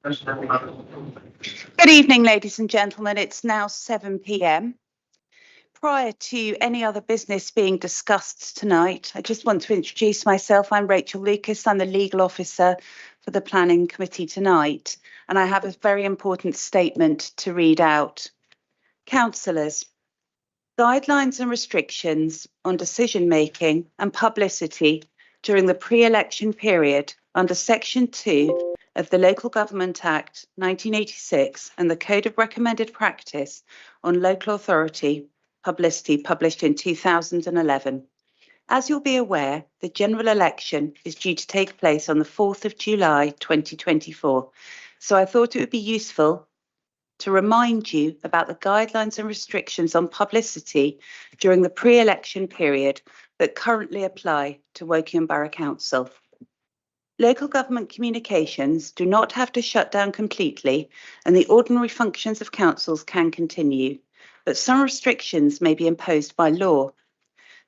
Good evening, ladies and gentlemen. It's now 7 p.m. Prior to any other business being discussed tonight, I just want to introduce myself. I'm Rachel Lucas. I'm the legal officer for the Planning Committee tonight, and I have a very important statement to read out. Councillors, guidelines and restrictions on decision-making and publicity during the pre-election period under Section 2 of the Local Government Act 1986 and the Code of Recommended Practice on Local Authority Publicity published in 2011. As you'll be aware, the general election is due to take place on the 4th of July 2024, so I thought it would be useful to remind you about the guidelines and restrictions on publicity during the pre-election period that currently apply to Woking Borough Council. Local government communications do not have to shut down completely, and the ordinary functions of councils can continue, but some restrictions may be imposed by law.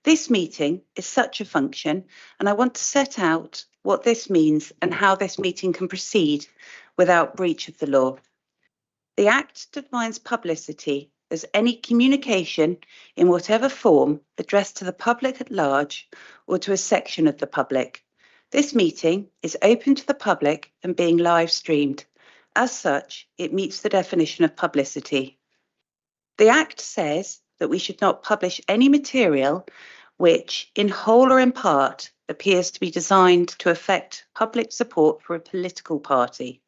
This meeting is such a function, and I want to set out what this means and how this meeting can proceed without breach of the law. The Act defines publicity as any communication in whatever form addressed to the public at large or to a section of the public. This meeting is open to the public and being live streamed. As such, it meets the definition of publicity. The Act says that we should not publish any material which, in whole or in part, appears to be designed to affect public support for a political party.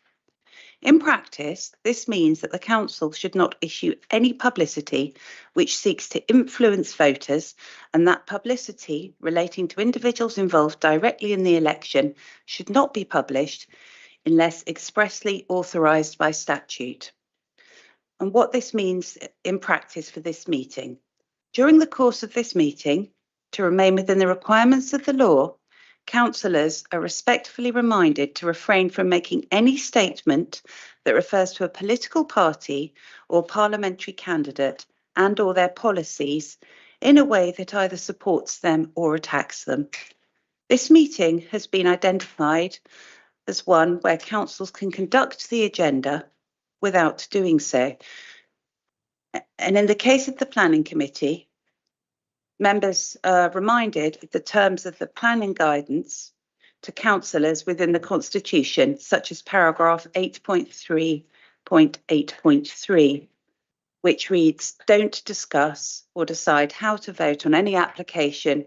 In practice, this means that the council should not issue any publicity which seeks to influence voters, and that publicity relating to individuals involved directly in the election should not be published unless expressly authorised by statute. And what this means in practice for this meeting. During the course of this meeting, to remain within the requirements of the law, councillors are respectfully reminded to refrain from making any statement that refers to a political party or parliamentary candidate and or their policies in a way that either supports them or attacks them. This meeting has been identified as one where councils can conduct the agenda without doing so. And in the case of the Planning Committee, members are reminded of the terms of the planning guidance to councillors within the Constitution, such as paragraph 8.3.8.3, which reads, don't discuss or decide how to vote on any application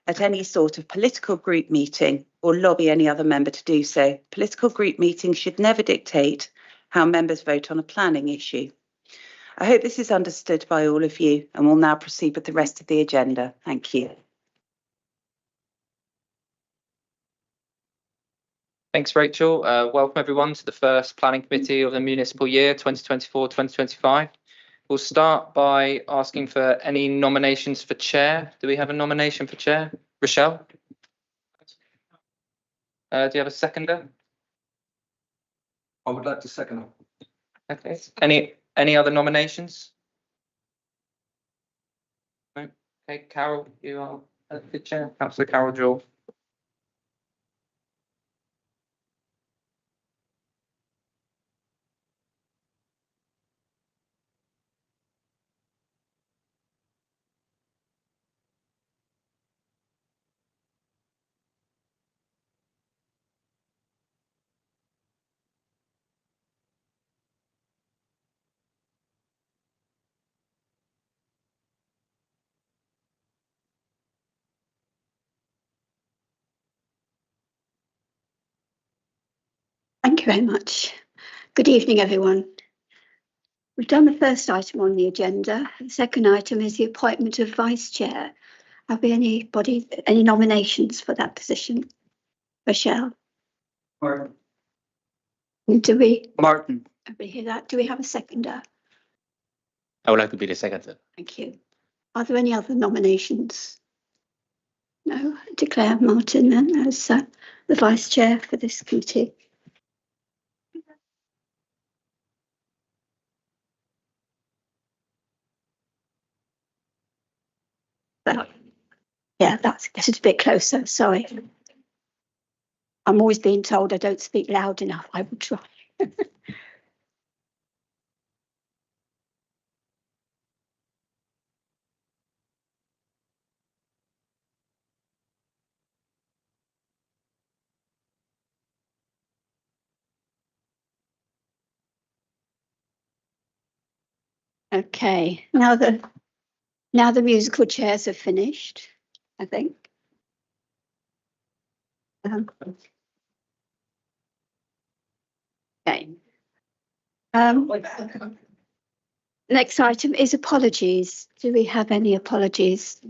at any sort of political group meeting or lobby any other member to do so. Political group meetings should never dictate how members vote on a planning issue. I hope this is understood by all of you, and we'll now proceed with the rest of the agenda. Thank you. Thanks, Rachel. Welcome everyone to the first Planning Committee of the municipal year 2024-2025. We'll start by asking for any nominations for chair. Do we have a nomination for chair? Rochelle? Do you have a seconder? I would like to second. Okay. Any other nominations? No? Okay, Carol, you are the chair. Councillor Carol Jewell. Thank you very much. Good evening, everyone. We've done the first item on the agenda. The second item is the appointment of vice chair. Have we any nominations for that position? Rochelle? Martin. Martin. Everybody hear that? Do we have a seconder? I would like to be the seconder. Thank you. Are there any other nominations? No. I declare Martin then as the vice chair for this committee. Yeah, that's a bit closer, sorry. I'm always being told I don't speak loud enough. I will try. Okay, now the musical chairs are finished, I think. Okay. Next item is apologies. Do we have any apologies?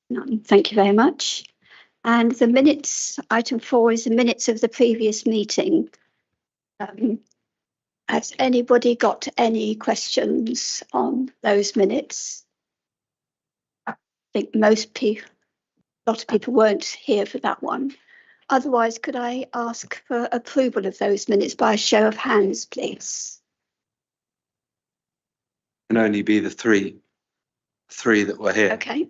None. Thank you very much. And the minutes, item 4 is the minutes of the previous meeting. Has anybody got any questions on those minutes? I think a lot of people weren't here for that one. Otherwise, could I ask for approval of those minutes by a show of hands, please? Can only be the three that were here. Okay.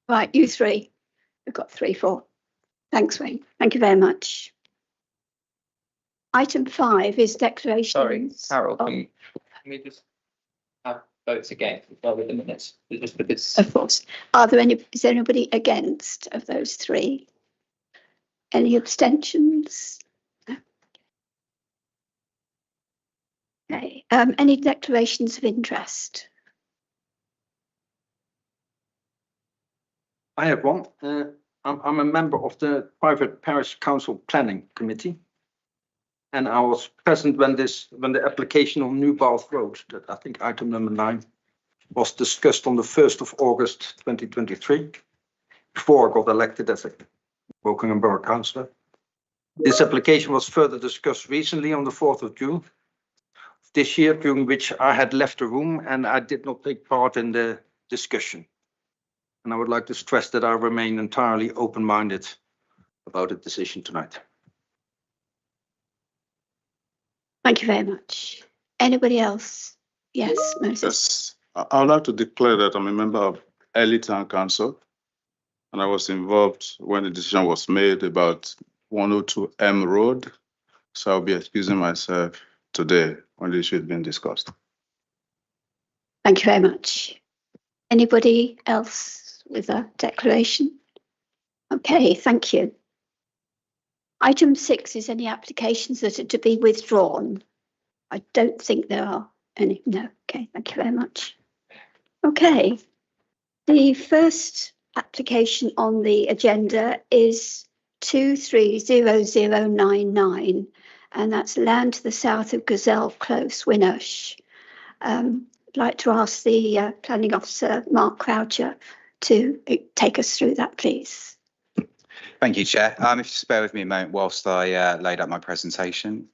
Right, you three. We've got 3, 4. Thanks, Wayne. Thank you very much. Item 5 is declarations. Sorry, Carol, Oh, can we just have votes again with the minutes? Just because. of course. Is there anybody against of those 3? Any abstentions? Okay. Any declarations of interest? I have one. I'm a member of the Private Parish Council Planning Committee. And I was present when the application of New Bath Road, that I think item number 9, was discussed on the 1st of August 2023, before I got elected as a Wokingham Borough Councillor. This application was further discussed recently on the 4th of June this year, during which I had left the room and I did not take part in the discussion. And I would like to stress that I remain entirely open-minded about the decision tonight. Thank you very much. Anybody else? Yes, Moses. Yes, I would like to declare that I'm a member of Early Town Council, and I was involved when the decision was made about 102 M Road. So I'll be excusing myself today when the issue is being discussed. Thank you very much. Anybody else with a declaration? Okay, thank you. Item 6 is any applications that are to be withdrawn. I don't think there are any. No. Okay, thank you very much. Okay, the first application on the agenda is 230099, and that's land to the south of Gazelle Close, Winnersh. I'd like to ask the planning officer, Mark Croucher, to take us through that, please. Thank you, Chair. If you just bear with me a moment whilst I load up my presentation.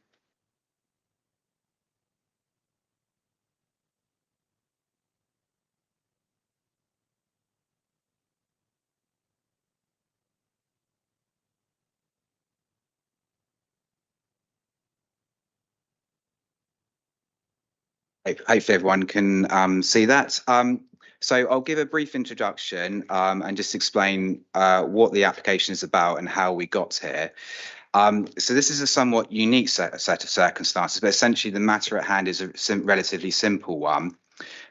Hopefully everyone can see that. So I'll give a brief introduction and just explain what the application is about and how we got here. So this is a somewhat unique set of circumstances, but essentially the matter at hand is a relatively simple one.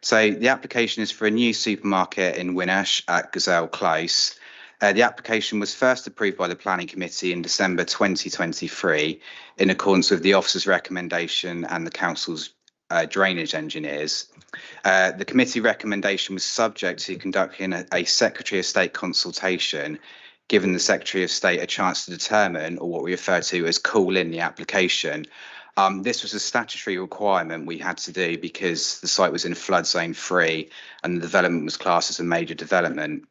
So the application is for a new supermarket in Winnersh at Gazelle Close. The application was first approved by the Planning Committee in December 2023 in accordance with the officer's recommendation and the council's drainage engineers. The committee recommendation was subject to conducting a Secretary of State consultation, giving the Secretary of State a chance to determine, or what we refer to as call in, the application. This was a statutory requirement we had to do because the site was in flood zone 3 and the development was classed as a major development.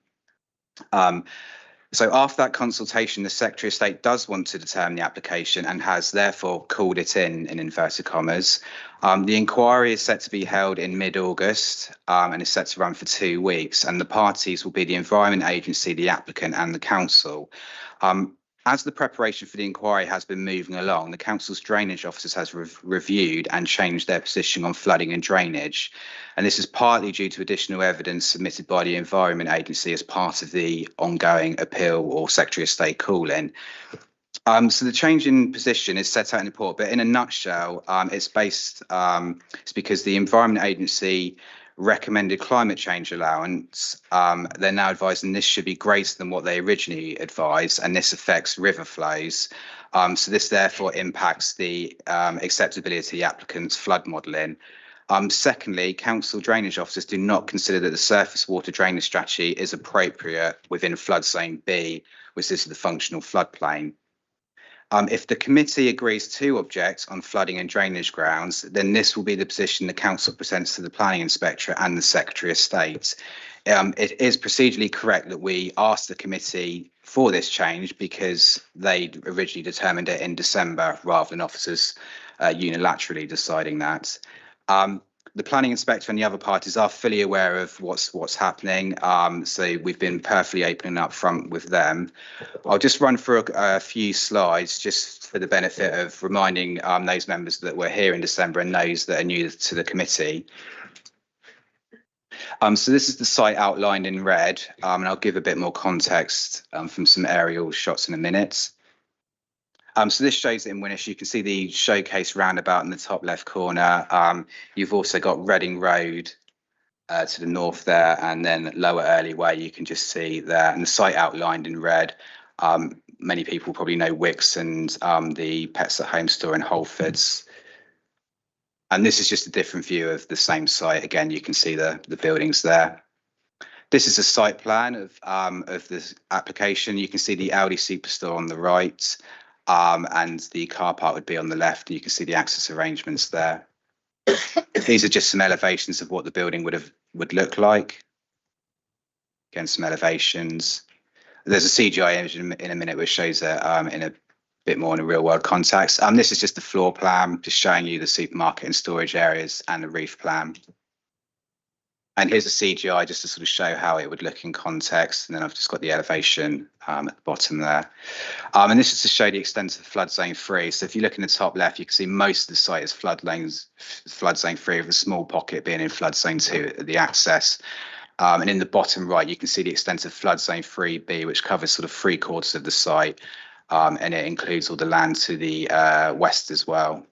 So after that consultation, the Secretary of State does want to determine the application and has therefore called it in inverted commas. The inquiry is set to be held in mid-August and is set to run for 2 weeks, and the parties will be the Environment Agency, the applicant and the council. As the preparation for the inquiry has been moving along, the council's drainage officers has reviewed and changed their position on flooding and drainage. And this is partly due to additional evidence submitted by the Environment Agency as part of the ongoing appeal or Secretary of State call-in. So the change in position is set out in the report, but in a nutshell, it's because the Environment Agency recommended climate change allowance. They're now advising this should be greater than what they originally advised, and this affects river flows. So this therefore impacts the acceptability of the applicant's flood modelling. Secondly, council drainage officers do not consider that the surface water drainage strategy is appropriate within flood zone B, which is the functional floodplain. If the committee agrees to object on flooding and drainage grounds, then this will be the position the council presents to the planning inspector and the Secretary of State. It is procedurally correct that we asked the committee for this change because they originally determined it in December rather than officers unilaterally deciding that. The planning inspector and the other parties are fully aware of what's happening, so we've been perfectly open and upfront with them. I'll just run through a few slides just for the benefit of reminding those members that were here in December and those that are new to the committee. So this is the site outlined in red, and I'll give a bit more context from some aerial shots in a minute. So this shows it in Winnish. You can see the showcase roundabout in the top left corner. You've also got Reading Road to the north there, and then Lower Early Way you can just see there, and the site outlined in red. Many people probably know Wicks and the Pets at Home store in Holfords. And this is just a different view of the same site. Again, you can see the buildings there. This is a site plan of this application. You can see the Audi Superstore on the right. And the car park would be on the left, and you can see the access arrangements there. These are just some elevations of what the building would look like. Again, some elevations. There's a CGI image in a minute which shows it in a bit more in a real world context. This is just the floor plan, just showing you the supermarket and storage areas and the roof plan. And here's a CGI just to sort of show how it would look in context. And then I've just got the elevation at the bottom there. And this is to show the extent of flood zone 3. So if you look in the top left, you can see most of the site is flood zone 3, with a small pocket being in flood zone 2 at the access. And in the bottom right, you can see the extent of flood zone 3B, which covers sort of 3/4 of the site. And it includes all the land to the west as well.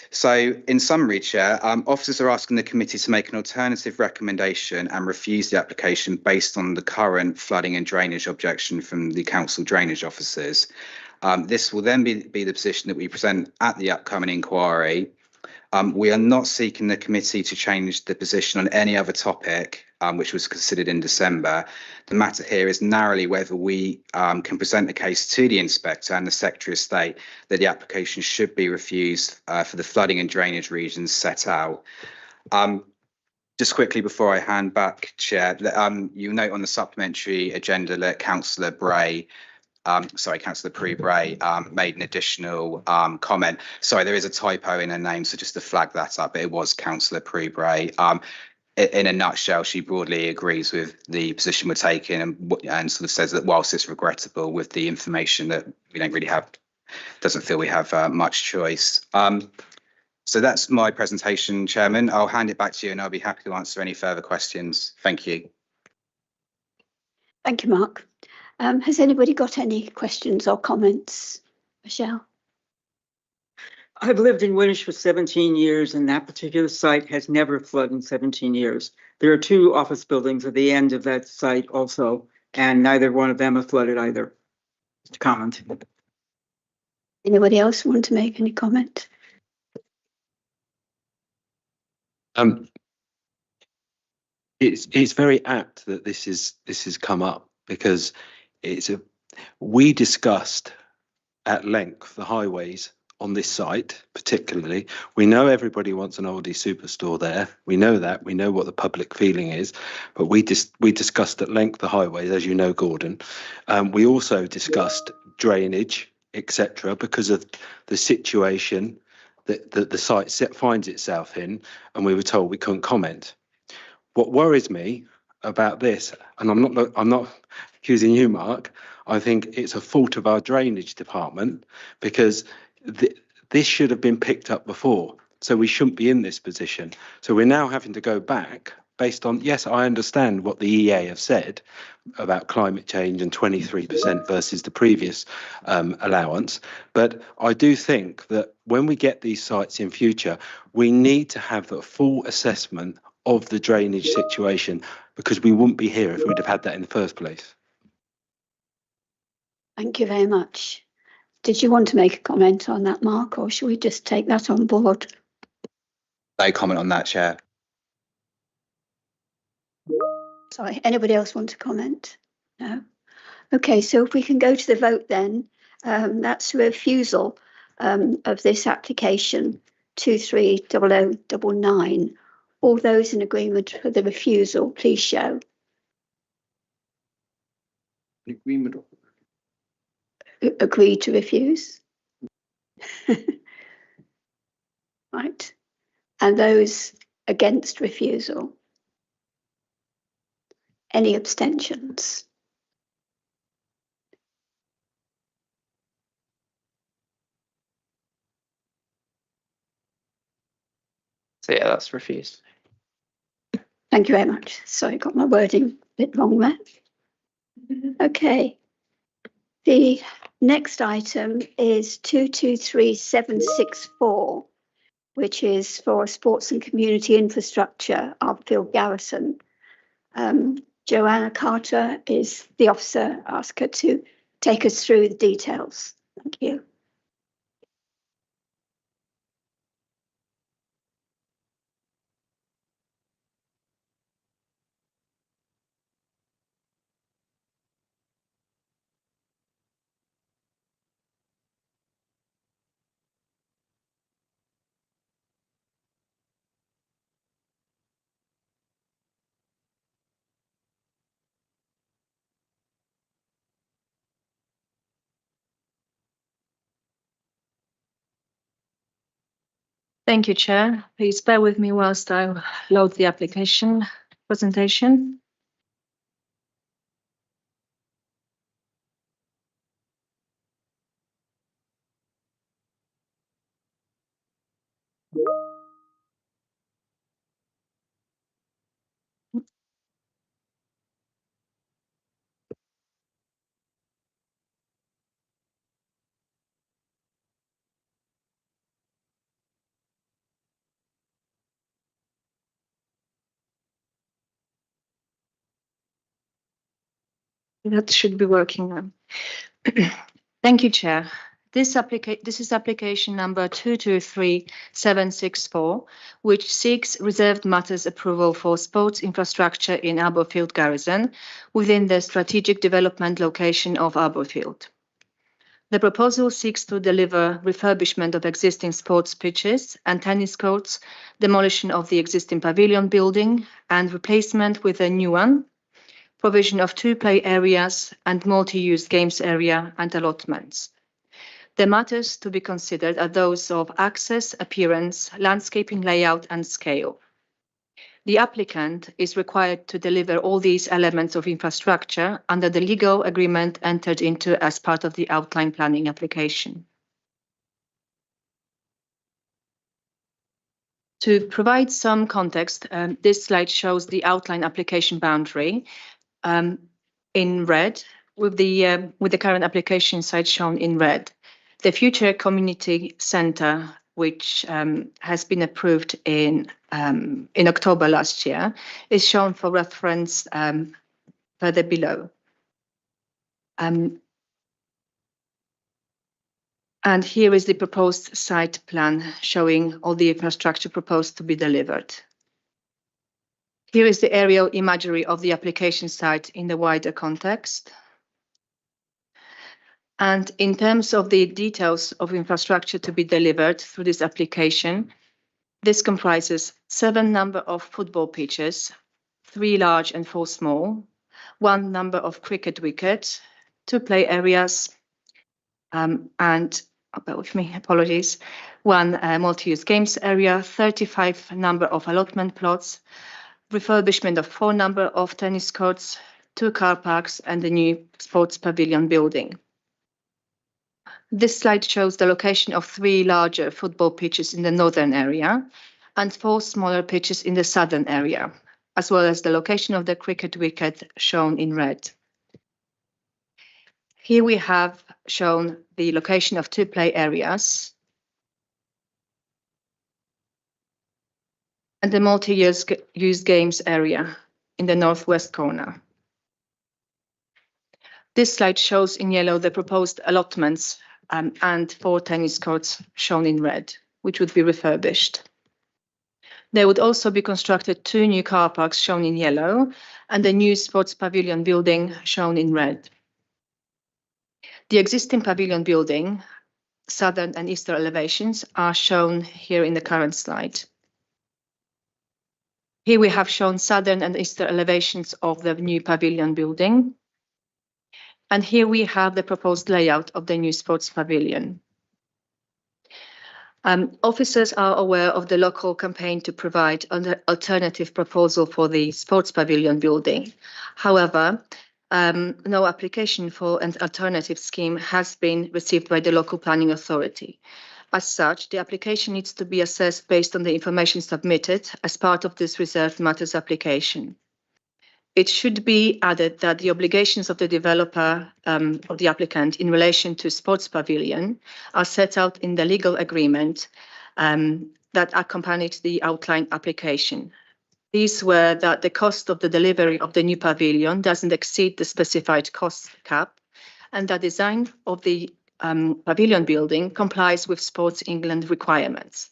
So in summary, Chair, officers are asking the committee to make an alternative recommendation and refuse the application based on the current flooding and drainage objection from the council drainage officers. This will then be the position that we present at the upcoming inquiry. We are not seeking the committee to change the position on any other topic, which was considered in December. The matter here is narrowly whether we can present the case to the inspector and the Secretary of State that the application should be refused for the flooding and drainage regions set out. Just quickly before I hand back, Chair, you note on the supplementary agenda that Councillor Pre-Bray made an additional comment. Sorry, there is a typo in her name, so just to flag that up, it was Councillor Pre-Bray. In a nutshell, she broadly agrees with the position we're taking and sort of says that whilst it's regrettable with the information that we don't really have, doesn't feel we have much choice. So that's my presentation, Chairman. I'll hand it back to you and I'll be happy to answer any further questions. Thank you. Thank you, Mark. Has anybody got any questions or comments? Michelle? I've lived in Winnish for 17 years, and that particular site has never flooded in 17 years. There are 2 office buildings at the end of that site also, and neither one of them have flooded either. Just a comment. Anybody else want to make any comment? It's very apt that this has come up, because we discussed at length the highways on this site. Particularly, we know everybody wants an Aldi Superstore there. We know that. We know what the public feeling is, but we discussed at length the highways, as you know, Gordon. We also discussed drainage, etc., because of the situation that the site finds itself in, and we were told we couldn't comment. What worries me, about this, and I'm not accusing you, Mark. I think it's a fault of our drainage department because this should have been picked up before. So we shouldn't be in this position. So we're now having to go back based on, yes, I understand what the EA have said about climate change and 23% versus the previous allowance. But I do think that when we get these sites in future, we need to have the full assessment of the drainage situation, because we wouldn't be here if we'd have had that in the first place. Thank you very much. Did you want to make a comment on that, Mark, or should we just take that on board? No comment on that, Chair. Sorry, anybody else want to comment? No? Okay, so if we can go to the vote then, that's a refusal of this application 230099. All those in agreement for the refusal, please show. Agreement. Agree to refuse. Right. And those against refusal. Any abstentions? So yeah, that's refused. Thank you very much. Sorry, got my wording a bit wrong there. Okay. The next item is 223764, which is for sports and community infrastructure, Arbfield Garrison. Joanna Carter is the officer. Ask her to take us through the details. Thank you. Thank you, Chair. Please bear with me whilst I load the application presentation. That should be working now. Thank you, Chair. This is application number 223764, which seeks reserved matters approval for sports infrastructure in Arborfield Garrison within the strategic development location of Arborfield. The proposal seeks to deliver refurbishment of existing sports pitches and tennis courts, demolition of the existing pavilion building and replacement with a new one, provision of 2 play areas and multi-use games area and allotments. The matters to be considered are those of access, appearance, landscaping layout and scale. The applicant is required to deliver all these elements of infrastructure under the legal agreement entered into as part of the outline planning application. To provide some context, this slide shows the outline application boundary in red, with the current application site shown in red. The future community centre, which has been approved in October last year, is shown for reference further below. And here is the proposed site plan showing all the infrastructure proposed to be delivered. Here is the aerial imagery of the application site in the wider context. And in terms of the details of infrastructure to be delivered through this application, this comprises 7 number of football pitches, 3 large and 4 small, 1 number of cricket wickets, 2 play areas, and, bear with me, apologies, 1 multi-use games area, 35 number of allotment plots, refurbishment of 4 number of tennis courts, 2 car parks, and a new sports pavilion building. This slide shows the location of 3 larger football pitches in the northern area and 4 smaller pitches in the southern area, as well as the location of the cricket wicket shown in red. Here we have shown the location of 2 play areas and the multi-use games area in the northwest corner. This slide shows in yellow the proposed allotments and 4 tennis courts shown in red, which would be refurbished. There would also be constructed 2 new car parks shown in yellow and a new sports pavilion building shown in red. The existing pavilion building, southern and eastern elevations, are shown here in the current slide. Here we have shown southern and eastern elevations of the new pavilion building. And here we have the proposed layout of the new sports pavilion. Officers are aware of the local campaign to provide an alternative proposal for the sports pavilion building. However, no application for an alternative scheme has been received by the local planning authority. As such, the application needs to be assessed based on the information submitted as part of this reserved matters application. It should be added that the obligations of the developer of the applicant in relation to sports pavilion are set out in the legal agreement that accompanied the outline application. These were that the cost of the delivery of the new pavilion doesn't exceed the specified cost cap, and the design of the pavilion building complies with Sports England requirements.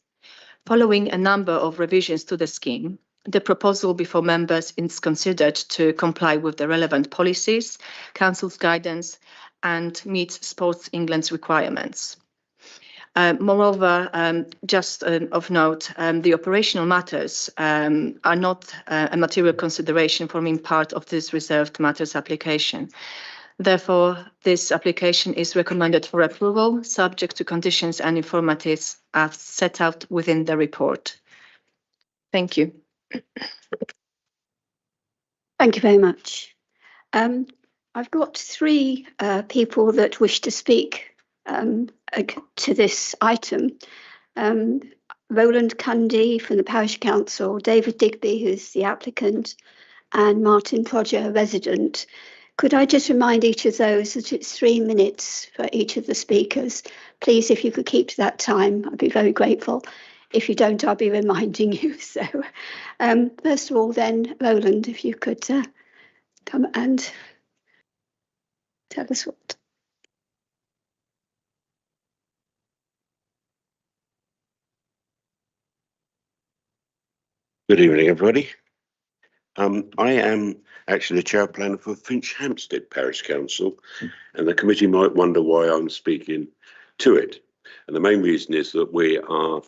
Following a number of revisions to the scheme, the proposal before members is considered to comply with the relevant policies, Council's guidance, and meets Sports England's requirements. Moreover, just of note, the operational matters are not a material consideration forming part of this reserved matters application. Therefore, this application is recommended for approval, subject to conditions and informatives as set out within the report. Thank you. Thank you very much. I've got 3 people that wish to speak to this item. Roland Cundy from the Parish Council, David Digby, who's the applicant, and Martin Prodger, a resident. Could I just remind each of those that it's 3 minutes for each of the speakers? Please, if you could keep to that time, I'd be very grateful. If you don't, I'll be reminding you. So first of all, then, Roland, if you could come and tell us what. Good evening, everybody. I am actually the chair planner for Finch Hampstead Parish Council, and the committee might wonder why I'm speaking to it. And the main reason is that we are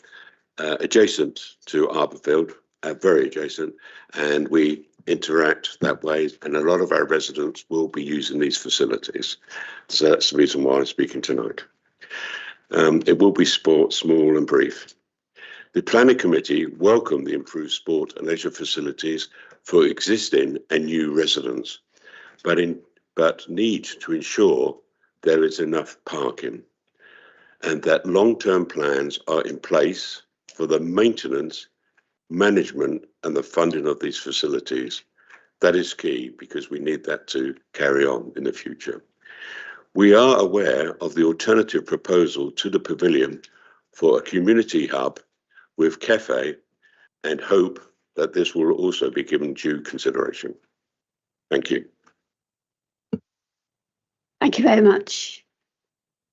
adjacent to Arborfield, very adjacent, and we interact that way, and a lot of our residents will be using these facilities. So that's the reason why I'm speaking tonight. It will be small and brief. The Planning Committee welcomed the improved sport and leisure facilities for existing and new residents, but need to ensure there is enough parking and that long-term plans are in place for the maintenance, management and the funding of these facilities. That is key because we need that to carry on in the future. We are aware of the alternative proposal to the pavilion for a community hub with cafe and hope that this will also be given due consideration. Thank you. Thank you very much.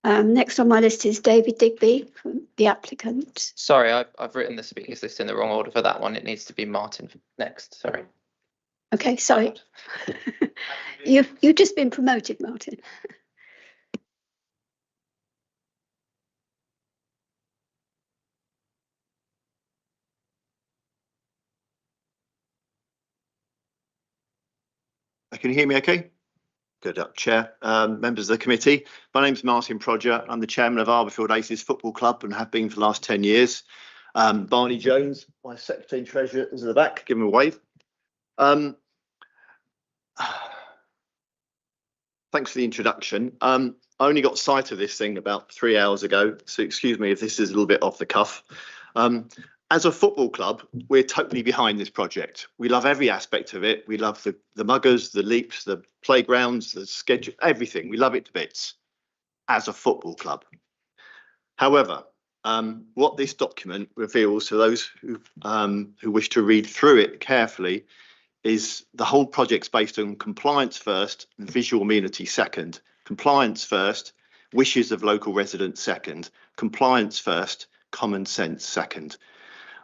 Next on my list is David Digby, the applicant. Sorry, I've written the speakers list in the wrong order for that one. It needs to be Martin next. Sorry. Okay, sorry. You've just been promoted, Martin. Can you hear me okay? Good, Chair, members of the committee. My name's Martin Prodger. I'm the chairman of Arborfield Aces Football Club and have been for the last 10 years. Barney Jones, my secretary and treasurer, is at the back. Give him a wave. Thanks for the introduction. I only got sight of this thing about 3 hours ago, so excuse me if this is a little bit off the cuff. As a football club, we're totally behind this project. We love every aspect of it. We love the muggers, the leaps, the playgrounds, the schedule, everything. We love it to bits as a football club. However, what this document reveals to those who wish to read through it carefully is the whole project's based on compliance first and visual amenity second. Compliance first, wishes of local residents second. Compliance first, common sense second.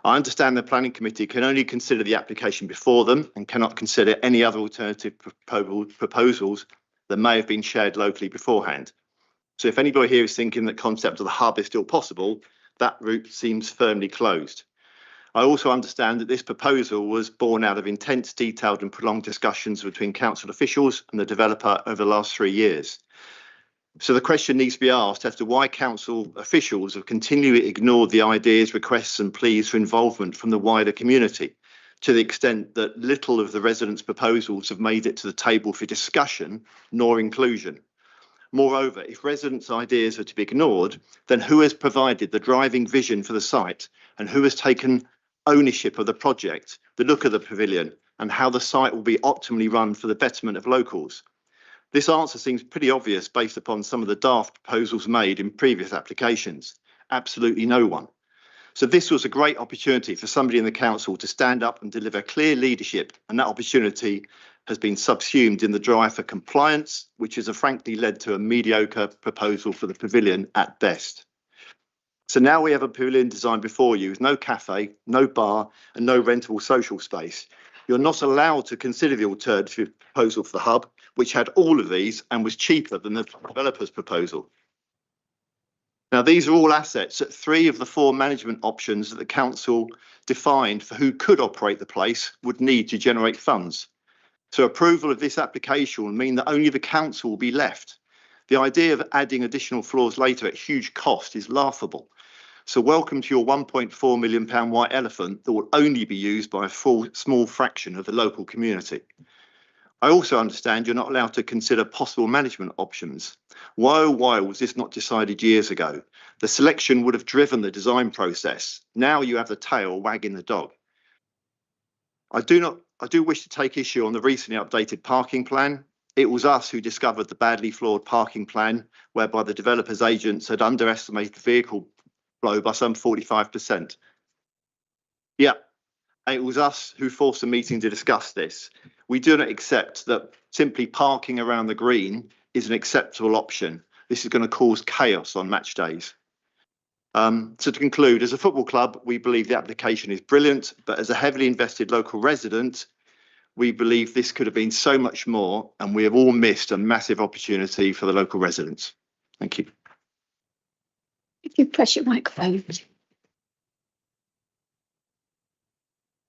I understand the planning committee can only consider the application before them and cannot consider any other alternative proposals that may have been shared locally beforehand. So if anybody here is thinking that concept of the hub is still possible, that route seems firmly closed. I also understand that this proposal was born out of intense, detailed and prolonged discussions between council officials and the developer over the last 3 years. So the question needs to be asked as to why council officials have continually ignored the ideas, requests and pleas for involvement from the wider community, to the extent that little of the residents' proposals have made it to the table for discussion nor inclusion. Moreover, if residents' ideas are to be ignored, then who has provided the driving vision for the site and who has taken ownership of the project, the look of the pavilion and how the site will be optimally run for the betterment of locals? This answer seems pretty obvious based upon some of the daft proposals made in previous applications. Absolutely no one. So this was a great opportunity for somebody in the council to stand up and deliver clear leadership, and that opportunity has been subsumed in the drive for compliance, which has frankly led to a mediocre proposal for the pavilion at best. So now we have a pavilion designed before you with no cafe, no bar and no rentable social space. You're not allowed to consider the alternative proposal for the hub, which had all of these and was cheaper than the developer's proposal. Now, these are all assets at 3 of the 4 management options that the council defined for who could operate the place would need to generate funds. So approval of this application will mean that only the council will be left. The idea of adding additional floors later at huge cost is laughable. So welcome to your £1.4 million white elephant that will only be used by a small fraction of the local community. I also understand you're not allowed to consider possible management options. Why was this not decided years ago? The selection would have driven the design process. Now you have the tail wagging the dog. I do wish to take issue on the recently updated parking plan. It was us who discovered the badly flawed parking plan, whereby the developer's agents had underestimated vehicle flow by some 45%. Yeah, it was us who forced a meeting to discuss this. We do not accept that simply parking around the green is an acceptable option. This is going to cause chaos on match days. So to conclude, as a football club, we believe the application is brilliant, but as a heavily invested local resident, we believe this could have been so much more, and we have all missed a massive opportunity for the local residents. Thank you. If you press your microphone.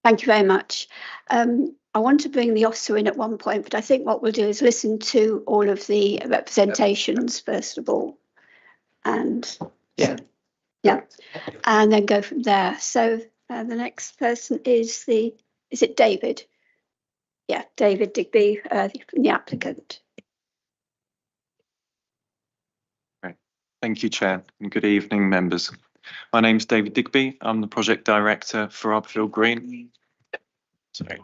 Thank you very much. I want to bring the officer in at one point, but I think what we'll do is listen to all of the representations first of all, and yeah, and then go from there. So the next person is it David? Yeah, David Digby, the applicant. Thank you, Chair, and good evening, members. My name's David Digby. I'm the project director for Arborfield Green. Sorry.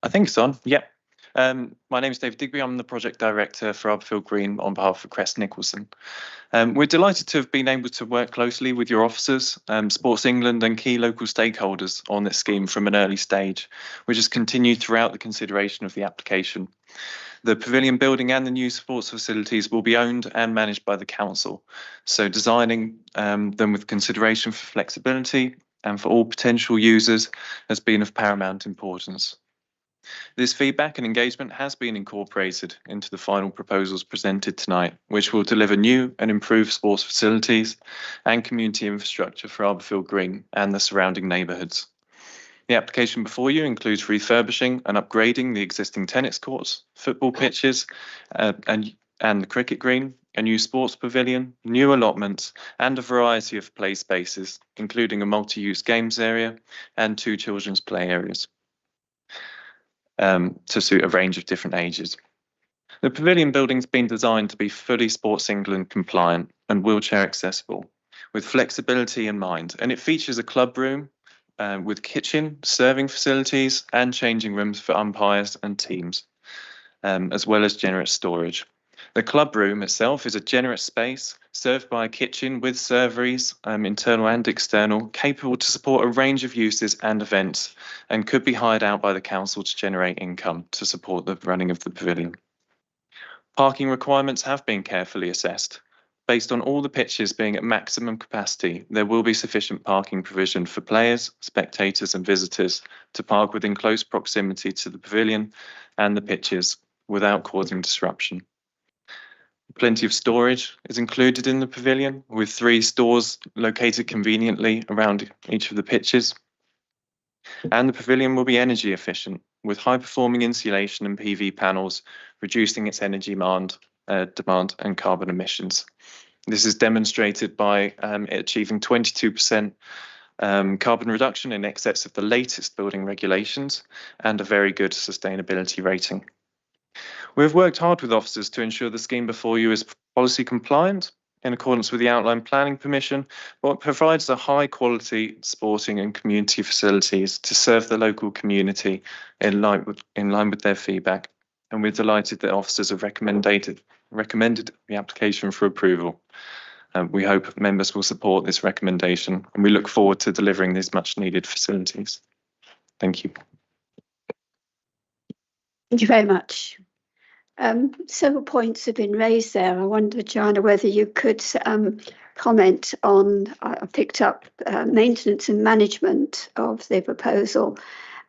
I think it's on. Yep. My name is David Digby. I'm the project director for Arborfield Green on behalf of Crest Nicholson. We're delighted to have been able to work closely with your officers, Sports England and key local stakeholders on this scheme from an early stage, which has continued throughout the consideration of the application. The pavilion building and the new sports facilities will be owned and managed by the council, so designing them with consideration for flexibility and for all potential users has been of paramount importance. This feedback and engagement has been incorporated into the final proposals presented tonight, which will deliver new and improved sports facilities and community infrastructure for Arborfield Green and the surrounding neighbourhoods. The application before you includes refurbishing and upgrading the existing tennis courts, football pitches and the cricket green, a new sports pavilion, new allotments, and a variety of play spaces, including a multi-use games area and 2 children's play areas to suit a range of different ages. The pavilion building's been designed to be fully Sports England compliant and wheelchair accessible, with flexibility in mind, and it features a club room with kitchen, serving facilities, and changing rooms for umpires and teams, as well as generous storage. The club room itself is a generous space served by a kitchen with serveries, internal and external, capable to support a range of uses and events, and could be hired out by the council to generate income to support the running of the pavilion. Parking requirements have been carefully assessed. Based on all the pitches being at maximum capacity, there will be sufficient parking provision for players, spectators and visitors to park within close proximity to the pavilion and the pitches without causing disruption. Plenty of storage is included in the pavilion, with 3 stores located conveniently around each of the pitches. And the pavilion will be energy efficient, with high-performing insulation and PV panels, reducing its energy demand and carbon emissions. This is demonstrated by achieving 22% carbon reduction in excess of the latest building regulations and a very good sustainability rating. We've worked hard with officers to ensure the scheme before you is policy compliant in accordance with the outline planning permission, but provides a high quality sporting and community facilities to serve the local community in line with their feedback. And we're delighted that officers have recommended the application for approval. We hope members will support this recommendation, and we look forward to delivering these much needed facilities. Thank you. Thank you very much. Several points have been raised there. I wonder, Joanna, whether you could comment on, I picked up maintenance and management of the proposal,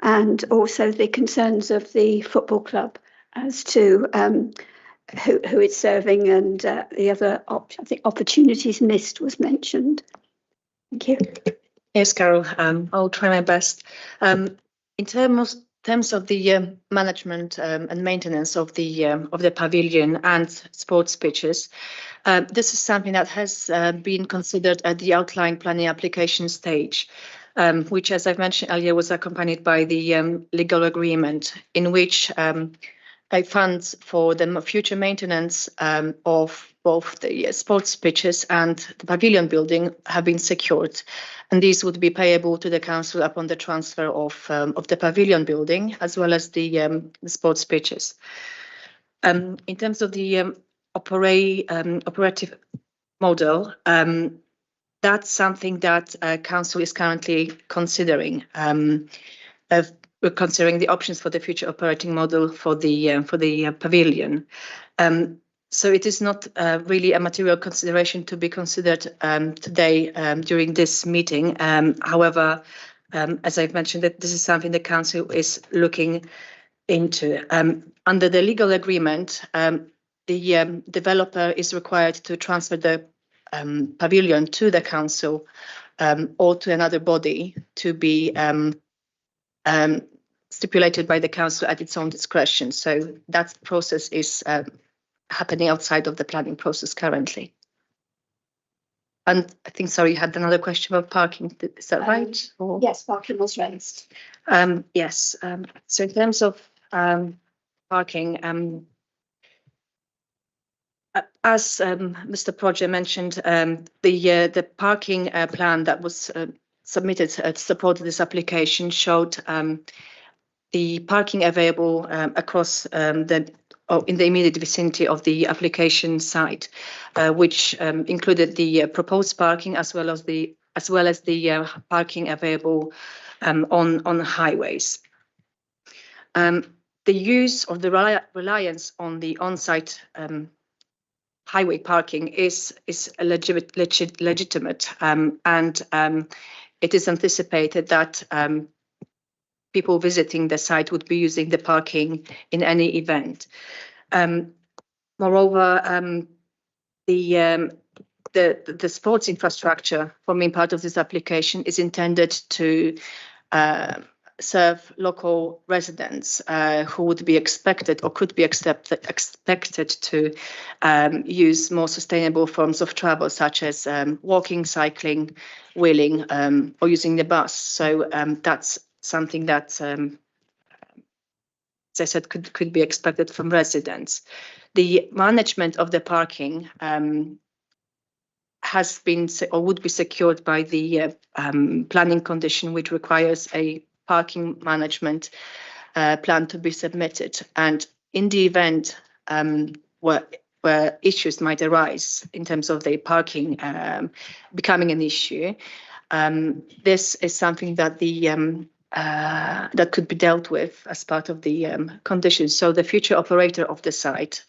and also the concerns of the football club as to who it's serving, and the other, I think, opportunities missed was mentioned. Thank you. Yes, Carol, I'll try my best. In terms of the management and maintenance of the pavilion and sports pitches, this is something that has been considered at the outline planning application stage, which, as I've mentioned earlier, was accompanied by the legal agreement in which funds for the future maintenance of both the sports pitches and the pavilion building have been secured, and these would be payable to the council upon the transfer of the pavilion building as well as the sports pitches. In terms of the operative model, that's something that council is currently considering. We're considering the options for the future operating model for the pavilion. So it is not really a material consideration to be considered today during this meeting. However, as I've mentioned, that this is something the council is looking into. Under the legal agreement, the developer is required to transfer the pavilion to the council or to another body to be stipulated by the council at its own discretion. So that process is happening outside of the planning process currently. And I think, sorry, you had another question about parking. Is that right? Or? Yes, parking was raised. Yes. So in terms of parking, as Mr. Projer mentioned, the parking plan that was submitted to support this application showed the parking available across in the immediate vicinity of the application site, which included the proposed parking as well as the parking available on highways. The use of the reliance on the on-site highway parking is legitimate, and it is anticipated that people visiting the site would be using the parking in any event. Moreover, the sports infrastructure forming part of this application is intended to serve local residents who would be expected or could be expected to use more sustainable forms of travel, such as walking, cycling, wheeling, or using the bus. So that's something that, as I said, could be expected from residents. The management of the parking has been or would be secured by the planning condition, which requires a parking management plan to be submitted. And in the event where issues might arise in terms of the parking becoming an issue, this is something that that could be dealt with as part of the conditions. So the future operator of the site,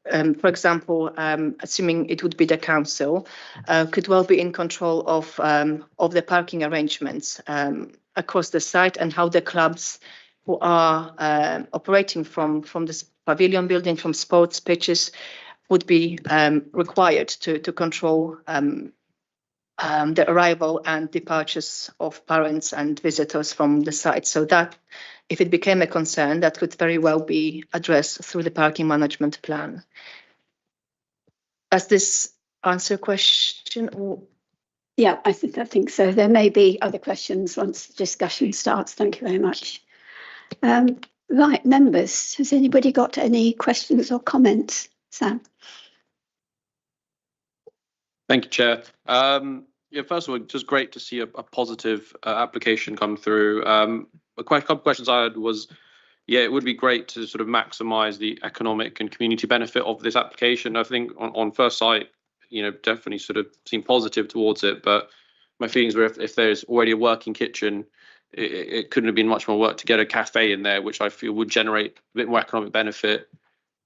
for example, assuming it would be the council, could well be in control of the parking arrangements across the site, and how the clubs who are operating from this pavilion building, from sports pitches, would be required to control the arrival and departures of parents and visitors from the site. So that, if it became a concern, that could very well be addressed through the parking management plan. Does this answer your question? Or? Yeah, I think so. There may be other questions once the discussion starts. Thank you very much. Right, members, has anybody got any questions or comments? Sam? Thank you, Chair. Yeah, first of all, just great to see a positive application come through. A couple of questions I had was, yeah, it would be great to sort of maximise the economic and community benefit of this application. I think on first sight, you know, definitely sort of seem positive towards it. But my feelings were if there's already a working kitchen, it couldn't have been much more work to get a cafe in there, which I feel would generate a bit more economic benefit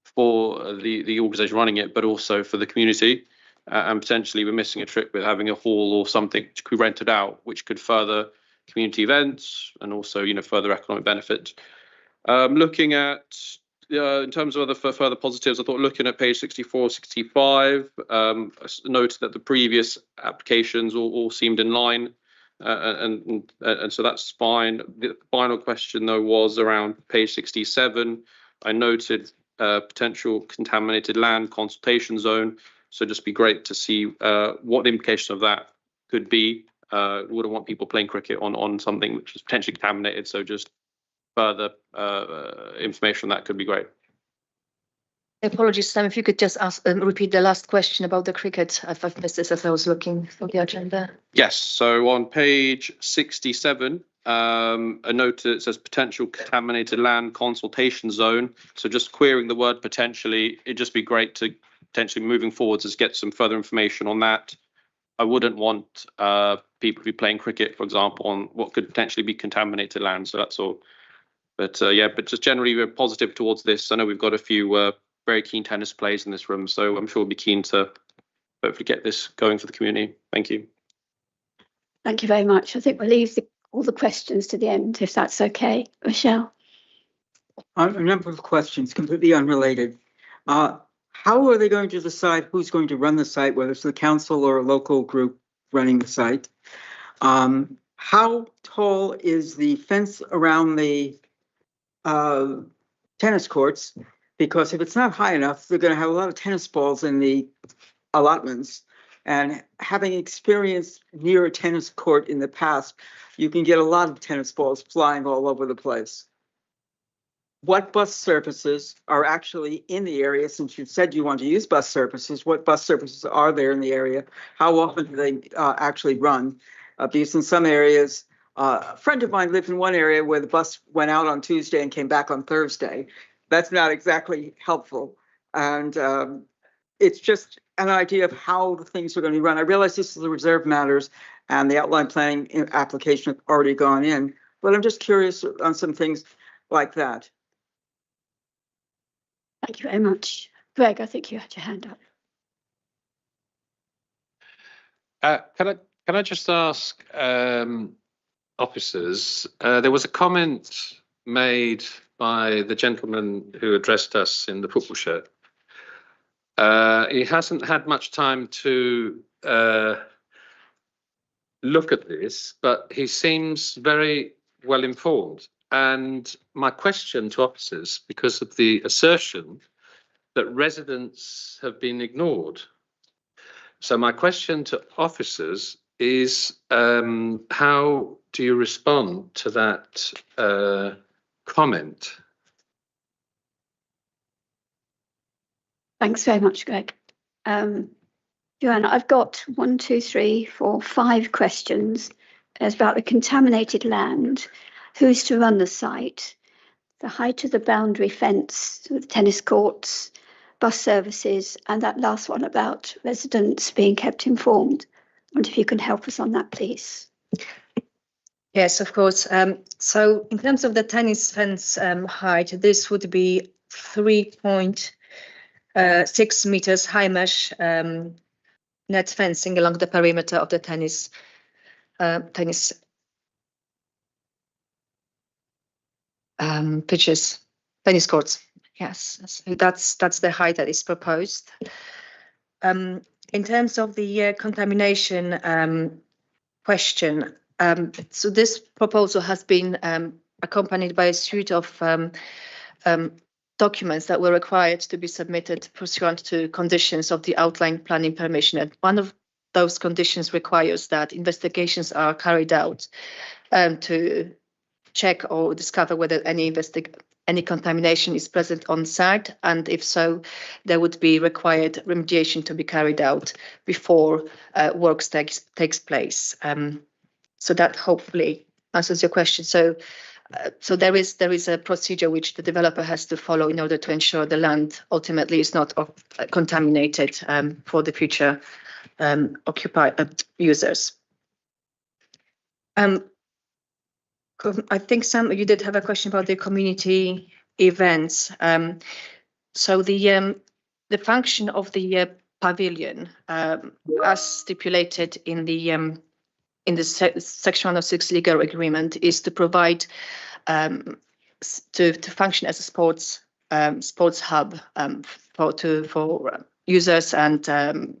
for the organisation running it, but also for the community. And potentially we're missing a trick with having a hall or something which could be rented out, which could further community events and also, you know, further economic benefit. Looking at, in terms of other further positives, I thought looking at page 64, 65, I noted that the previous applications all seemed in line, and so that's fine. The final question, though, was around page 67. I noted potential contaminated land consultation zone. So just be great to see what the implication of that could be. Wouldn't want people playing cricket on something which is potentially contaminated. So just further information on that could be great. Apologies, Sam, if you could just repeat the last question about the cricket. I've missed this as I was looking for the agenda. Yes, so on page 67, a note that says potential contaminated land consultation zone. So just querying the word potentially, it'd just be great to potentially moving forwards is get some further information on that. I wouldn't want people to be playing cricket, for example, on what could potentially be contaminated land. So that's all. But yeah, but just generally we're positive towards this. I know we've got a few very keen tennis players in this room, so I'm sure we'll be keen to hopefully get this going for the community. Thank you. Thank you very much. I think we'll leave all the questions to the end, if that's okay. Michelle? A number of questions, completely unrelated. How are they going to decide who's going to run the site, whether it's the council or a local group running the site? How tall is the fence around the tennis courts? Because if it's not high enough, they're going to have a lot of tennis balls in the allotments. And having experienced near a tennis court in the past, you can get a lot of tennis balls flying all over the place. What bus services are actually in the area? Since you said you want to use bus services, what bus services are there in the area? How often do they actually run? Because in some areas, a friend of mine lived in one area where the bus went out on Tuesday and came back on Thursday. That's not exactly helpful. And it's just an idea of how the things are going to be run. I realize this is the reserve matters and the outline planning application have already gone in, but I'm just curious on some things like that. Thank you very much. Greg, I think you had your hand up. Can I just ask officers? There was a comment made by the gentleman who addressed us in the football shirt. He hasn't had much time to look at this, but he seems very well informed. And my question to officers, because of the assertion that residents have been ignored. So my question to officers is, how do you respond to that comment? Thanks very much, Greg. Joanna, I've got 1, 2, 3, 4, 5 questions. It's about the contaminated land, who's to run the site, the height of the boundary fence with tennis courts, bus services, and that last one about residents being kept informed. I wonder if you can help us on that, please. Yes, of course. So in terms of the tennis fence height, this would be 3.6 meters high mesh net fencing along the perimeter of the tennis pitches, tennis courts. Yes, so that's the height that is proposed. In terms of the contamination question, so this proposal has been accompanied by a suite of documents that were required to be submitted pursuant to conditions of the outline planning permission. And one of those conditions requires that investigations are carried out to check or discover whether any contamination is present on site, and if so, there would be required remediation to be carried out before works takes place. So that hopefully answers your question. So there is a procedure which the developer has to follow in order to ensure the land ultimately is not contaminated for the future users. I think you did have a question about the community events. So the function of the pavilion, as stipulated in the Section 106 legal agreement, is to provide to function as a sports hub for users and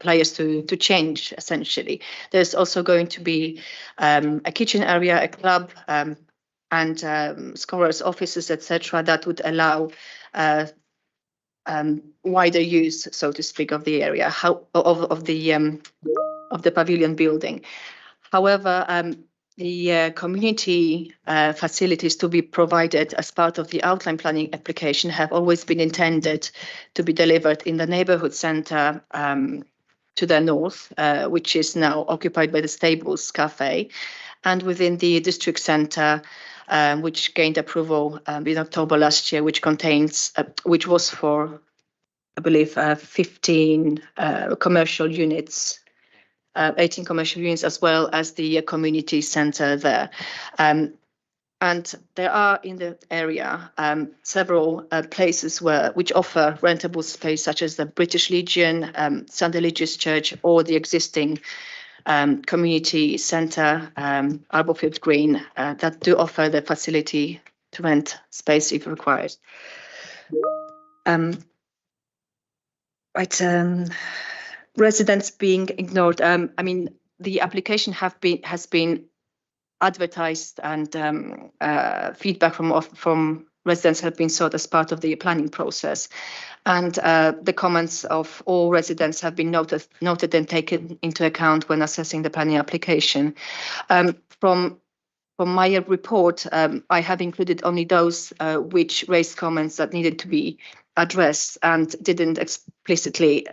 players to change, essentially. There's also going to be a kitchen area, a club, and scorers' offices, etc., that would allow wider use, so to speak, of the area, of the pavilion building. However, the community facilities to be provided as part of the outline planning application have always been intended to be delivered in the neighbourhood centre to the north, which is now occupied by the Stables Cafe, and within the district centre, which gained approval in October last year, which was for, I believe, 15 commercial units, 18 commercial units, as well as the community centre there. And there are in the area several places which offer rentable space, such as the British Legion, St. Eligius Church, or the existing community centre, Arborfield Green, that do offer the facility to rent space if required. Residents being ignored. I mean, the application has been advertised, and feedback from residents have been sought as part of the planning process, and the comments of all residents have been noted and taken into account when assessing the planning application. From my report, I have included only those which raised comments that needed to be addressed and didn't explicitly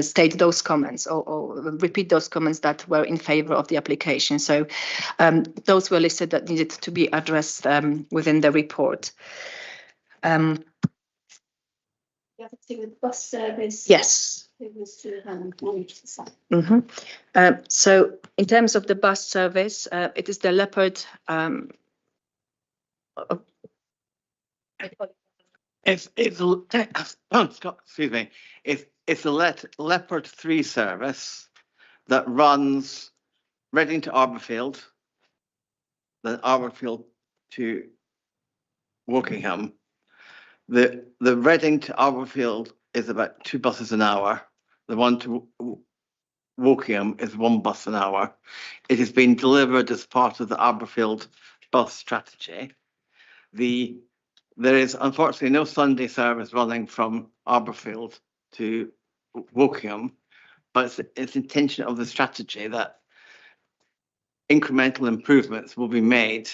state those comments or repeat those comments that were in favour of the application. So those were listed that needed to be addressed within the report. You have to do with bus service. Yes. Mm-hmm. So in terms of the bus service, it is the Leopard. It's the Leopard 3 service that runs Reading to Arborfield, then Arborfield to Wokingham. The Reading to Arborfield is about 2 buses an hour. The one to Wokingham is 1 bus an hour. It has been delivered as part of the Arborfield bus strategy. There is unfortunately no Sunday service running from Arborfield to Wokingham, but it's intention of the strategy that incremental improvements will be made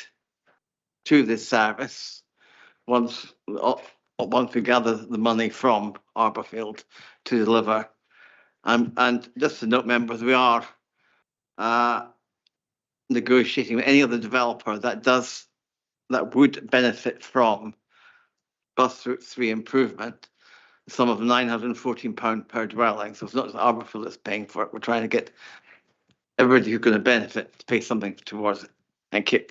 to this service once we gather the money from Arborfield to deliver. And just to note, members, we are negotiating with any other developer that would benefit from bus route 3 improvement, the sum of £914 per dwelling. So it's not just Arborfield that's paying for it. We're trying to get everybody who's going to benefit to pay something towards it. Thank you.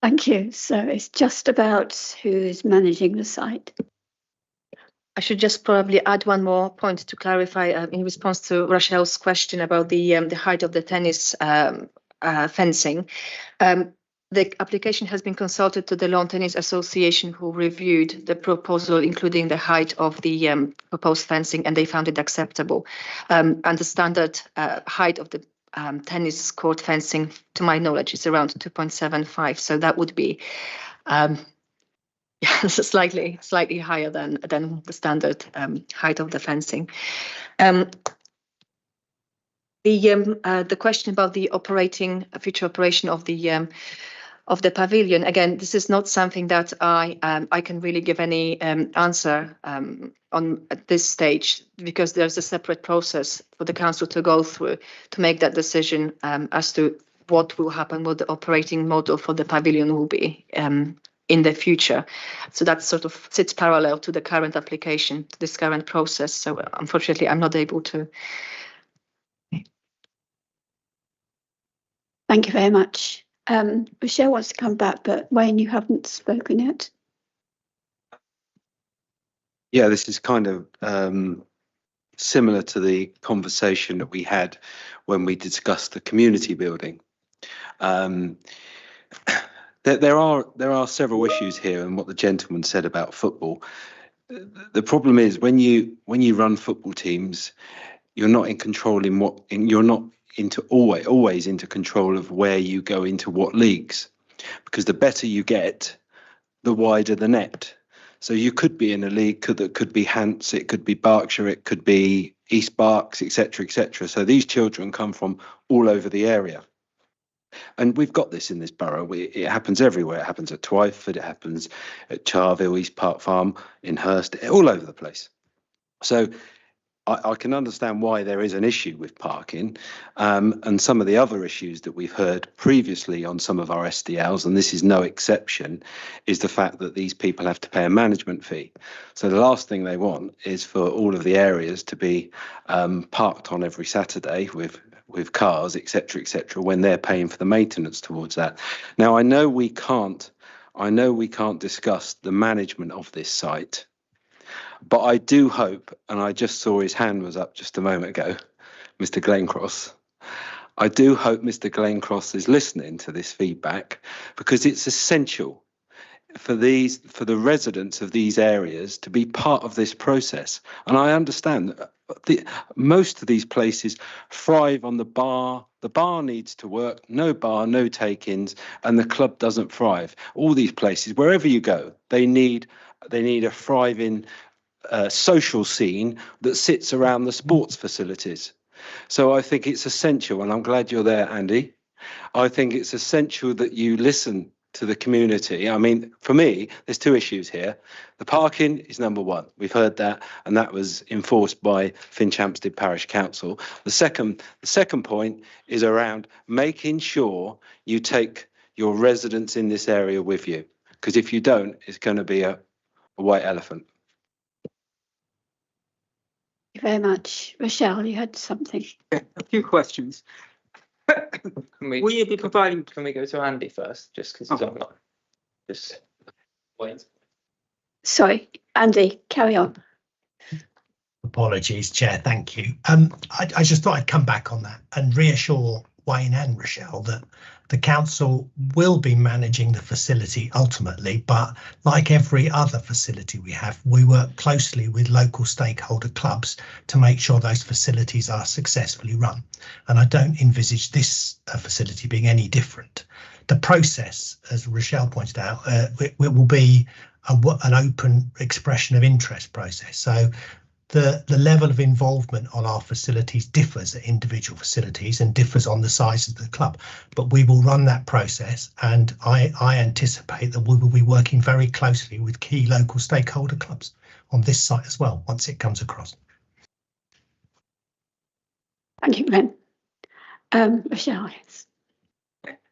Thank you. So it's just about who's managing the site. I should just probably add one more point to clarify in response to Rochelle's question about the height of the tennis fencing. The application has been consulted to the Lawn Tennis Association, who reviewed the proposal, including the height of the proposed fencing, and they found it acceptable. And the standard height of the tennis court fencing, to my knowledge, is around 2.75. So that would be slightly higher than the standard height of the fencing. The question about the future operation of the pavilion, again, this is not something that I can really give any answer on at this stage, because there's a separate process for the council to go through to make that decision as to what will happen, what the operating model for the pavilion will be in the future. So that sort of sits parallel to the current application, to this current process. So unfortunately, I'm not able to. Thank you very much. Rochelle wants to come back, but Wayne, you haven't spoken yet. Yeah, this is kind of similar to the conversation that we had when we discussed the community building. There are several issues here, and what the gentleman said about football. The problem is when you run football teams, you're not in control you're not always into control of where you go into what leagues, because the better you get, the wider the net. So you could be in a league that could be Hants, it could be Berkshire, it could be East Berks, etc., etc. So these children come from all over the area. And we've got this in this borough. It happens everywhere. It happens at Twyford, it happens at Charville, East Park Farm, in Hurst, all over the place. So I can understand why there is an issue with parking, and some of the other issues that we've heard previously on some of our SDLs, and this is no exception, is the fact that these people have to pay a management fee. So the last thing they want is for all of the areas to be parked on every Saturday with cars, etc., etc., when they're paying for the maintenance towards that. Now, I know we can't discuss the management of this site, but I do hope, and I just saw his hand was up just a moment ago, Mr. Glencross. I do hope Mr. Glencross is listening to this feedback, because it's essential for the residents of these areas to be part of this process. And I understand that most of these places thrive on the bar. The bar needs to work, no bar, no take-ins, and the club doesn't thrive. All these places, wherever you go, they need a thriving social scene that sits around the sports facilities. So I think it's essential, and I'm glad you're there, Andy. I think it's essential that you listen to the community. I mean, for me, there's two issues here. The parking is number one. We've heard that, and that was enforced by Finchampstead Parish Council. The second point is around making sure you take your residents in this area with you, because if you don't, it's going to be a white elephant. Thank you very much. Rochelle, you had something. A few questions. Will you be providing? Can we go to Andy first, just because he's on? Just wait. Sorry, Andy, carry on. Apologies, Chair. Thank you. I just thought I'd come back on that and reassure Wayne and Rochelle that The council will be managing the facility ultimately, but like every other facility we have, we work closely with local stakeholder clubs to make sure those facilities are successfully run. And I don't envisage this facility being any different. The process, as Rochelle pointed out, it will be an open expression of interest process. So the level of involvement on our facilities differs at individual facilities and differs on the size of the club, but we will run that process, and I anticipate that we will be working very closely with key local stakeholder clubs on this site as well once it comes across. Thank you, Glenn. Rochelle, yes.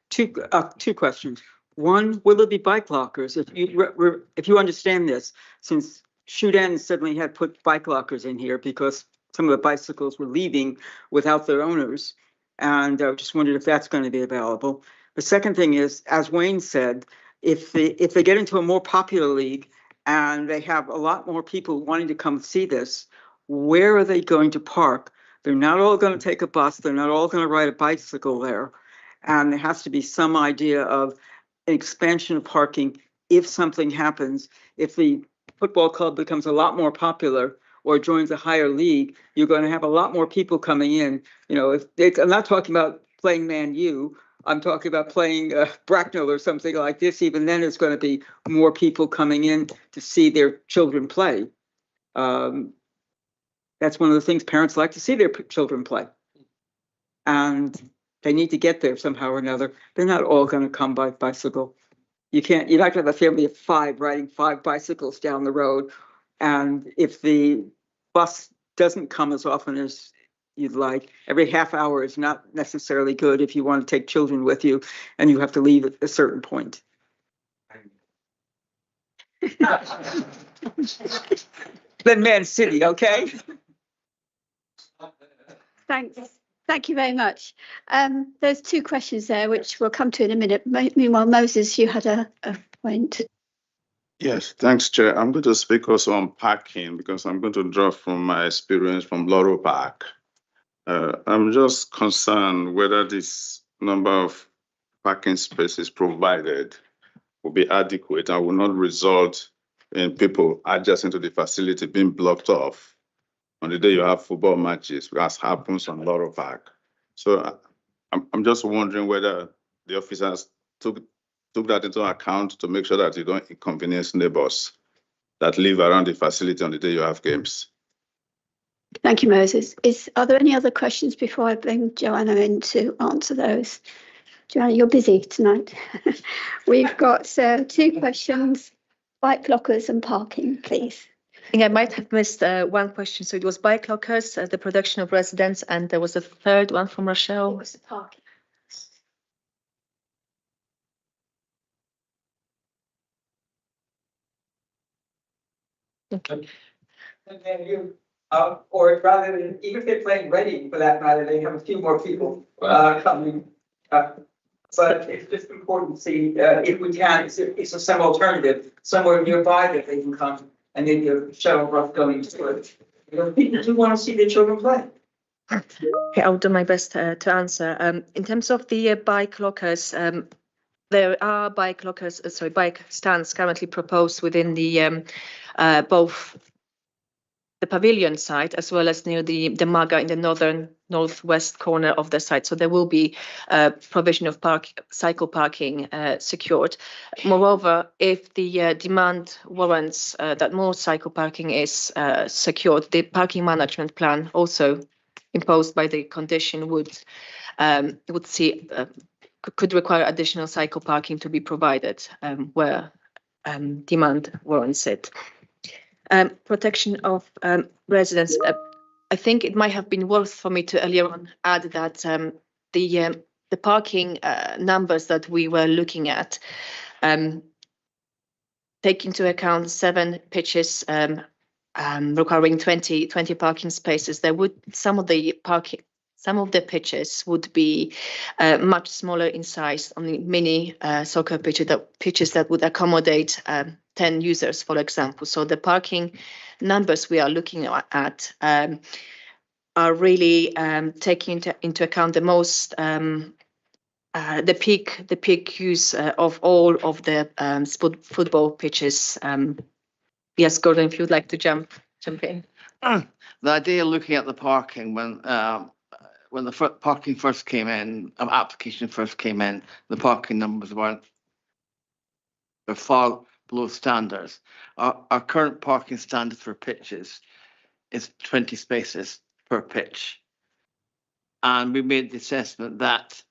Two questions. One, will there be bike lockers? If you understand this, since Shudan suddenly had put bike lockers in here because some of the bicycles were leaving without their owners, and I just wondered if that's going to be available. The second thing is, as Wayne said, if they get into a more popular league and they have a lot more people wanting to come see this, where are they going to park? They're not all going to take a bus. They're not all going to ride a bicycle there. And there has to be some idea of an expansion of parking if something happens. If the football club becomes a lot more popular or joins a higher league, you're going to have a lot more people coming in. You know, I'm not talking about playing Man U. I'm talking about playing Bracknell or something like this. Even then, it's going to be more people coming in to see their children play. That's one of the things parents like to see their children play. And they need to get there somehow or another. They're not all going to come by bicycle. You're not going to have a family of 5 riding 5 bicycles down the road. And if the bus doesn't come as often as you'd like, every half hour is not necessarily good if you want to take children with you and you have to leave at a certain point. Then Man City, okay? Thanks. Thank you very much. There's 2 questions there, which we'll come to in a minute. Meanwhile, Moses, you had a point. Yes, thanks, Chair. I'm going to speak also on parking because I'm going to draw from my experience from Laurel Park. I'm just concerned whether this number of parking spaces provided will be adequate and will not result in people adjacent to the facility being blocked off on the day you have football matches, as happens on Laurel Park. So I'm just wondering whether the officers took that into account to make sure that you don't inconvenience neighbors that live around the facility on the day you have games. Thank you, Moses. Are there any other questions before I bring Joanna in to answer those? Joanna, you're busy tonight. We've got 2 questions, bike lockers and parking, please. I think I might have missed one question. So it was bike lockers, the production of residents, and there was a third one from Rochelle. It was the parking. Okay. And then or rather than, even if they're playing Reading for that matter, they have a few more people coming. But it's just important to see if we can, it's some alternative somewhere nearby that they can come and maybe a shuttle bus going to it. You know, people do want to see their children play. Okay, I'll do my best to answer. In terms of the bike lockers, there are bike stands currently proposed within the both the pavilion site as well as near the MAGA in the northwest corner of the site. So there will be provision of cycle parking secured. Moreover, if the demand warrants that more cycle parking is secured, the parking management plan also imposed by the condition could require additional cycle parking to be provided where demand warrants it. Protection of residents. I think it might have been worth for me to earlier on add that the parking numbers that we were looking at take into account 7 pitches requiring 20 parking spaces. There would some of the pitches would be much smaller in size, only mini soccer pitches that would accommodate 10 users, for example. So the parking numbers we are looking at are really taking into account the most the peak use of all of the football pitches. Yes, Gordon, if you'd like to jump in. The idea of looking at the parking when the parking first came in, application first came in, the parking numbers were far below standards. Our current parking standard for pitches is 20 spaces per pitch. And we made the assessment that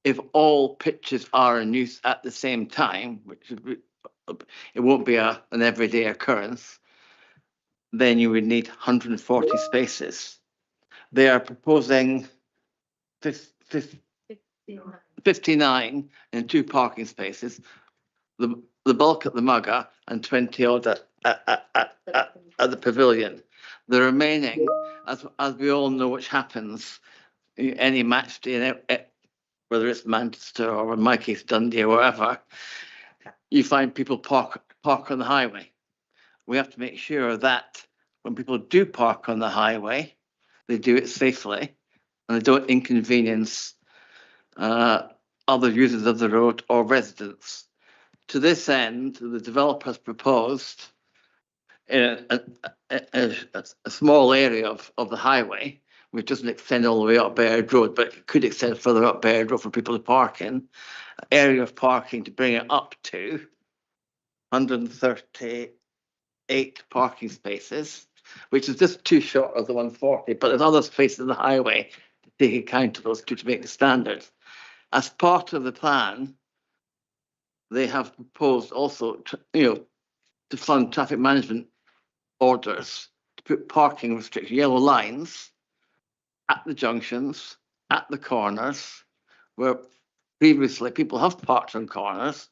if all pitches are in use at the same time, which it won't be an everyday occurrence, then you would need 140 spaces. They are proposing 59 in 2 parking spaces, the bulk at the Mugger and 20 odd at the Pavilion. The remaining, as we all know, which happens any match day, whether it's Manchester or in my case Dundee or wherever, you find people park on the highway. We have to make sure that when people do park on the highway, they do it safely and they don't inconvenience other users of the road or residents. To this end, the developer has proposed in a small area of the highway, which doesn't extend all the way up Baird Road, but it could extend further up Baird Road for people to park in, area of parking to bring it up to 138 parking spaces, which is just too short of the 140, but there's other spaces on the highway to take account of those two to make the standards. As part of the plan, they have proposed also to fund traffic management orders to put parking restriction yellow lines at the junctions, at the corners, where previously people have parked on corners,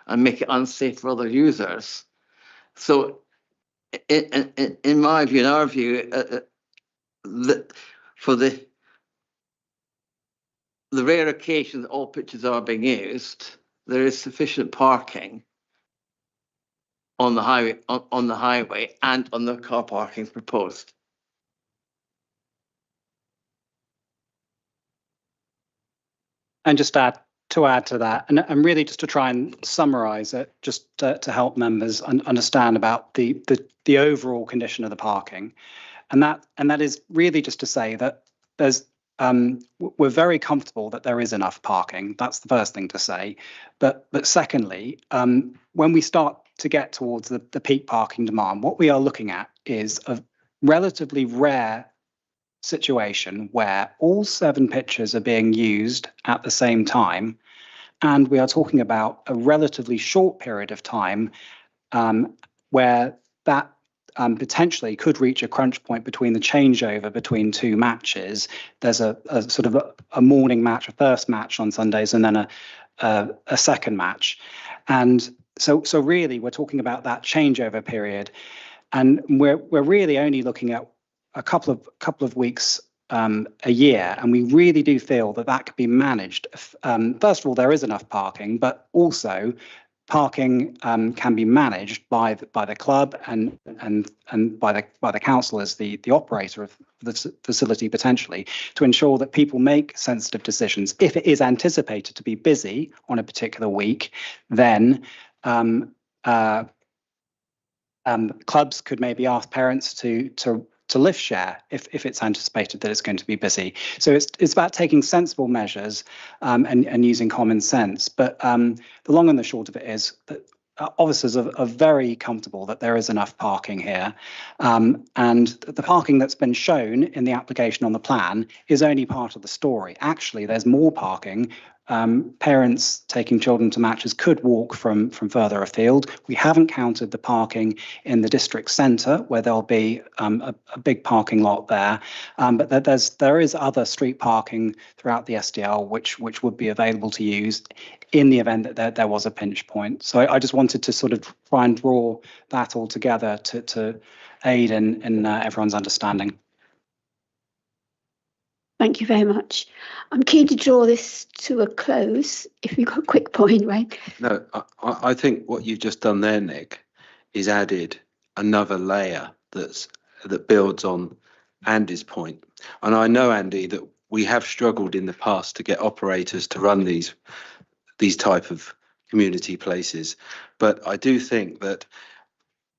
and make it unsafe for other users. So in my view, in our view, for the rare occasion that all pitches are being used, there is sufficient parking on the highway, and on the car parking proposed. And just to add to that, and really just to try and summarise it, just to help members understand about the overall condition of the parking, and that is really just to say that there's we're very comfortable that there is enough parking. That's the first thing to say. But secondly, when we start to get towards the peak parking demand, what we are looking at is a relatively rare situation where all 7 pitches are being used at the same time, and we are talking about a relatively short period of time where that potentially could reach a crunch point between the changeover between 2 matches. There's a sort of a morning match, a first match on Sundays, and then a second match. And so really we're talking about that changeover period, and we're really only looking at a couple of weeks a year, and we really do feel that could be managed. First of all, there is enough parking, but also parking can be managed by the club and by the council as the operator of the facility, potentially, to ensure that people make sensitive decisions. If it is anticipated to be busy on a particular week, then clubs could maybe ask parents to lift share if it's anticipated that it's going to be busy. So it's about taking sensible measures and using common sense. But the long and the short of it is that officers are very comfortable that there is enough parking here, and the parking that's been shown in the application on the plan is only part of the story. Actually, there's more parking. Parents taking children to matches could walk from further afield. We haven't counted the parking in the district centre, where there'll be a big parking lot there, but there is other street parking throughout the SDL which would be available to use in the event that there was a pinch point. So I just wanted to sort of try and draw that all together to aid in everyone's understanding. Thank you very much. I'm keen to draw this to a close, if you've got a quick point, right? No, I think what you've just done there, Nick, is added another layer that builds on Andy's point. And I know, Andy, that we have struggled in the past to get operators to run these type of community places. But I do think that,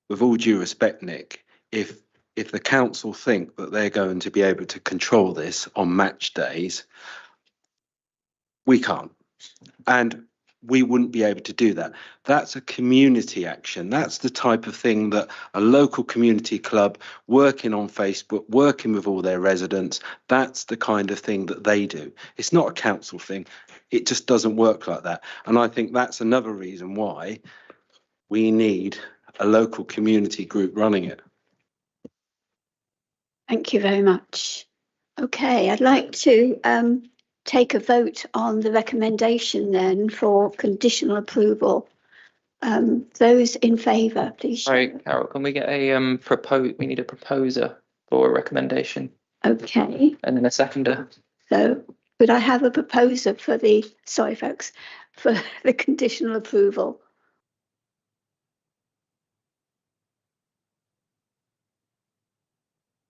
with all due respect, Nick, if the council think that they're going to be able to control this on match days, we can't. And we wouldn't be able to do that. That's a community action. That's the type of thing that a local community club working on Facebook, working with all their residents, that's the kind of thing that they do. It's not a council thing. It just doesn't work like that. And I think that's another reason why we need a local community group running it. Thank you very much. Okay, I'd like to take a vote on the recommendation then for conditional approval. Those in favour, please. Sorry, Carol, can we get a we need a proposer for a recommendation Okay, and then a seconder. so could I have a proposer for the, sorry folks, for the conditional approval?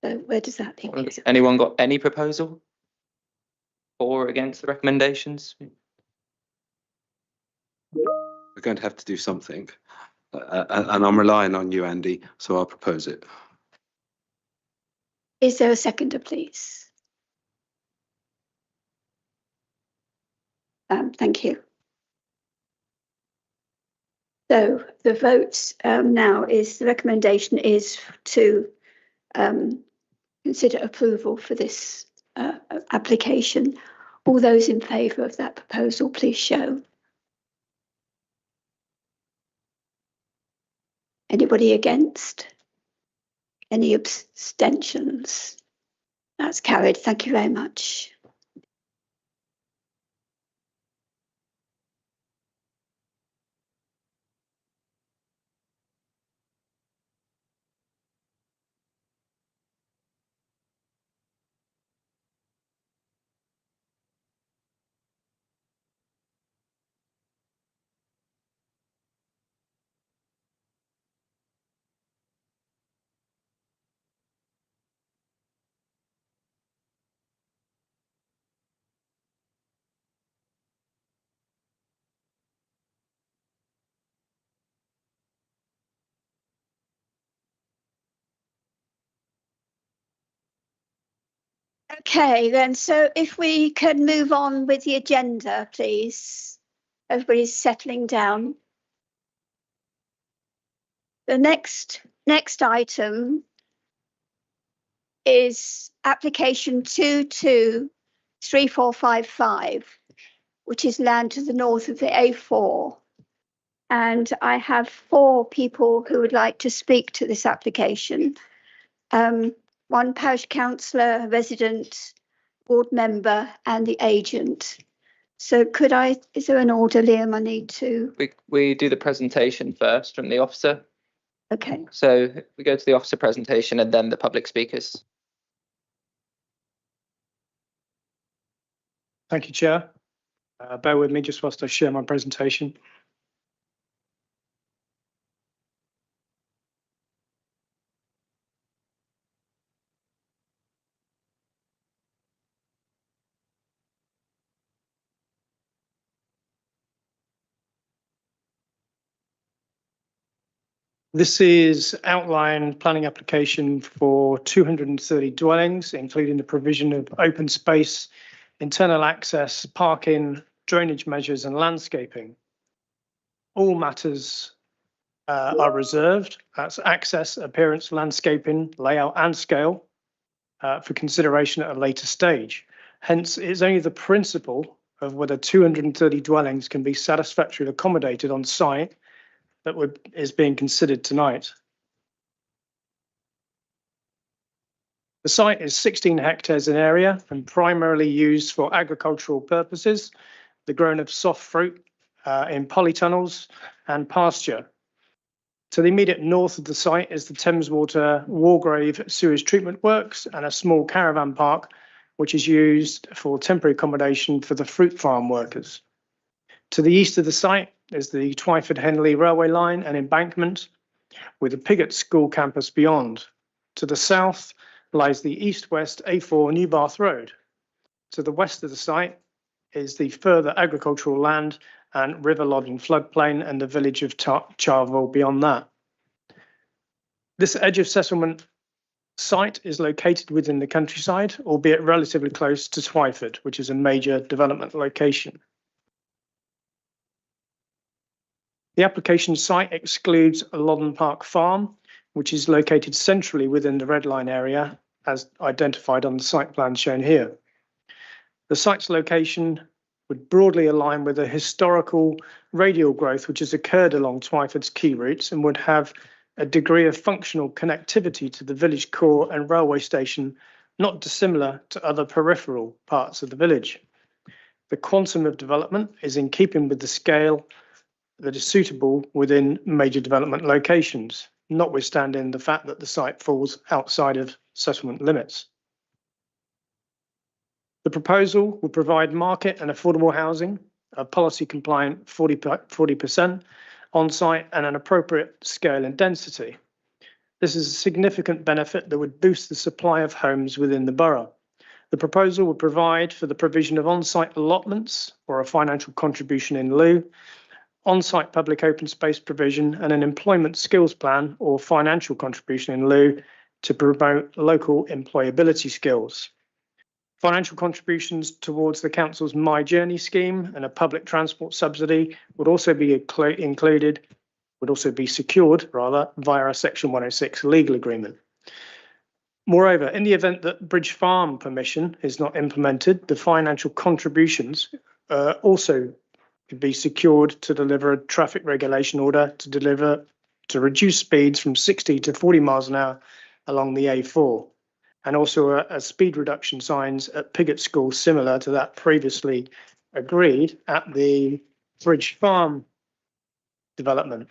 So where does that leave? Anyone got any proposal for or against the recommendations? We're going to have to do something. And I'm relying on you, Andy, so I'll propose it. Is there a seconder, please? Thank you. So the vote now is, the recommendation is to consider approval for this application. All those in favour of that proposal, please show. Anybody against? Any abstentions? That's carried. Thank you very much. Okay, then, so if we can move on with the agenda, please. Everybody's settling down. The next item is application 223455, which is land to the north of the A4. And I have 4 people who would like to speak to this application. One parish councillor, resident, board member, and the agent. So is there an order, Liam, I need to? We do the presentation first from the officer. Okay. So we go to the officer presentation and then the public speakers. Thank you, Chair. Bear with me just whilst I share my presentation. This is outline planning application for 230 dwellings, including the provision of open space, internal access, parking, drainage measures and landscaping. All matters are reserved. That's access, appearance, landscaping, layout and scale for consideration at a later stage. Hence, it's only the principle of whether 230 dwellings can be satisfactorily accommodated on site that is being considered tonight. The site is 16 hectares in area and primarily used for agricultural purposes, the growing of soft fruit in polytunnels and pasture. To the immediate north of the site is the Thames Water Wargrave sewage treatment works and a small caravan park, which is used for temporary accommodation for the fruit farm workers. To the east of the site is the Twyford-Henley railway line and embankment, with the Piggott School campus beyond. To the south lies the east-west A4 New Bath Road. To the west of the site is the further agricultural land and River Loddon floodplain and the village of Charville beyond that. This edge of settlement site is located within the countryside, albeit relatively close to Twyford, which is a major development location. The application site excludes Loddon Park Farm, which is located centrally within the red line area, as identified on the site plan shown here. The site's location would broadly align with the historical radial growth which has occurred along Twyford's key routes and would have a degree of functional connectivity to the village core and railway station not dissimilar to other peripheral parts of the village. The quantum of development is in keeping with the scale that is suitable within major development locations, notwithstanding the fact that the site falls outside of settlement limits. The proposal will provide market and affordable housing, a policy compliant 40% on-site and an appropriate scale and density. This is a significant benefit that would boost the supply of homes within the borough. The proposal would provide for the provision of on-site allotments or a financial contribution in lieu, on-site public open space provision and an employment skills plan or financial contribution in lieu to promote local employability skills. Financial contributions towards the council's My Journey scheme and a public transport subsidy would also be secured via a Section 106 legal agreement. Moreover, in the event that Bridge Farm permission is not implemented, the financial contributions also could be secured to deliver a traffic regulation order to reduce speeds from 60 to 40 miles an hour along the A4. And also a speed reduction signs at Pigott School, similar to that previously agreed at the Bridge Farm development.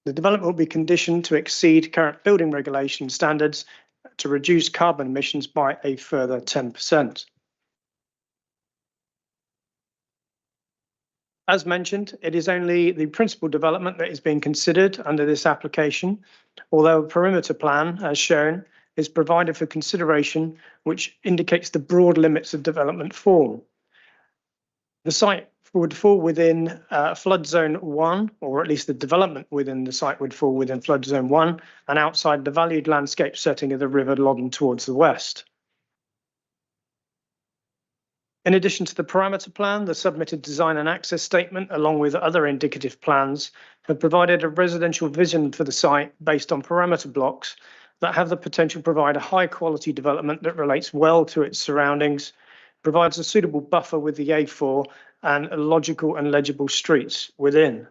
The development will be conditioned to exceed current building regulation standards to reduce carbon emissions by a further 10%. As mentioned, it is only the principal development that is being considered under this application, although a perimeter plan, as shown, is provided for consideration, which indicates the broad limits of development form. The site would fall within flood zone 1, or at least the development within the site would fall within flood zone 1 and outside the valued landscape setting of the River Loddon towards the west. In addition to the parameter plan, the submitted design and access statement, along with other indicative plans, have provided a residential vision for the site based on parameter blocks that have the potential to provide a high quality development that relates well to its surroundings, provides a suitable buffer with the A4 and logical and legible streets within.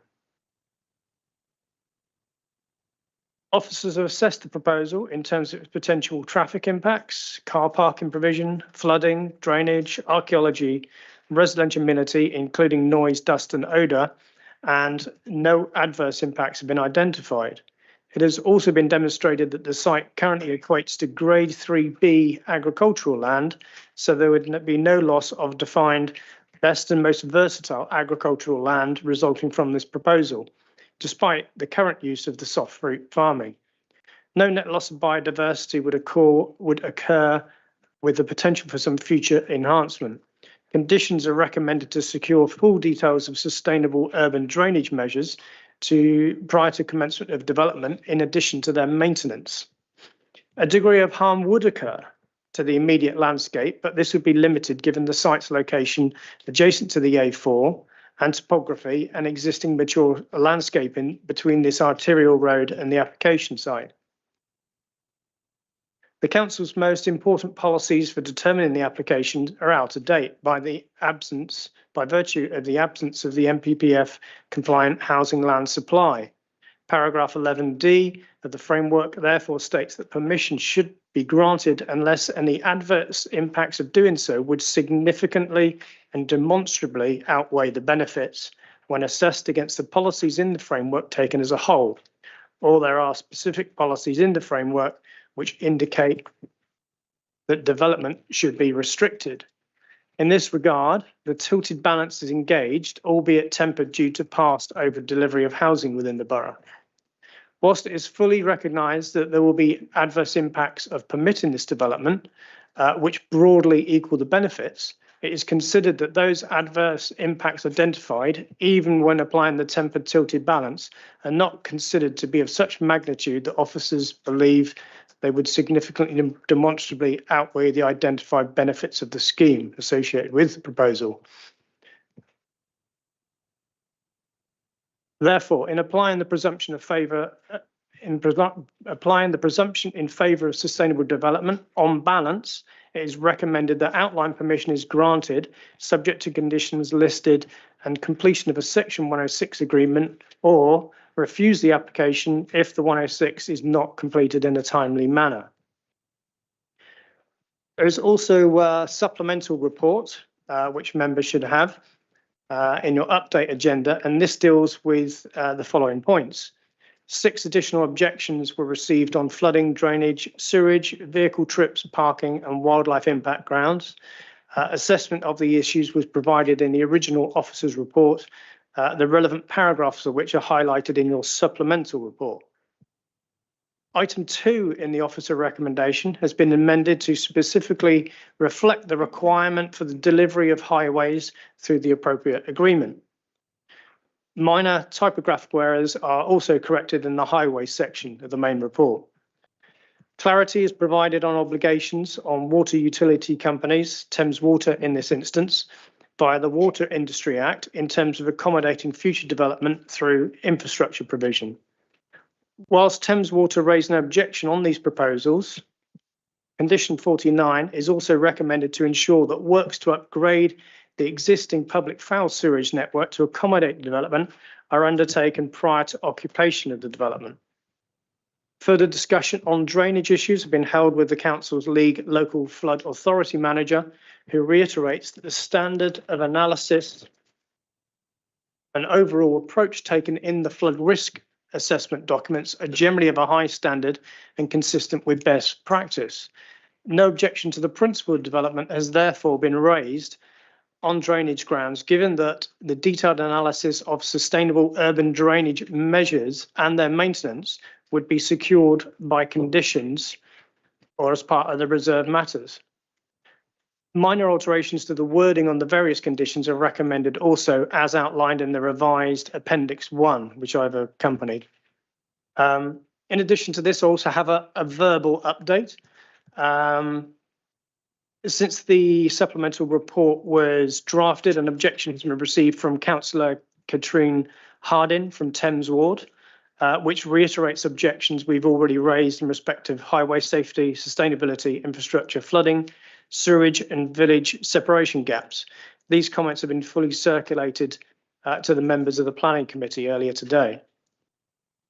Officers have assessed the proposal in terms of its potential traffic impacts, car parking provision, flooding, drainage, archaeology, residential amenity, including noise, dust and odour, and no adverse impacts have been identified. It has also been demonstrated that the site currently equates to grade 3B agricultural land, so there would be no loss of defined best and most versatile agricultural land resulting from this proposal, despite the current use of the soft fruit farming. No net loss of biodiversity would occur with the potential for some future enhancement. Conditions are recommended to secure full details of sustainable urban drainage measures prior to commencement of development, in addition to their maintenance. A degree of harm would occur to the immediate landscape, but this would be limited given the site's location adjacent to the A4 and topography and existing mature landscaping between this arterial road and the application site. The council's most important policies for determining the application are out of date by virtue of the absence of the NPPF compliant housing land supply. Paragraph 11D of the framework therefore states that permission should be granted unless any adverse impacts of doing so would significantly and demonstrably outweigh the benefits when assessed against the policies in the framework taken as a whole, or there are specific policies in the framework which indicate that development should be restricted. In this regard, the tilted balance is engaged, albeit tempered due to past over-delivery of housing within the borough. Whilst it is fully recognised that there will be adverse impacts of permitting this development, which broadly equal the benefits, it is considered that those adverse impacts identified, even when applying the tempered tilted balance, are not considered to be of such magnitude that officers believe they would significantly demonstrably outweigh the identified benefits of the scheme associated with the proposal. Therefore, in applying the presumption of favour in favour of sustainable development, on balance, it is recommended that outline permission is granted subject to conditions listed and completion of a Section 106 agreement, or refuse the application if the 106 is not completed in a timely manner. There is also a supplemental report which members should have in your update agenda, and this deals with the following points. 6 additional objections were received on flooding, drainage, sewage, vehicle trips, parking and wildlife impact grounds. Assessment of the issues was provided in the original officer's report, the relevant paragraphs of which are highlighted in your supplemental report. Item 2 in the officer recommendation has been amended to specifically reflect the requirement for the delivery of highways through the appropriate agreement. Minor typographical errors are also corrected in the highway section of the main report. Clarity is provided on obligations on water utility companies, Thames Water in this instance, via the Water Industry Act in terms of accommodating future development through infrastructure provision. Whilst Thames Water raised no objection on these proposals, Condition 49 is also recommended to ensure that works to upgrade the existing public foul sewerage network to accommodate development are undertaken prior to occupation of the development. Further discussion on drainage issues have been held with the Council's League Local Flood Authority Manager, who reiterates that the standard of analysis and overall approach taken in the flood risk assessment documents are generally of a high standard and consistent with best practice. No objection to the principle of development has therefore been raised on drainage grounds, given that the detailed analysis of sustainable urban drainage measures and their maintenance would be secured by conditions or as part of the reserved matters. Minor alterations to the wording on the various conditions are recommended also as outlined in the revised Appendix 1, which I've accompanied. In addition to this, I also have a verbal update. Since the supplemental report was drafted, an objection has been received from Councillor Katrine Hardin from Thames Ward, which reiterates objections we've already raised in respect of highway safety, sustainability, infrastructure, flooding, sewage and village separation gaps. These comments have been fully circulated to the members of the Planning Committee earlier today.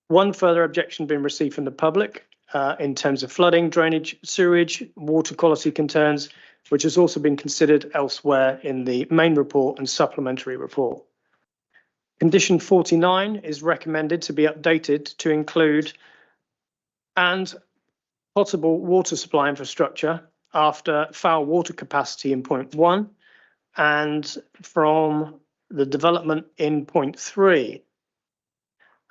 One further objection been received from the public in terms of flooding, drainage, sewage, water quality concerns, which has also been considered elsewhere in the main report and supplementary report. Condition 49 is recommended to be updated to include and potable water supply infrastructure after foul water capacity in point 1 and from the development in point 3.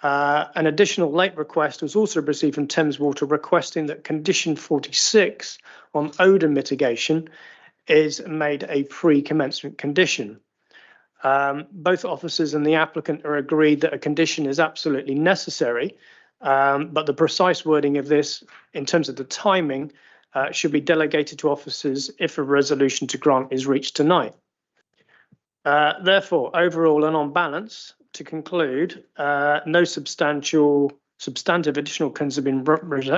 An additional late request was also received from Thames Water requesting that condition 46 on odour mitigation is made a pre-commencement condition. Both officers and the applicant are agreed that a condition is absolutely necessary, but the precise wording of this in terms of the timing should be delegated to officers if a resolution to grant is reached tonight. Therefore, overall and on balance, to conclude, no substantive additional concerns have been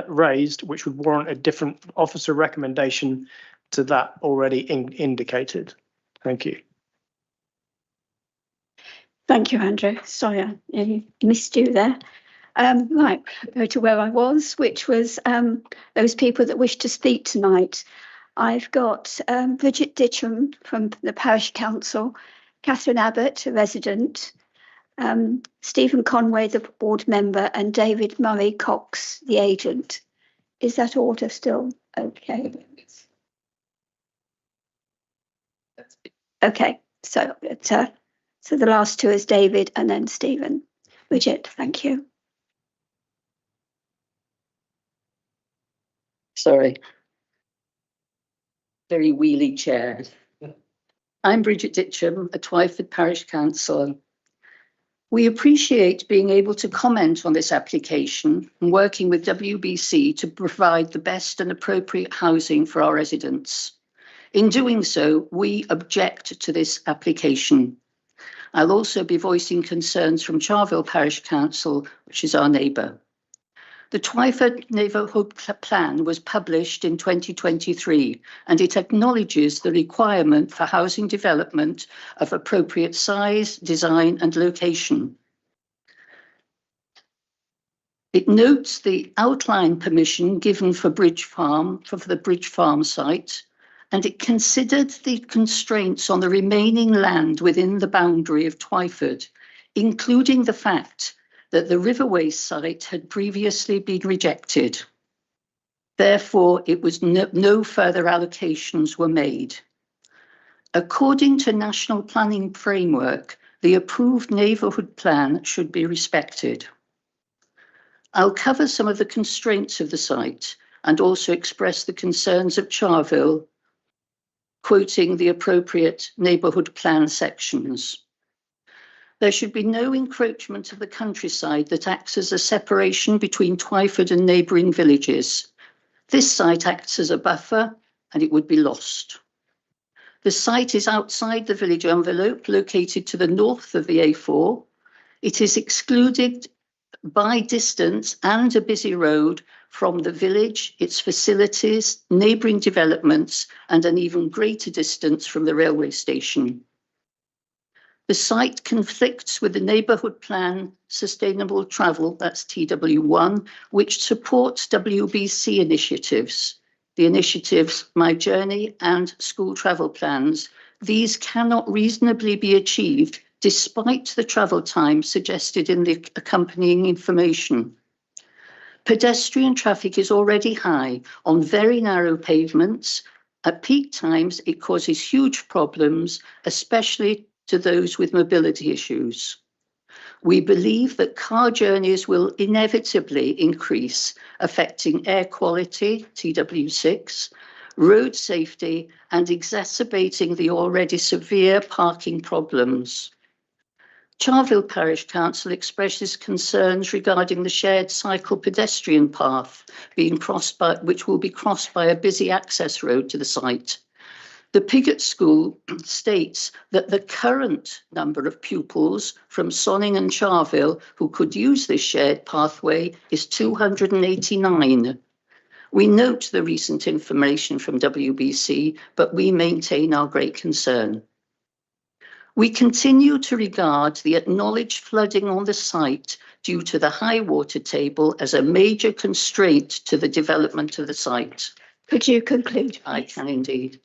raised, which would warrant a different officer recommendation to that already indicated. Thank you. Thank you, Andrew. Sorry, I missed you there. Right, go to where I was, which was those people that wish to speak tonight. I've got Bridget Ditcham from the Parish Council, Catherine Abbott, a resident, Stephen Conway, the board member, and David Murray Cox, the agent. Is that order still okay? Okay, so the last two is David and then Stephen. Bridget, thank you. Sorry. very wheelie chair. I'm Bridget Ditcham, a Twyford Parish Councillor. We appreciate being able to comment on this application and working with WBC to provide the best and appropriate housing for our residents. In doing so, we object to this application. I'll also be voicing concerns from Charville Parish Council, which is our neighbour. The Twyford Neighbourhood Plan was published in 2023, and it acknowledges the requirement for housing development of appropriate size, design and location. It notes the outline permission given for Bridge Farm, for the Bridge Farm site, and it considered the constraints on the remaining land within the boundary of Twyford, including the fact that the Riverway site had previously been rejected. Therefore, it was no further allocations were made. According to National Planning Framework, the approved neighbourhood plan should be respected. I'll cover some of the constraints of the site and also express the concerns of Charville, quoting the appropriate neighbourhood plan sections. There should be no encroachment of the countryside that acts as a separation between Twyford and neighbouring villages. This site acts as a buffer and it would be lost. The site is outside the village envelope, located to the north of the A4. It is excluded by distance and a busy road from the village, its facilities, neighbouring developments, and an even greater distance from the railway station. The site conflicts with the Neighbourhood Plan Sustainable Travel, that's TW1, which supports WBC initiatives. The initiatives My Journey and School Travel Plans. These cannot reasonably be achieved despite the travel time suggested in the accompanying information. Pedestrian traffic is already high on very narrow pavements. At peak times, it causes huge problems, especially to those with mobility issues. We believe that car journeys will inevitably increase, affecting air quality, TW6, road safety, and exacerbating the already severe parking problems. Charville Parish Council expresses concerns regarding the shared cycle pedestrian path being crossed by, which will be crossed by a busy access road to the site. The Piggott School states that the current number of pupils from Sonning and Charville who could use this shared pathway is 289. We note the recent information from WBC, but we maintain our great concern. We continue to regard the acknowledged flooding on the site due to the high water table as a major constraint to the development of the site. Could you conclude? I can indeed.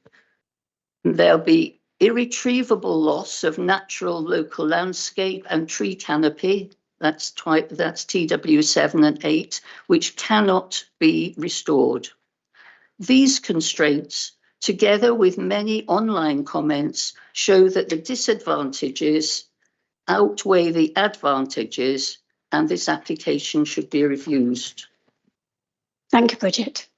There'll be irretrievable loss of natural local landscape and tree canopy. That's TW7 and 8, which cannot be restored. These constraints, together with many online comments, show that the disadvantages outweigh the advantages, and this application should be reviewed. Thank you, Bridget.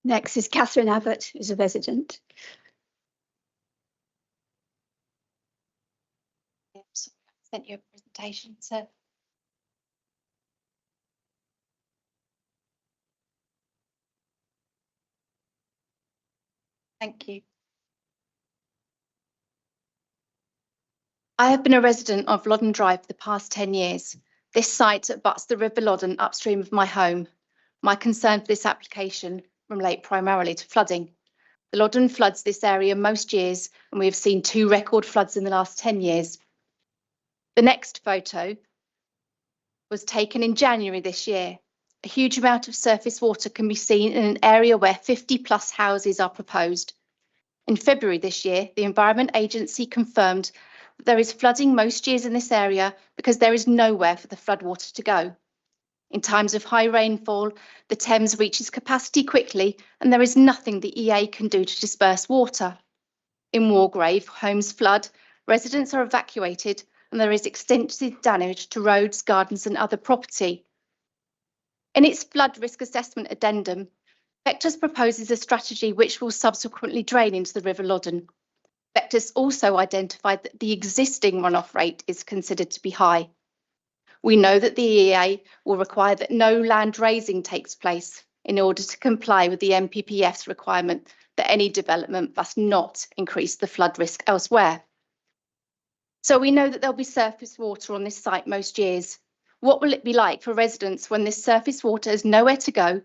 Next is Catherine Abbott, who's a resident. Sorry, I sent you a presentation, so. Thank you. I have been a resident of Loddon Drive for the past 10 years. This site abuts the River Loddon upstream of my home. My concern for this application relate primarily to flooding. The Loddon floods this area most years, and we have seen 2 record floods in the last 10 years. The next photo was taken in January this year. A huge amount of surface water can be seen in an area where 50+ houses are proposed. In February this year, the Environment Agency confirmed that there is flooding most years in this area because there is nowhere for the floodwater to go. In times of high rainfall, the Thames reaches capacity quickly and there is nothing the EA can do to disperse water. In Wargrave, homes flood, residents are evacuated and there is extensive damage to roads, gardens and other property. In its flood risk assessment addendum, Vectus proposes a strategy which will subsequently drain into the River Loddon. Vectus also identified that the existing runoff rate is considered to be high. We know that the EA will require that no land raising takes place in order to comply with the NPPF's requirement that any development must not increase the flood risk elsewhere. So we know that there'll be surface water on this site most years. What will it be like for residents when this surface water has nowhere to go,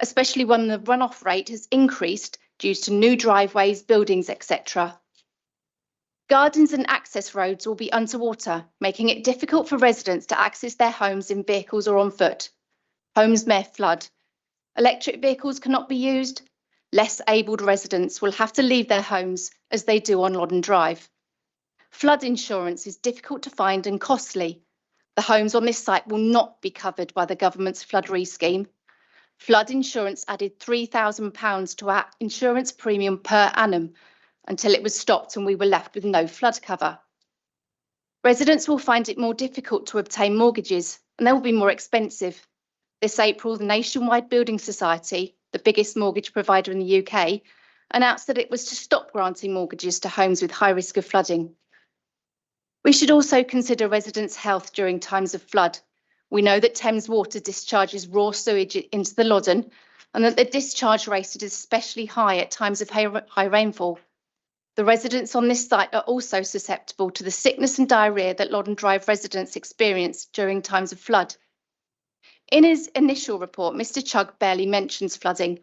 especially when the runoff rate has increased due to new driveways, buildings, etc.? Gardens and access roads will be underwater, making it difficult for residents to access their homes in vehicles or on foot. Homes may flood. Electric vehicles cannot be used. Less abled residents will have to leave their homes as they do on Loddon Drive. Flood insurance is difficult to find and costly. The homes on this site will not be covered by the government's flood scheme. Flood insurance added £3,000 to our insurance premium per annum until it was stopped and we were left with no flood cover. Residents will find it more difficult to obtain mortgages and they will be more expensive. This April, the Nationwide Building Society, the biggest mortgage provider in the UK, announced that it was to stop granting mortgages to homes with high risk of flooding. We should also consider residents' health during times of flood. We know that Thames Water discharges raw sewage into the Loddon and that the discharge rate is especially high at times of high rainfall. The residents on this site are also susceptible to the sickness and diarrhoea that Loddon Drive residents experience during times of flood. In his initial report, Mr. Chugg barely mentions flooding.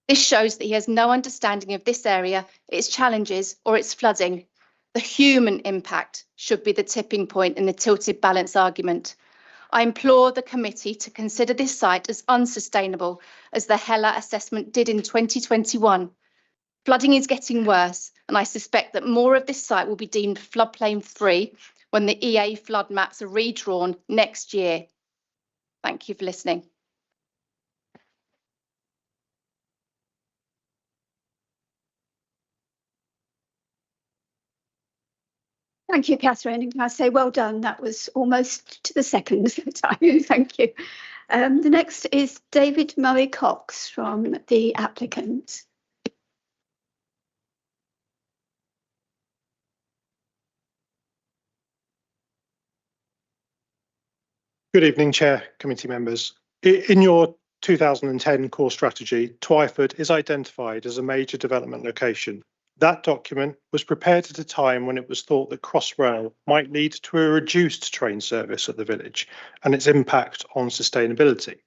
This shows that he has no understanding of this area, its challenges, or its flooding. The human impact should be the tipping point in the tilted balance argument. I implore the committee to consider this site as unsustainable as the Heller assessment did in 2021. Flooding is getting worse, and I suspect that more of this site will be deemed floodplain free when the EA flood maps are redrawn next year. Thank you for listening. Thank you, Catherine. And can I say well done? That was almost to the second time. Thank you. The next is David Murray Cox from the applicant. Good evening, Chair, committee members. In your 2010 core strategy, Twyford is identified as a major development location. That document was prepared at a time when it was thought that Crossrail might lead to a reduced train service at the village and its impact on sustainability.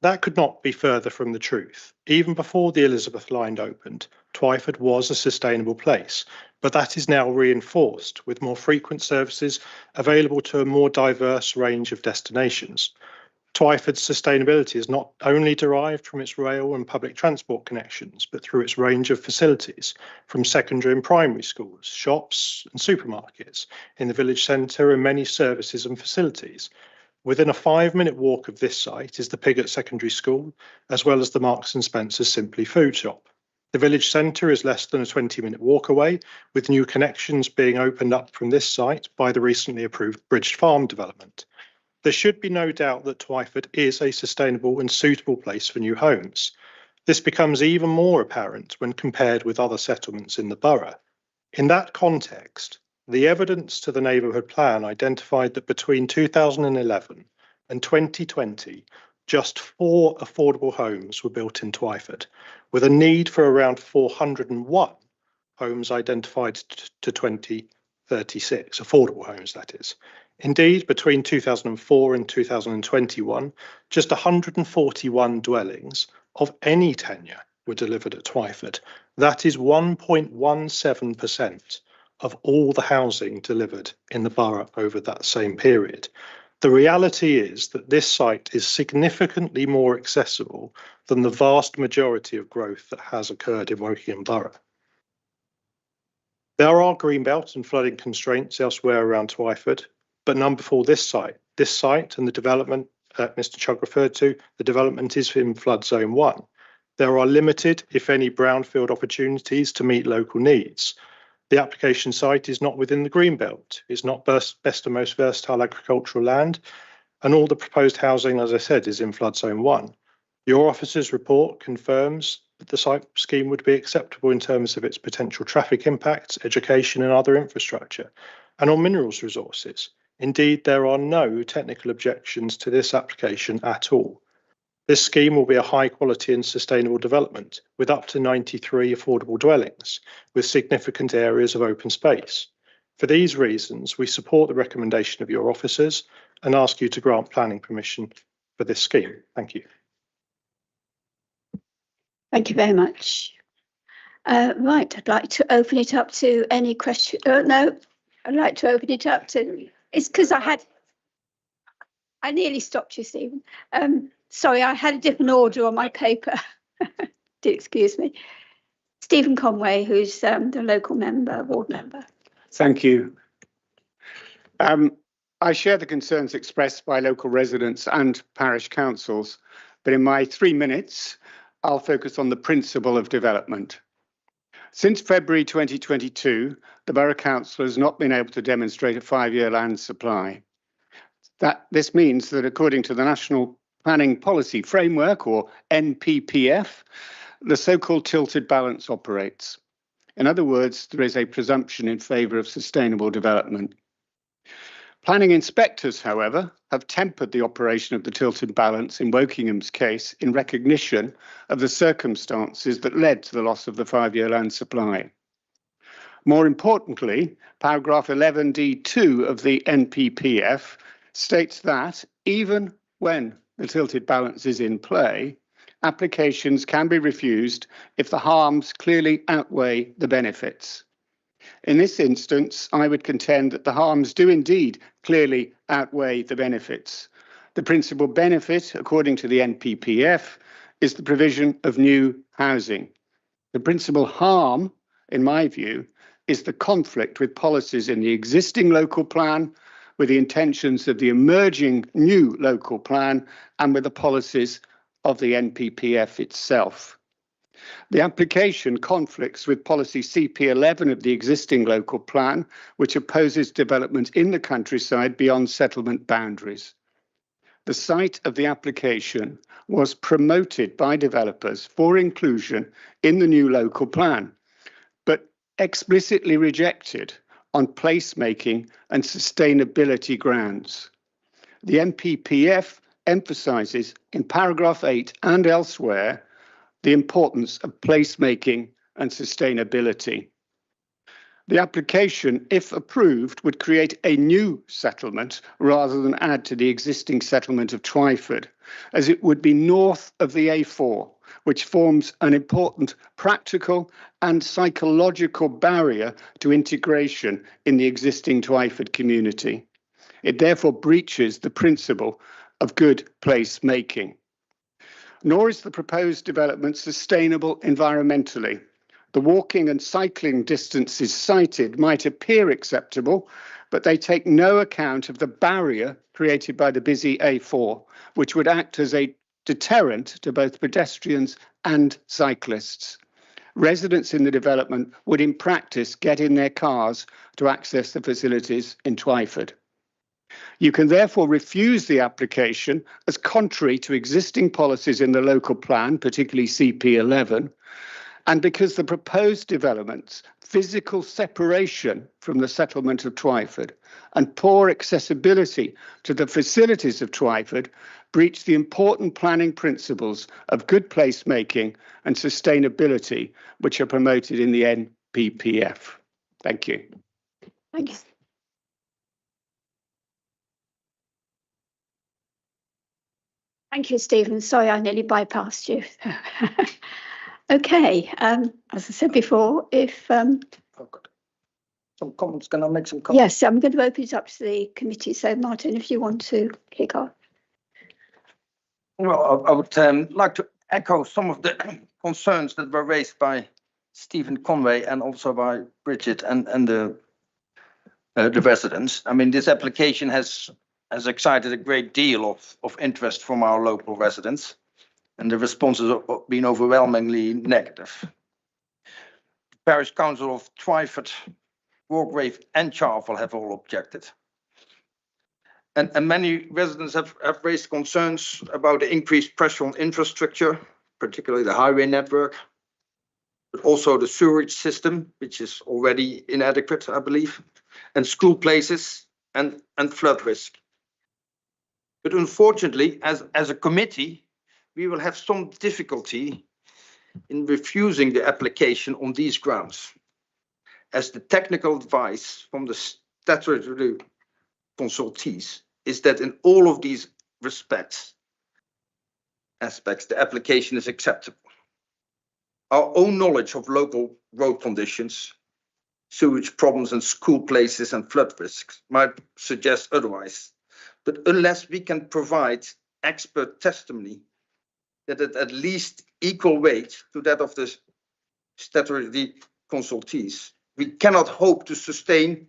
That could not be further from the truth. Even before the Elizabeth line opened, Twyford was a sustainable place, but that is now reinforced with more frequent services available to a more diverse range of destinations. Twyford's sustainability is not only derived from its rail and public transport connections, but through its range of facilities, from secondary and primary schools, shops and supermarkets, in the village centre and many services and facilities. Within a 5-minute walk of this site is the Piggott Secondary School, as well as the Marks and Spencer's Simply Food shop. The village centre is less than a 20-minute walk away, with new connections being opened up from this site by the recently approved Bridge Farm development. There should be no doubt that Twyford is a sustainable and suitable place for new homes. This becomes even more apparent when compared with other settlements in the borough. In that context, the evidence to the neighbourhood plan identified that between 2011 and 2020, just 4 affordable homes were built in Twyford, with a need for around 401 homes identified to 2036, affordable homes that is. Indeed, between 2004 and 2021, just 141 dwellings of any tenure were delivered at Twyford. That is 1.17% of all the housing delivered in the borough over that same period. The reality is that this site is significantly more accessible than the vast majority of growth that has occurred in Wokingham Borough. There are greenbelt and flooding constraints elsewhere around Twyford, but none before this site. This site and the development Mr. Chugg referred to, the development is in flood zone 1. There are limited, if any, brownfield opportunities to meet local needs. The application site is not within the green belt. It's not best and most versatile agricultural land, and all the proposed housing, as I said, is in flood zone 1. Your officer's report confirms that the site scheme would be acceptable in terms of its potential traffic impacts, education and other infrastructure, and on minerals resources. Indeed, there are no technical objections to this application at all. This scheme will be a high quality and sustainable development with up to 93 affordable dwellings with significant areas of open space. For these reasons, we support the recommendation of your officers and ask you to grant planning permission for this scheme. Thank you. Thank you very much. Right, I'd like to open it up to any question. No, I'd like to open it up to, it's because I nearly stopped you, Stephen. Sorry, I had a different order on my paper. Do excuse me. Stephen Conway, who's the local member, ward member. Thank you. I share the concerns expressed by local residents and parish councils, but in my 3 minutes, I'll focus on the principle of development. Since February 2022, the Borough Council has not been able to demonstrate a 5-year land supply. This means that according to the National Planning Policy Framework, or NPPF, the so-called tilted balance operates. In other words, there is a presumption in favour of sustainable development. Planning inspectors, however, have tempered the operation of the tilted balance in Wokingham's case in recognition of the circumstances that led to the loss of the 5-year land supply. More importantly, paragraph 11D2 of the NPPF states that even when the tilted balance is in play, applications can be refused if the harms clearly outweigh the benefits. In this instance, I would contend that the harms do indeed clearly outweigh the benefits. The principal benefit, according to the NPPF, is the provision of new housing. The principal harm, in my view, is the conflict with policies in the existing local plan, with the intentions of the emerging new local plan, and with the policies of the NPPF itself. The application conflicts with policy CP11 of the existing local plan, which opposes development in the countryside beyond settlement boundaries. The site of the application was promoted by developers for inclusion in the new local plan, but explicitly rejected on placemaking and sustainability grounds. The NPPF emphasises in paragraph 8 and elsewhere the importance of placemaking and sustainability. The application, if approved, would create a new settlement rather than add to the existing settlement of Twyford, as it would be north of the A4, which forms an important practical and psychological barrier to integration in the existing Twyford community. It therefore breaches the principle of good place making. Nor is the proposed development sustainable environmentally. The walking and cycling distances cited might appear acceptable, but they take no account of the barrier created by the busy A4, which would act as a deterrent to both pedestrians and cyclists. Residents in the development would in practice get in their cars to access the facilities in Twyford. You can therefore refuse the application as contrary to existing policies in the local plan, particularly CP11, and because the proposed developments, physical separation from the settlement of Twyford and poor accessibility to the facilities of Twyford breach the important planning principles of good placemaking and sustainability, which are promoted in the NPPF. Thank you. Thank you. Thank you, Stephen. Sorry, I nearly bypassed you. Okay, as I said before, if some comments, can I make some comments? yes, I'm going to open it up to the committee. So, Martin, if you want to kick off. Well, I would like to echo some of the concerns that were raised by Stephen Conway and also by Bridget and the residents. I mean, this application has excited a great deal of interest from our local residents, and the responses have been overwhelmingly negative. The Parish Council of Twyford Wargrave and Charvel have all objected. And many residents have raised concerns about the increased pressure on infrastructure, particularly the highway network, but also the sewerage system, which is already inadequate, I believe, and school places and flood risk. But unfortunately, as a committee, we will have some difficulty in refusing the application on these grounds, as the technical advice from the statutory consultees is that in all of these aspects, the application is acceptable. Our own knowledge of local road conditions, sewage problems and school places and flood risks might suggest otherwise. But unless we can provide expert testimony that it at least equal weight to that of the statutory consultees, we cannot hope to sustain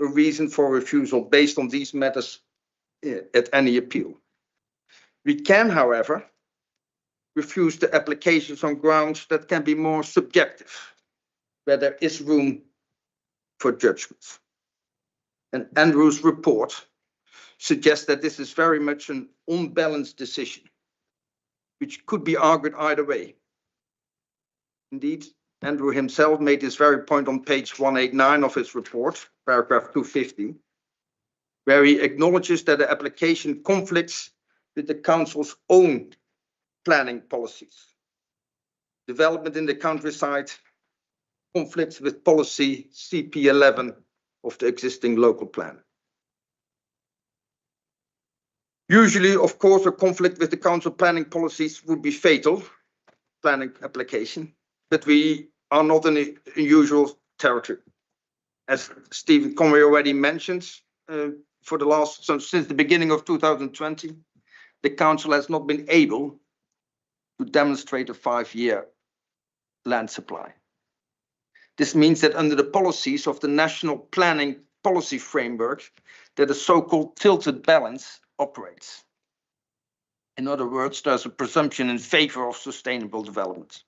a reason for refusal based on these matters at any appeal. We can, however, refuse the applications on grounds that can be more subjective, where there is room for judgment. And Andrew's report suggests that this is very much an unbalanced decision, which could be argued either way. Indeed, Andrew himself made this very point on page 189 of his report, paragraph 250, where he acknowledges that the application conflicts with the council's own planning policies. Development in the countryside conflicts with policy CP11 of the existing local plan. Usually, of course, a conflict with the council planning policies would be fatal, planning application, but we are not in the unusual territory. As Stephen Conway already mentioned, since the beginning of 2020, the council has not been able to demonstrate a 5-year land supply. This means that under the policies of the national planning policy framework, that a so-called tilted balance operates. In other words, there's a presumption in favor of sustainable development.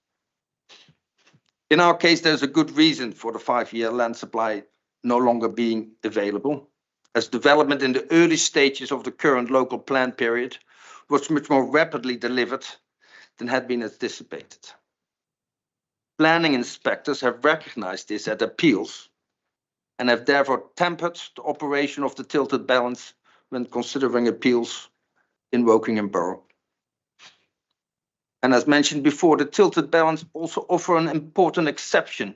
In our case, there's a good reason for the 5-year land supply no longer being available, as development in the early stages of the current local plan period was much more rapidly delivered than had been anticipated. Planning inspectors have recognized this at appeals and have therefore tempered the operation of the tilted balance when considering appeals in Woking Borough. And as mentioned before, the tilted balance also offers an important exception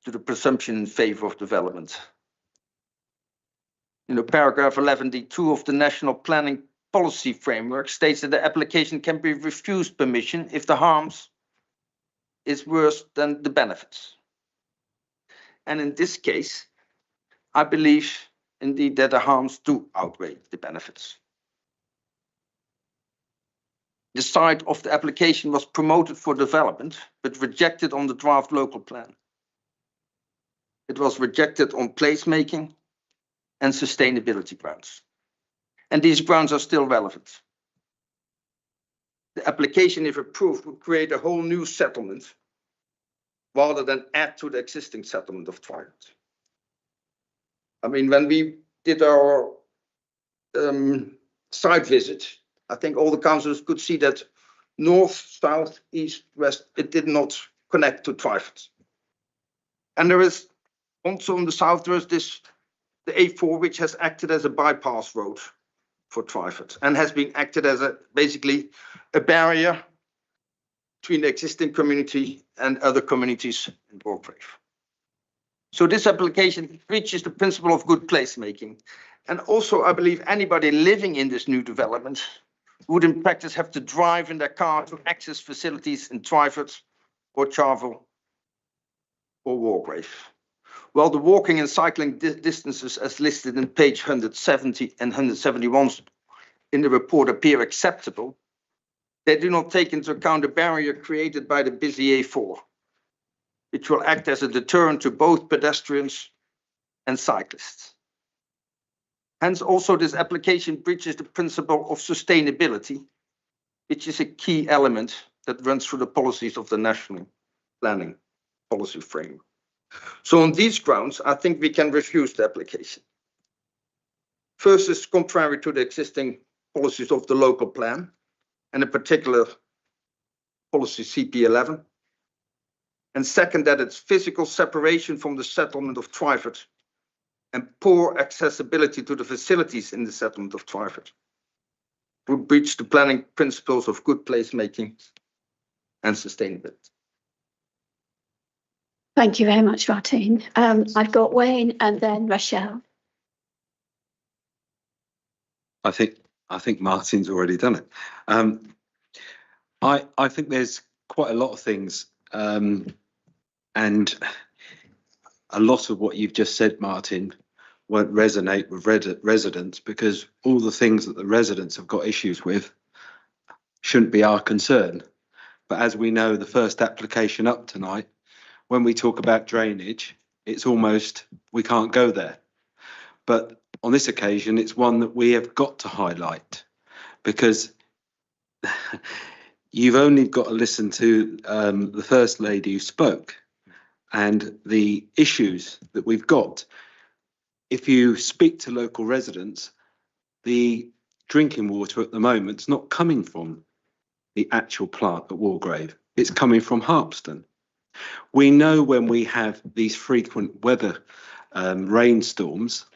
to the presumption in favor of development. Paragraph 11D2 of the National Planning Policy Framework states that the application can be refused permission if the harms is worse than the benefits. And in this case, I believe indeed that the harms do outweigh the benefits. The site of the application was promoted for development, but rejected on the draft local plan. It was rejected on placemaking and sustainability grounds. And these grounds are still relevant. The application, if approved, would create a whole new settlement rather than add to the existing settlement of Twyford. I mean, when we did our site visit, I think all the councillors could see that north, south, east, west, it did not connect to Twyford. And there is also on the south, there is the A4, which has acted as a bypass road for Twyford and has been acted as basically a barrier between the existing community and other communities in Wargrave. So this application reaches the principle of good placemaking. And also, I believe anybody living in this new development would in practice have to drive in their car to access facilities in Twyford or Charvel or Wargrave. While the walking and cycling distances as listed in page 170 and 171 in the report appear acceptable, they do not take into account the barrier created by the busy A4, which will act as a deterrent to both pedestrians and cyclists. Hence, also this application breaches the principle of sustainability, which is a key element that runs through the policies of the national planning policy framework. So on these grounds, I think we can refuse the application. First, it's contrary to the existing policies of the local plan, and in particular, policy CP11. And second, that it's physical separation from the settlement of Twyford and poor accessibility to the facilities in the settlement of Twyford would breach the planning principles of good placemaking and sustainability. Thank you very much, Martin. I've got Wayne and then Rochelle. I think Martin's already done it. I think there's quite a lot of things, and a lot of what you've just said, Martin, won't resonate with residents, because all the things that the residents have got issues with shouldn't be our concern. But as we know, the first application up tonight, when we talk about drainage, it's almost we can't go there. But on this occasion, it's one that we have got to highlight, because you've only got to listen to the First Lady who spoke and the issues that we've got. If you speak to local residents, the drinking water at the moment is not coming from the actual plant at Walgrave. It's coming from Harpston. We know when we have these frequent weather rainstorms,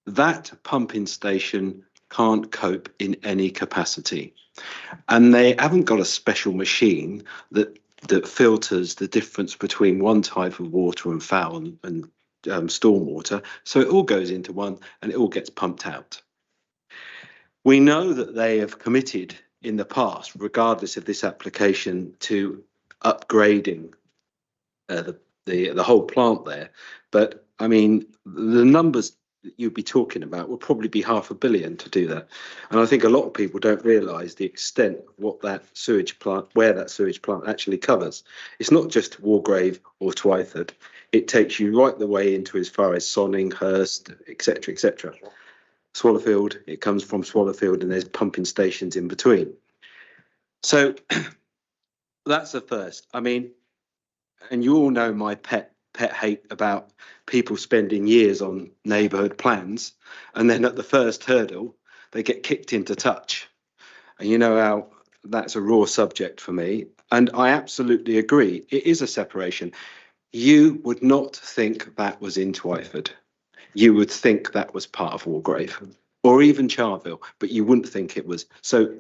that pumping station can't cope in any capacity. And they haven't got a special machine that filters the difference between one type of water and foul and storm water. So it all goes into one and it all gets pumped out. We know that they have committed in the past, regardless of this application, to upgrading the whole plant there. But I mean, the numbers that you'd be talking about will probably be $500 million to do that. And I think a lot of people don't realise the extent of what that sewage plant, where that sewage plant actually covers. It's not just Walgrave or Twyford. It takes you right the way into as far as Sonning, Hurst, etc., etc. Swallowfield, it comes from Swallowfield, and there's pumping stations in between. So that's the first. I mean, and you all know my pet hate about people spending years on neighbourhood plans, and then at the first hurdle, they get kicked into touch. And you know how that's a raw subject for me. And I absolutely agree. It is a separation. You would not think that was in Twyford. You would think that was part of Walgrave or even Charville, but you wouldn't think it was. So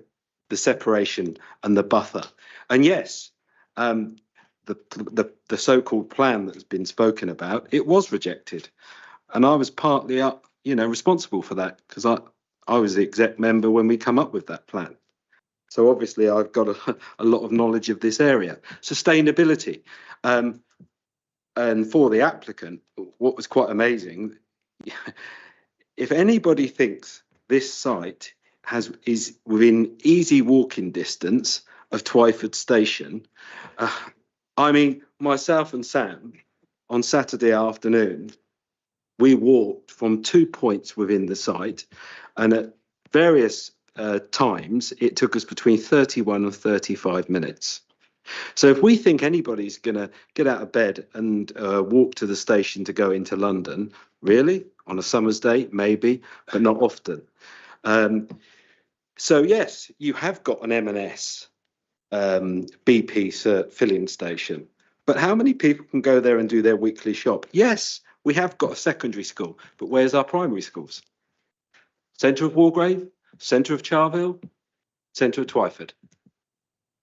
the separation and the buffer. And yes, the so-called plan that's been spoken about, it was rejected. And I was partly responsible for that, because I was the exec member when we come up with that plan. So obviously I've got a lot of knowledge of this area. Sustainability. And for the applicant, what was quite amazing, if anybody thinks this site is within easy walking distance of Twyford Station, I mean, myself and Sam, on Saturday afternoon, we walked from 2 points within the site, and at various times, it took us between 31 and 35 minutes. So if we think anybody's going to get out of bed and walk to the station to go into London, really, on a summer's day, maybe, but not often. So yes, you have got an M&S BP cert filling station, but how many people can go there and do their weekly shop? Yes, we have got a secondary school, but where's our primary schools? Centre of Walgrave, centre of Charville, centre of Twyford.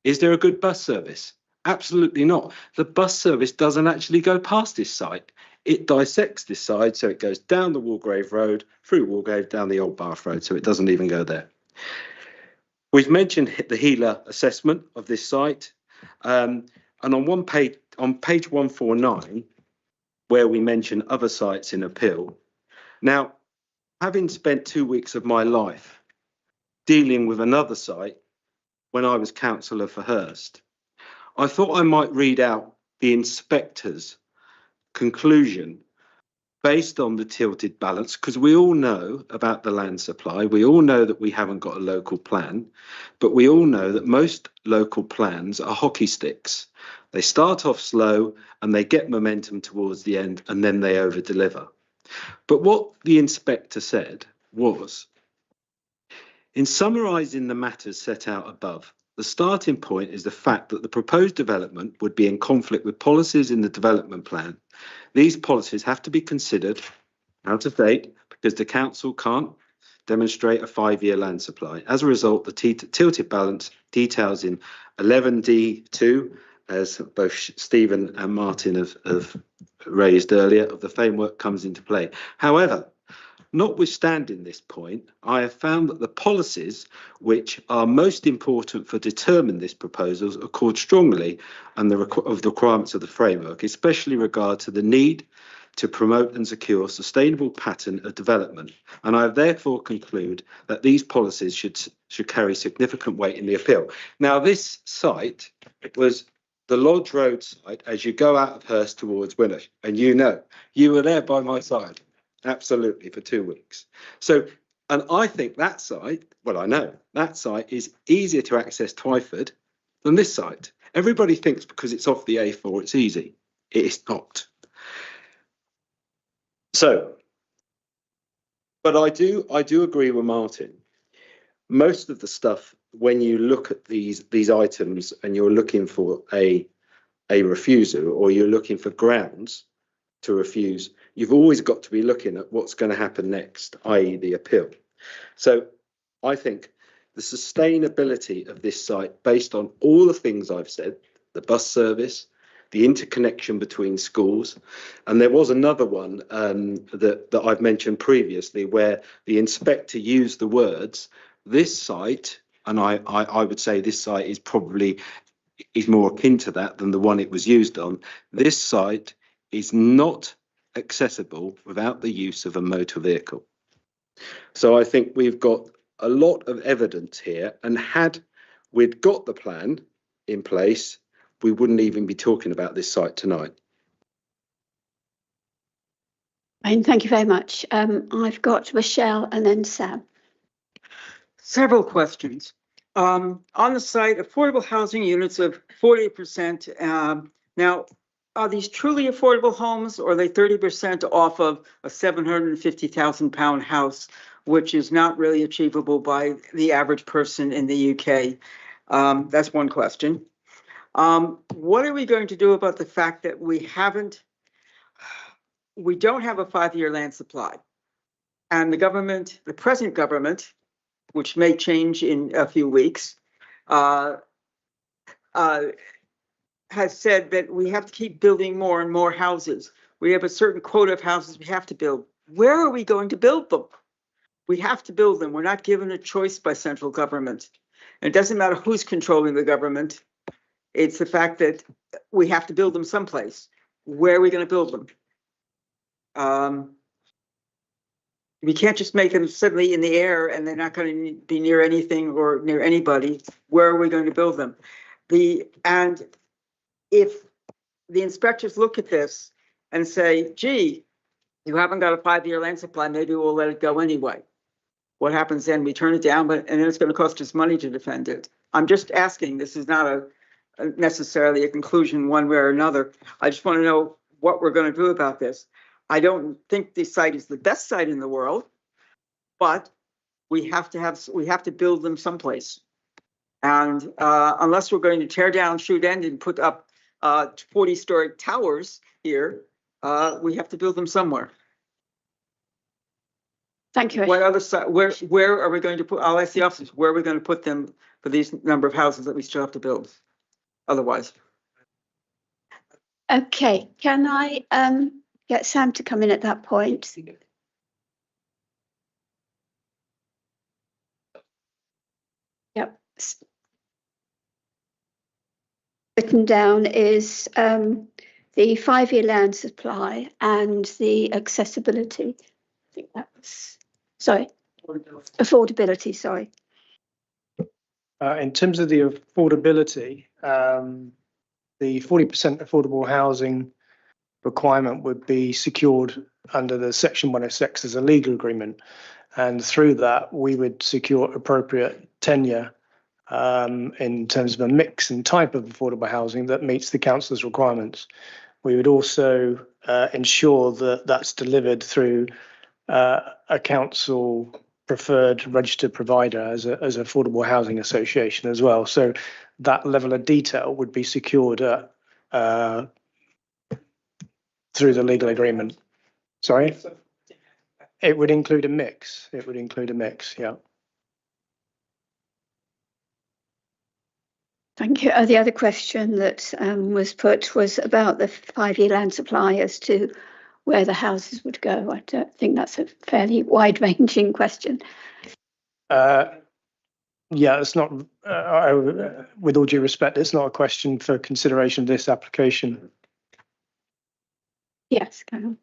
Is there a good bus service? Absolutely not. The bus service doesn't actually go past this site. It dissects this side, so it goes down the Walgrave Road, through Walgrave, down the Old Bath Road, so it doesn't even go there. We've mentioned the HELA assessment of this site, and on page 149, where we mention other sites in appeal. Now, having spent 2 weeks of my life dealing with another site when I was councillor for Hurst, I thought I might read out the inspector's conclusion based on the tilted balance, because we all know about the land supply. We all know that we haven't got a local plan, but we all know that most local plans are hockey sticks. They start off slow and they get momentum towards the end, and then they over deliver. But what the inspector said was, in summarising the matters set out above, the starting point is the fact that the proposed development would be in conflict with policies in the development plan. These policies have to be considered out of date because the council can't demonstrate a 5-year land supply. As a result, the tilted balance details in 11D2, as both Stephen and Martin have raised earlier, of the framework comes into play. However, notwithstanding this point, I have found that the policies which are most important for determining this proposal accord strongly and the requirements of the framework, especially regard to the need to promote and secure a sustainable pattern of development. And I therefore conclude that these policies should carry significant weight in the appeal. Now, this site was the Lodge Road site as you go out of Hurst towards Winnersh, and you were there by my side. Absolutely, for 2 weeks. So, and I think that site, well, I know that site is easier to access Twyford than this site. Everybody thinks because it's off the A4, it's easy. It is not. So, but I do agree with Martin. Most of the stuff, when you look at these items and you're looking for a refusal or you're looking for grounds to refuse, you've always got to be looking at what's going to happen next, i.e. the appeal. So I think the sustainability of this site, based on all the things I've said, the bus service, the interconnection between schools, and there was another one that I've mentioned previously where the inspector used the words, this site, and I would say this site is more akin to that than the one it was used on. This site is not accessible without the use of a motor vehicle. So I think we've got a lot of evidence here, and had we'd got the plan in place, we wouldn't even be talking about this site tonight. And thank you very much. I've got Rochelle and then Sam. Several questions. On the site, affordable housing units of 40%. Now, are these truly affordable homes, or are they 30% off of a £750,000 house, which is not really achievable by the average person in the UK? That's one question. What are we going to do about the fact that we don't have a 5-year land supply, and the present government, which may change in a few weeks, has said that we have to keep building more and more houses. We have a certain quota of houses we have to build. Where are we going to build them? We have to build them. We're not given a choice by central government. And it doesn't matter who's controlling the government. It's the fact that we have to build them someplace. Where are we going to build them? We can't just make them suddenly in the air and they're not going to be near anything or near anybody. Where are we going to build them? And if the inspectors look at this and say, gee, you haven't got a 5-year land supply, maybe we'll let it go anyway. What happens then? We turn it down, and then it's going to cost us money to defend it. I'm just asking. This is not necessarily a conclusion one way or another. I just want to know what we're going to do about this. I don't think this site is the best site in the world, but we have to build them someplace. And unless we're going to tear down Shoot End and put up 40-story towers here, we have to build them somewhere. Thank you. What other side? Where are we going to put? I'll ask the officers. Where are we going to put them for these number of houses that we still have to build? Otherwise. Okay. Can I get Sam to come in at that point? Yep. Written down is the 5-year land supply and the accessibility. I think that was, sorry, affordability, sorry. In terms of the affordability, the 40% affordable housing requirement would be secured under the Section 106 as a legal agreement. And through that, we would secure appropriate tenure in terms of a mix and type of affordable housing that meets the council's requirements. We would also ensure that that's delivered through a council preferred registered provider as an affordable housing association as well. So that level of detail would be secured through the legal agreement. Sorry? It would include a mix. It would include a mix, yeah. Thank you. The other question that was put was about the 5-year land supply as to where the houses would go. I don't think that's a fairly wide-ranging question. Yeah, it's not, with all due respect, it's not a question for consideration of this application. Yes, go on.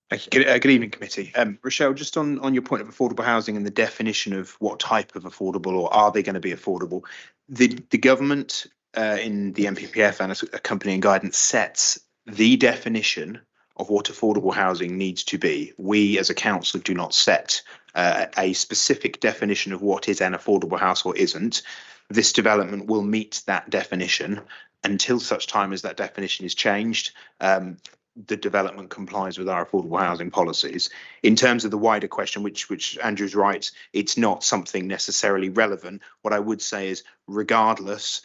Thank you. Good evening, committee. Rochelle, just on your point of affordable housing and the definition of what type of affordable, or are they going to be affordable, the government in the MPPF and accompanying guidance sets the definition of what affordable housing needs to be. We as a council do not set a specific definition of what is an affordable house or isn't. This development will meet that definition until such time as that definition is changed. The development complies with our affordable housing policies. In terms of the wider question, which Andrew's right, it's not something necessarily relevant. What I would say is, regardless,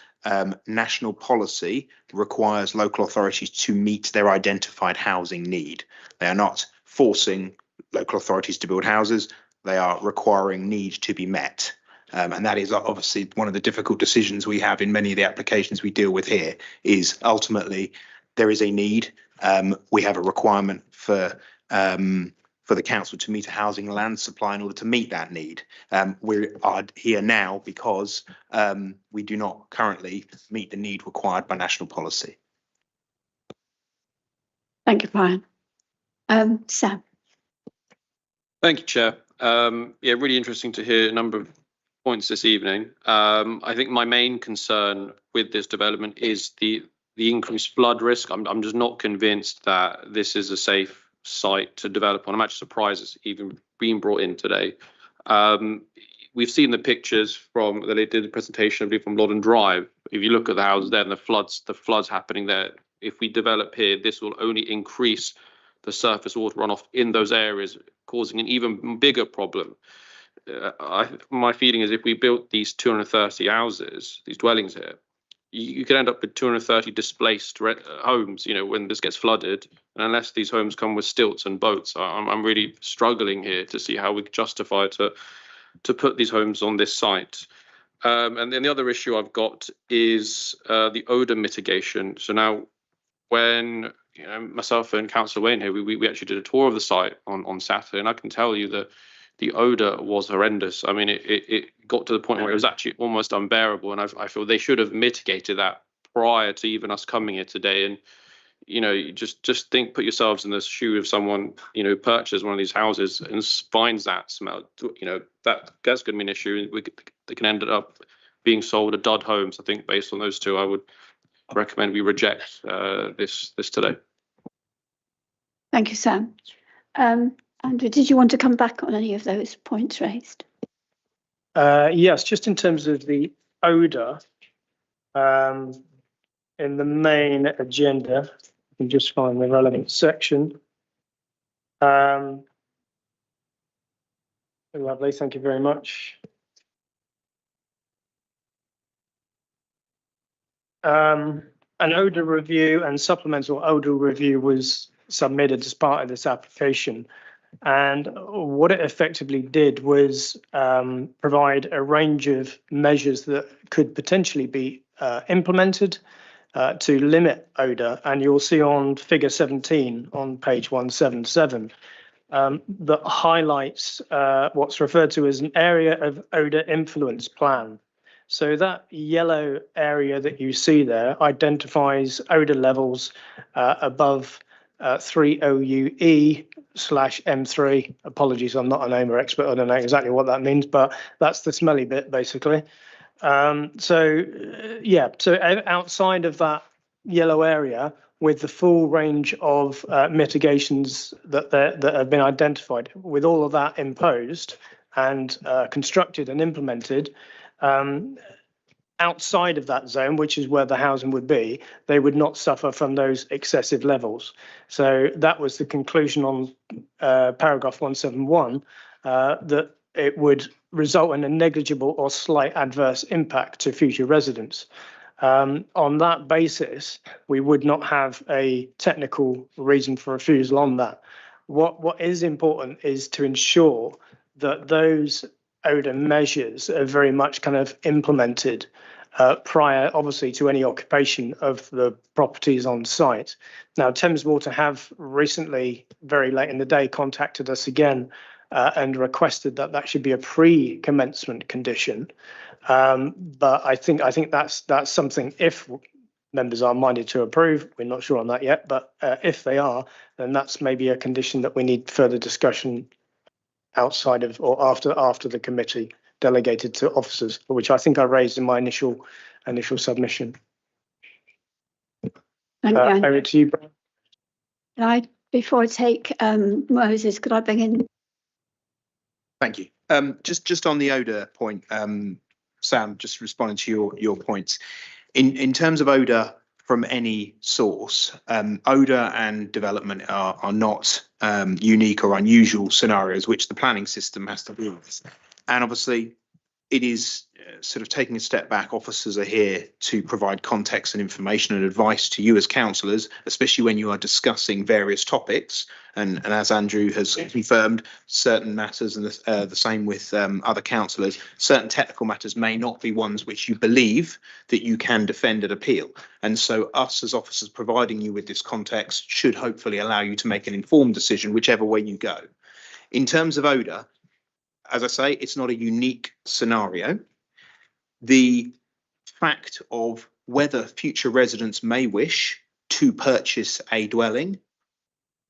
national policy requires local authorities to meet their identified housing need. They are not forcing local authorities to build houses. They are requiring need to be met. And that is obviously one of the difficult decisions we have in many of the applications we deal with here, is ultimately there is a need. We have a requirement for the council to meet a housing land supply in order to meet that need. We are here now because we do not currently meet the need required by national policy. Thank you, Brian. Sam. Thank you, Chair. Yeah, really interesting to hear a number of points this evening. I think my main concern with this development is the increased flood risk. I'm just not convinced that this is a safe site to develop on. I'm actually surprised it's even been brought in today. We've seen the pictures from that they did the presentation, I believe, from Loddon Drive. If you look at the houses there and the floods happening there, if we develop here, this will only increase the surface water runoff in those areas, causing an even bigger problem. My feeling is if we built these 230 houses, these dwellings here, you could end up with 230 displaced homes, you know, when this gets flooded. And unless these homes come with stilts and boats, I'm really struggling here to see how we justify to put these homes on this site. And then the other issue I've got is the odour mitigation. So now, when myself and Councillor Wayne here, we actually did a tour of the site on Saturday, and I can tell you that the odour was horrendous. I mean, it got to the point where it was actually almost unbearable, and I feel they should have mitigated that prior to even us coming here today. And you know, you just put yourselves in the shoe of someone, you know, who purchases one of these houses and finds that smell. You know, that's going to be an issue. They can end up being sold at dud homes. I think based on those two, I would recommend we reject this today. Thank you, Sam. Andrew, did you want to come back on any of those points raised? Yes, just in terms of the odour, in the main agenda, you can just find the relevant section. Lovely, thank you very much. An odour review and supplemental odour review was submitted as part of this application. And what it effectively did was provide a range of measures that could potentially be implemented to limit odour. And you'll see on figure 17 on page 177 that highlights what's referred to as an area of odour influence plan. So that yellow area that you see there identifies odour levels above 3 OUE/M3. Apologies, I'm not an odour expert. I don't know exactly what that means, but that's the smelly bit, basically. So outside of that yellow area, with the full range of mitigations that have been identified. With all of that imposed and constructed and implemented, outside of that zone, which is where the housing would be, they would not suffer from those excessive levels. So that was the conclusion on paragraph 171, that it would result in a negligible or slight adverse impact to future residents. On that basis, we would not have a technical reason for refusal on that. What is important is to ensure that those odour measures are very much kind of implemented prior, obviously, to any occupation of the properties on site. Now, Thames Water have recently, very late in the day, contacted us again and requested that that should be a pre-commencement condition. But I think that's something, if members are minded to approve, we're not sure on that yet, but if they are, then that's maybe a condition that we need further discussion outside of or after the committee delegated to officers, which I think I raised in my initial submission. Over to you, Brian. Before I take Moses, could I bring in? Thank you. Just on the odour point, Sam, just responding to your points. In terms of odour from any source, odour and development are not unique or unusual scenarios which the planning system has to deal with. And obviously, it is sort of taking a step back. Officers are here to provide context and information and advice to you as councillors, especially when you are discussing various topics. And as Andrew has confirmed, certain matters, and the same with other councillors, certain technical matters may not be ones which you believe that you can defend and appeal. And so us as officers providing you with this context should hopefully allow you to make an informed decision, whichever way you go. In terms of odour, as I say, it's not a unique scenario. The fact of whether future residents may wish to purchase a dwelling,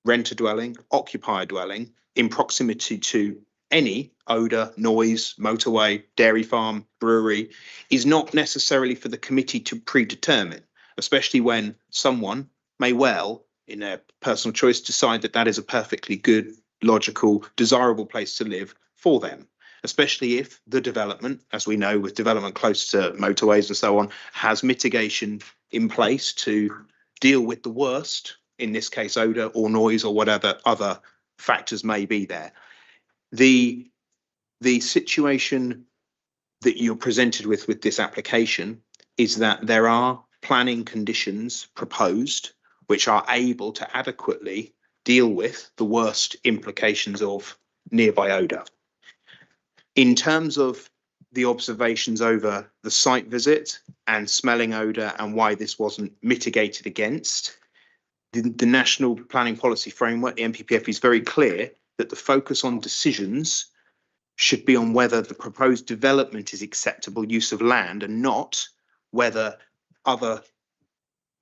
rent a dwelling, occupy a dwelling in proximity to any odour, noise, motorway, dairy farm, brewery is not necessarily for the committee to predetermine, especially when someone may well, in their personal choice, decide that that is a perfectly good, logical, desirable place to live for them, especially if the development, as we know with development close to motorways and so on, has mitigation in place to deal with the worst, in this case odour or noise or whatever other factors may be there. The situation that you're presented with this application is that there are planning conditions proposed which are able to adequately deal with the worst implications of nearby odour. In terms of the observations over the site visit and smelling odour and why this wasn't mitigated against, the National Planning Policy Framework, the NPPF, is very clear that the focus on decisions should be on whether the proposed development is acceptable use of land and not whether other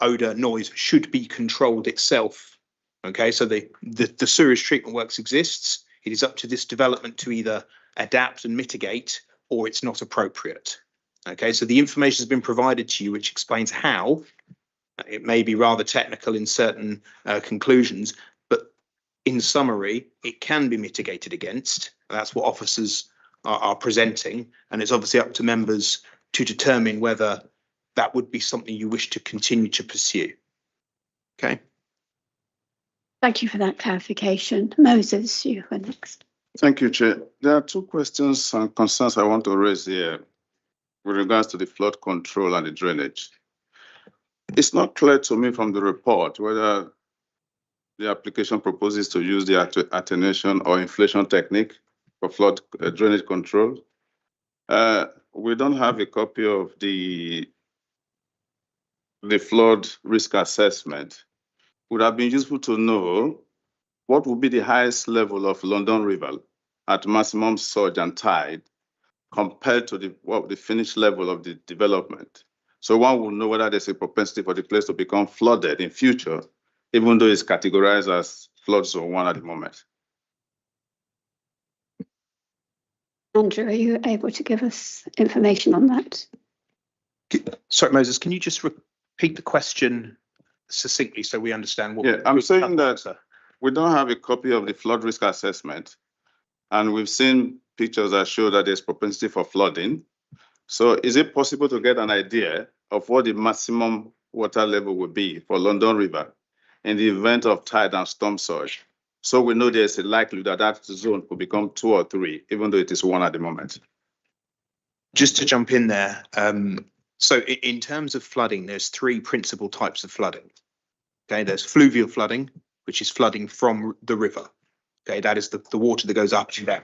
odour, noise should be controlled itself. Okay, so the sewage treatment works exists. It is up to this development to either adapt and mitigate, or it's not appropriate. Okay, so the information has been provided to you, which explains how. It may be rather technical in certain conclusions, but in summary, it can be mitigated against. That's what officers are presenting, and it's obviously up to members to determine whether that would be something you wish to continue to pursue. Okay. Thank you for that clarification. Moses, you were next. Thank you, Chair. There are two questions and concerns I want to raise here with regards to the flood control and the drainage. It's not clear to me from the report whether the application proposes to use the attenuation or inflation technique for flood drainage control. We don't have a copy of the flood risk assessment. Would have been useful to know what would be the highest level of London River at maximum surge and tide compared to the finished level of the development. So one will know whether there's a propensity for the place to become flooded in future, even though it's categorized as flood zone 1 at the moment. Andrew, are you able to give us information on that? Sorry, Moses, can you just repeat the question succinctly so we understand what. Yeah, I'm saying that we don't have a copy of the flood risk assessment, and we've seen pictures that show that there's propensity for flooding. So is it possible to get an idea of what the maximum water level would be for London River in the event of tide and storm surge? So we know there's a likelihood that that zone could become 2 or 3, even though it is 1 at the moment. Just to jump in there, so in terms of flooding, there's 3 principal types of flooding. Okay, there's fluvial flooding, which is flooding from the river. Okay, that is the water that goes up and down.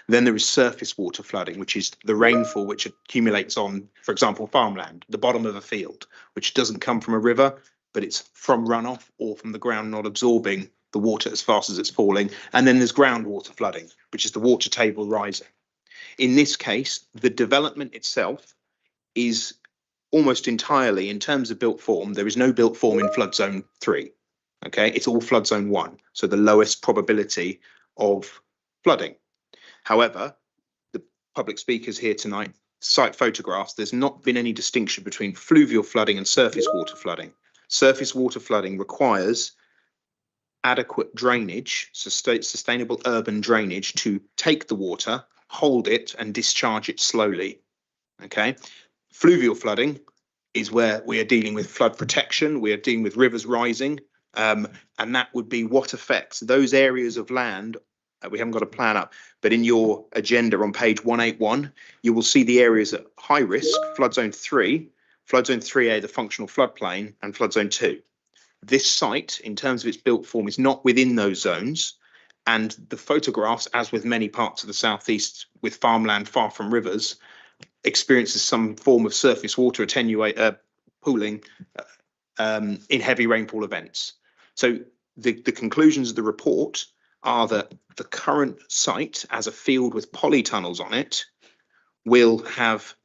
Then there is surface water flooding, which is the rainfall which accumulates on, for example, farmland, the bottom of a field, which doesn't come from a river, but it's from runoff or from the ground not absorbing the water as fast as it's falling. And then there's groundwater flooding, which is the water table rising. In this case, the development itself is almost entirely, in terms of built form, there is no built form in flood zone 3. Okay, it's all flood zone 1, so the lowest probability of flooding. However, the public speakers here tonight cite photographs. There's not been any distinction between fluvial flooding and surface water flooding. Surface water flooding requires adequate drainage, sustainable urban drainage to take the water, hold it and discharge it slowly. Okay, fluvial flooding is where we are dealing with flood protection, we are dealing with rivers rising, and that would be what affects those areas of land. We haven't got a plan up, but in your agenda on page 181, you will see the areas at high risk, flood zone 3, flood zone 3A, the functional floodplain, and flood zone 2. This site, in terms of its built form, is not within those zones, and the photographs, as with many parts of the southeast with farmland far from rivers, experiences some form of surface water pooling in heavy rainfall events. So the conclusions of the report are that the current site, as a field with polytunnels on it, will have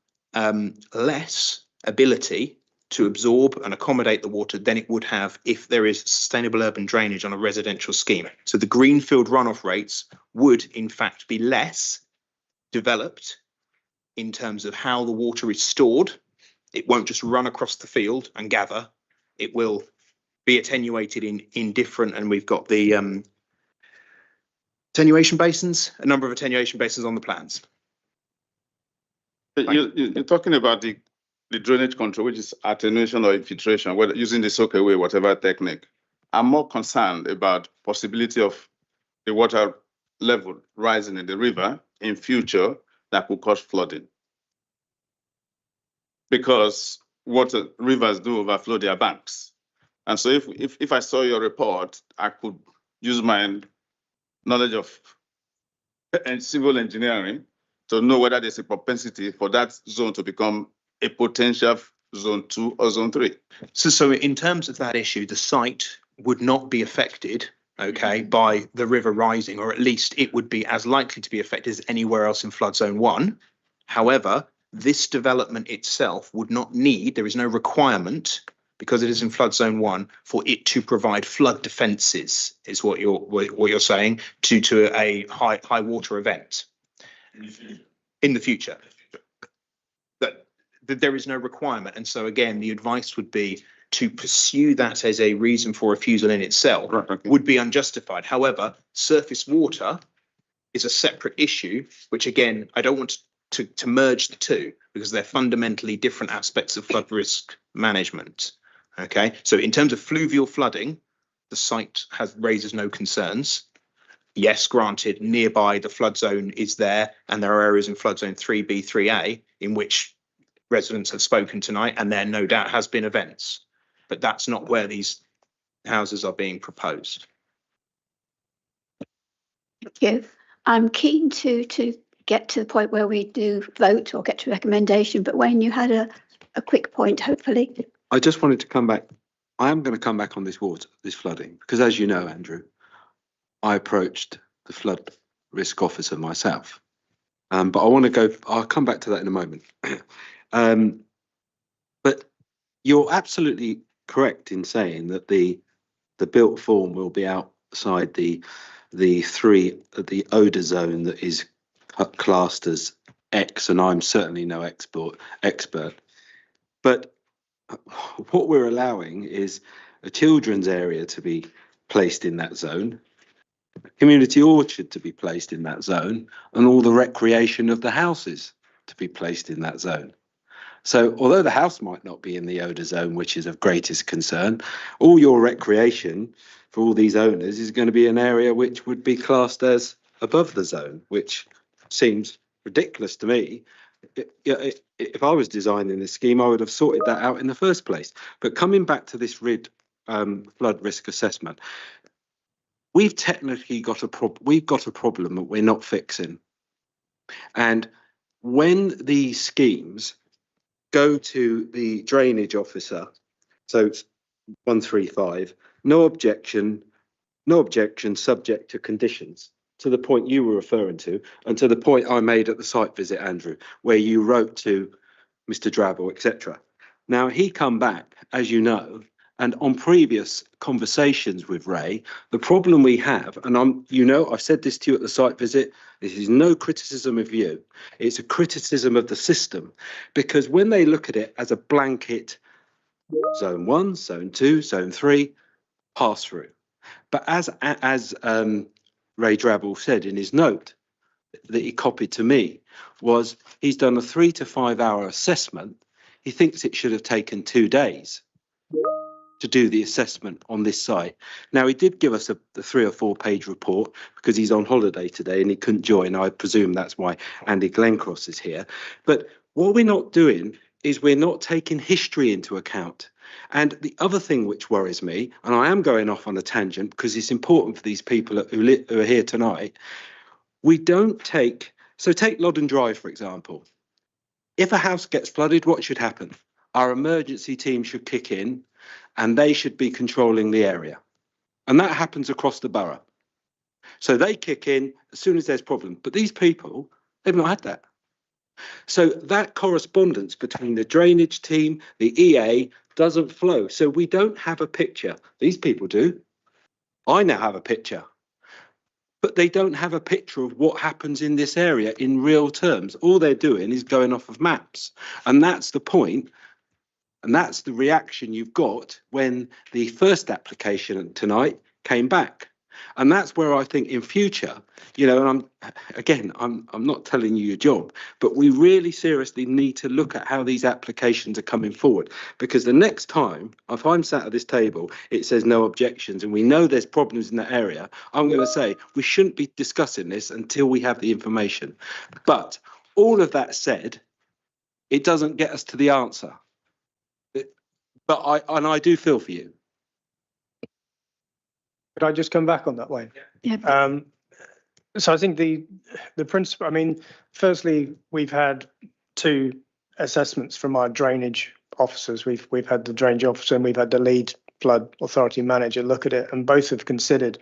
less ability to absorb and accommodate the water than it would have if there is sustainable urban drainage on a residential scheme. So the greenfield runoff rates would in fact be less developed in terms of how the water is stored. It won't just run across the field and gather. It will be attenuated in different, and we've got the attenuation basins, a number of attenuation basins on the plans. You're talking about the drainage control, which is attenuation or infiltration, whether using the soak away, whatever technique. I'm more concerned about possibility of the water level rising in the river in future that could cause flooding. Because what rivers do overflow their banks. And so if I saw your report, I could use my knowledge of civil engineering to know whether there's a propensity for that zone to become a potential zone 2 or zone 3. So in terms of that issue, the site would not be affected, okay, by the river rising, or at least it would be as likely to be affected as anywhere else in flood zone 1. However, this development itself would not need, there is no requirement, because it is in flood zone 1, for it to provide flood defences, is what you're saying, to a high water event in the future. But there is no requirement, and so again, the advice would be to pursue that as a reason for refusal in itself would be unjustified. However, surface water is a separate issue, which again, I don't want to merge the two because they're fundamentally different aspects of flood risk management. Okay, so in terms of fluvial flooding, the site raises no concerns. Yes, granted, nearby the flood zone is there, and there are areas in flood zone 3B, 3A in which residents have spoken tonight, and there no doubt has been events, but that's not where these houses are being proposed. Thank you. I'm keen to get to the point where we do vote or get to recommendation, but Wayne, you had a quick point, hopefully. I just wanted to come back. I am going to come back on this flooding, because as you know, Andrew, I approached the flood risk officer myself. But I'll come back to that in a moment. But you're absolutely correct in saying that the built form will be outside the odour zone that is classed as X, and I'm certainly no expert. But what we're allowing is a children's area to be placed in that zone, a community orchard to be placed in that zone, and all the recreation of the houses to be placed in that zone. So although the house might not be in the odour zone, which is of greatest concern, all your recreation for all these owners is going to be an area which would be classed as above the zone, which seems ridiculous to me. If I was designing this scheme, I would have sorted that out in the first place. But coming back to this RID flood risk assessment, we've technically got a problem that we're not fixing. And when these schemes go to the drainage officer, so it's 135, no objection, subject to conditions, to the point you were referring to, and to the point I made at the site visit, Andrew, where you wrote to Mr. Drabble, etc. Now, he come back, as you know, and on previous conversations with Ray, the problem we have, and I've said this to you at the site visit, this is no criticism of you, it's a criticism of the system, because when they look at it as a blanket zone 1, zone 2, zone 3, pass through. But as Ray Drabble said in his note that he copied to me, was he's done a 3 to 5 hour assessment. He thinks it should have taken 2 days to do the assessment on this site. Now, he did give us the 3 or 4 page report because he's on holiday today and he couldn't join. I presume that's why Andy Glencross is here. But what we're not doing is we're not taking history into account. And the other thing which worries me, and I am going off on a tangent because it's important for these people who are here tonight, we don't take, so take Loddon Drive, for example. If a house gets flooded, what should happen? Our emergency team should kick in and they should be controlling the area. And that happens across the borough. So they kick in as soon as there's a problem. But these people, they've not had that. So that correspondence between the drainage team, the EA, doesn't flow. So we don't have a picture. These people do. I now have a picture. But they don't have a picture of what happens in this area in real terms. All they're doing is going off of maps. And that's the point. And that's the reaction you've got when the first application tonight came back. And that's where I think in future, and I'm not telling you your job, but we really seriously need to look at how these applications are coming forward. Because the next time, if I'm sat at this table, it says no objections and we know there's problems in that area, I'm going to say we shouldn't be discussing this until we have the information. But all of that said, it doesn't get us to the answer. But I do feel for you. Could I just come back on that way? Yeah. So I think the principle, firstly, we've had 2 assessments from our drainage officers. We've had the drainage officer and we've had the lead flood authority manager look at it, and both have considered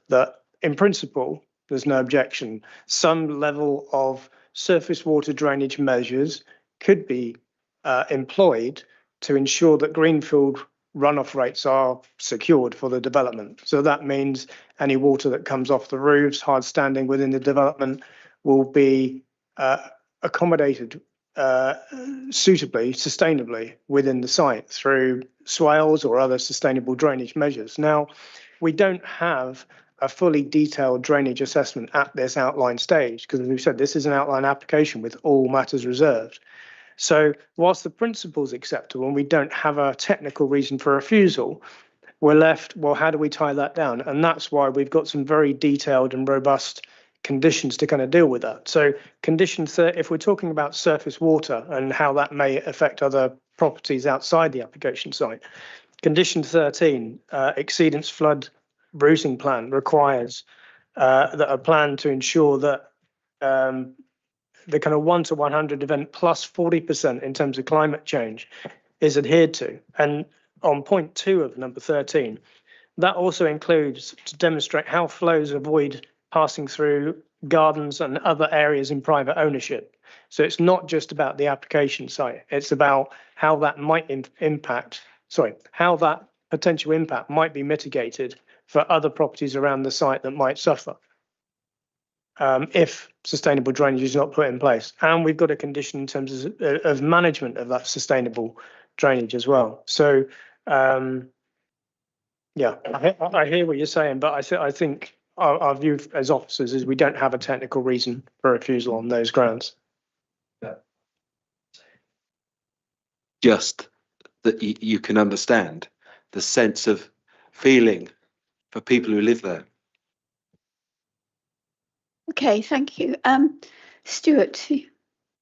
that in principle, there's no objection. Some level of surface water drainage measures could be employed to ensure that greenfield runoff rates are secured for the development. So that means any water that comes off the roofs, hard standing within the development, will be accommodated suitably, sustainably within the site through swales or other sustainable drainage measures. Now, we don't have a fully detailed drainage assessment at this outline stage because, as we've said, this is an outline application with all matters reserved. So whilst the principle's acceptable and we don't have a technical reason for refusal, we're left, well, how do we tie that down? And that's why we've got some very detailed and robust conditions to kind of deal with that. So condition 30, if we're talking about surface water and how that may affect other properties outside the application site, condition 13, exceedance flood routing plan requires that a plan to ensure that the kind of 1 to 100 event plus 40% in terms of climate change is adhered to. And on point 2 of number 13, that also includes to demonstrate how flows avoid passing through gardens and other areas in private ownership. So it's not just about the application site, it's about how that might how that potential impact might be mitigated for other properties around the site that might suffer if sustainable drainage is not put in place. And we've got a condition in terms of management of that sustainable drainage as well. So Yeah, I hear what you're saying, but I think our view as officers is we don't have a technical reason for refusal on those grounds. Just that you can understand the sense of feeling for people who live there. Okay, thank you. Stuart.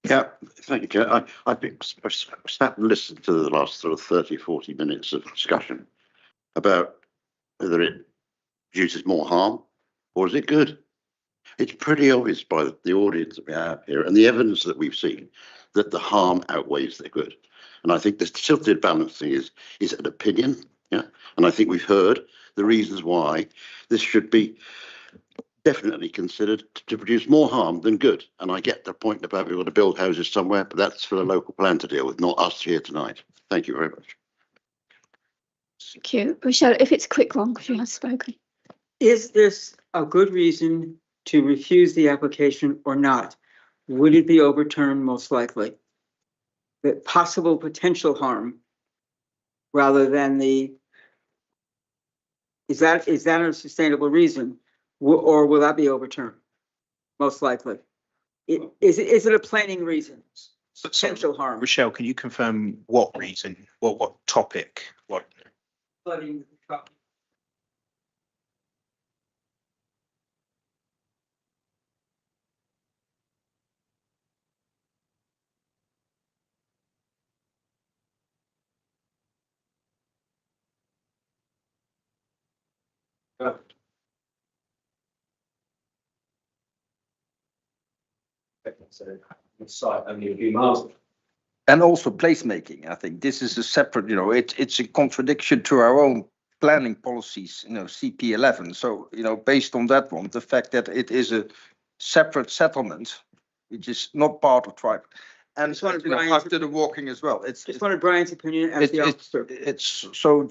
Yeah, thank you, Chair. I've sat and listened to the last sort of 30, 40 minutes of discussion about whether it produces more harm or is it good. It's pretty obvious by the audience that we have here and the evidence that we've seen that the harm outweighs the good. And I think this tilted balancing is an opinion, yeah. And I think we've heard the reasons why this should be definitely considered to produce more harm than good. And I get the point about we've got to build houses somewhere, but that's for the local plan to deal with, not us here tonight. Thank you very much. Thank you. Rochelle, if it's a quick one, because you have spoken. Is this a good reason to refuse the application or not? Would it be overturned most likely? The possible potential harm rather than the, is that a sustainable reason? Or will that be overturned? Most likely. Is it a planning reason? Potential harm. Rochelle, can you confirm what reason, what topic, what? Flooding. Site only a few miles. And also placemaking. I think this is a separate, it's a contradiction to our own planning policies, CP11. So, based on that one, the fact that it is a separate settlement, which is not part of tribe. And after the walking as well. Just wanted Brian's opinion as the officer. So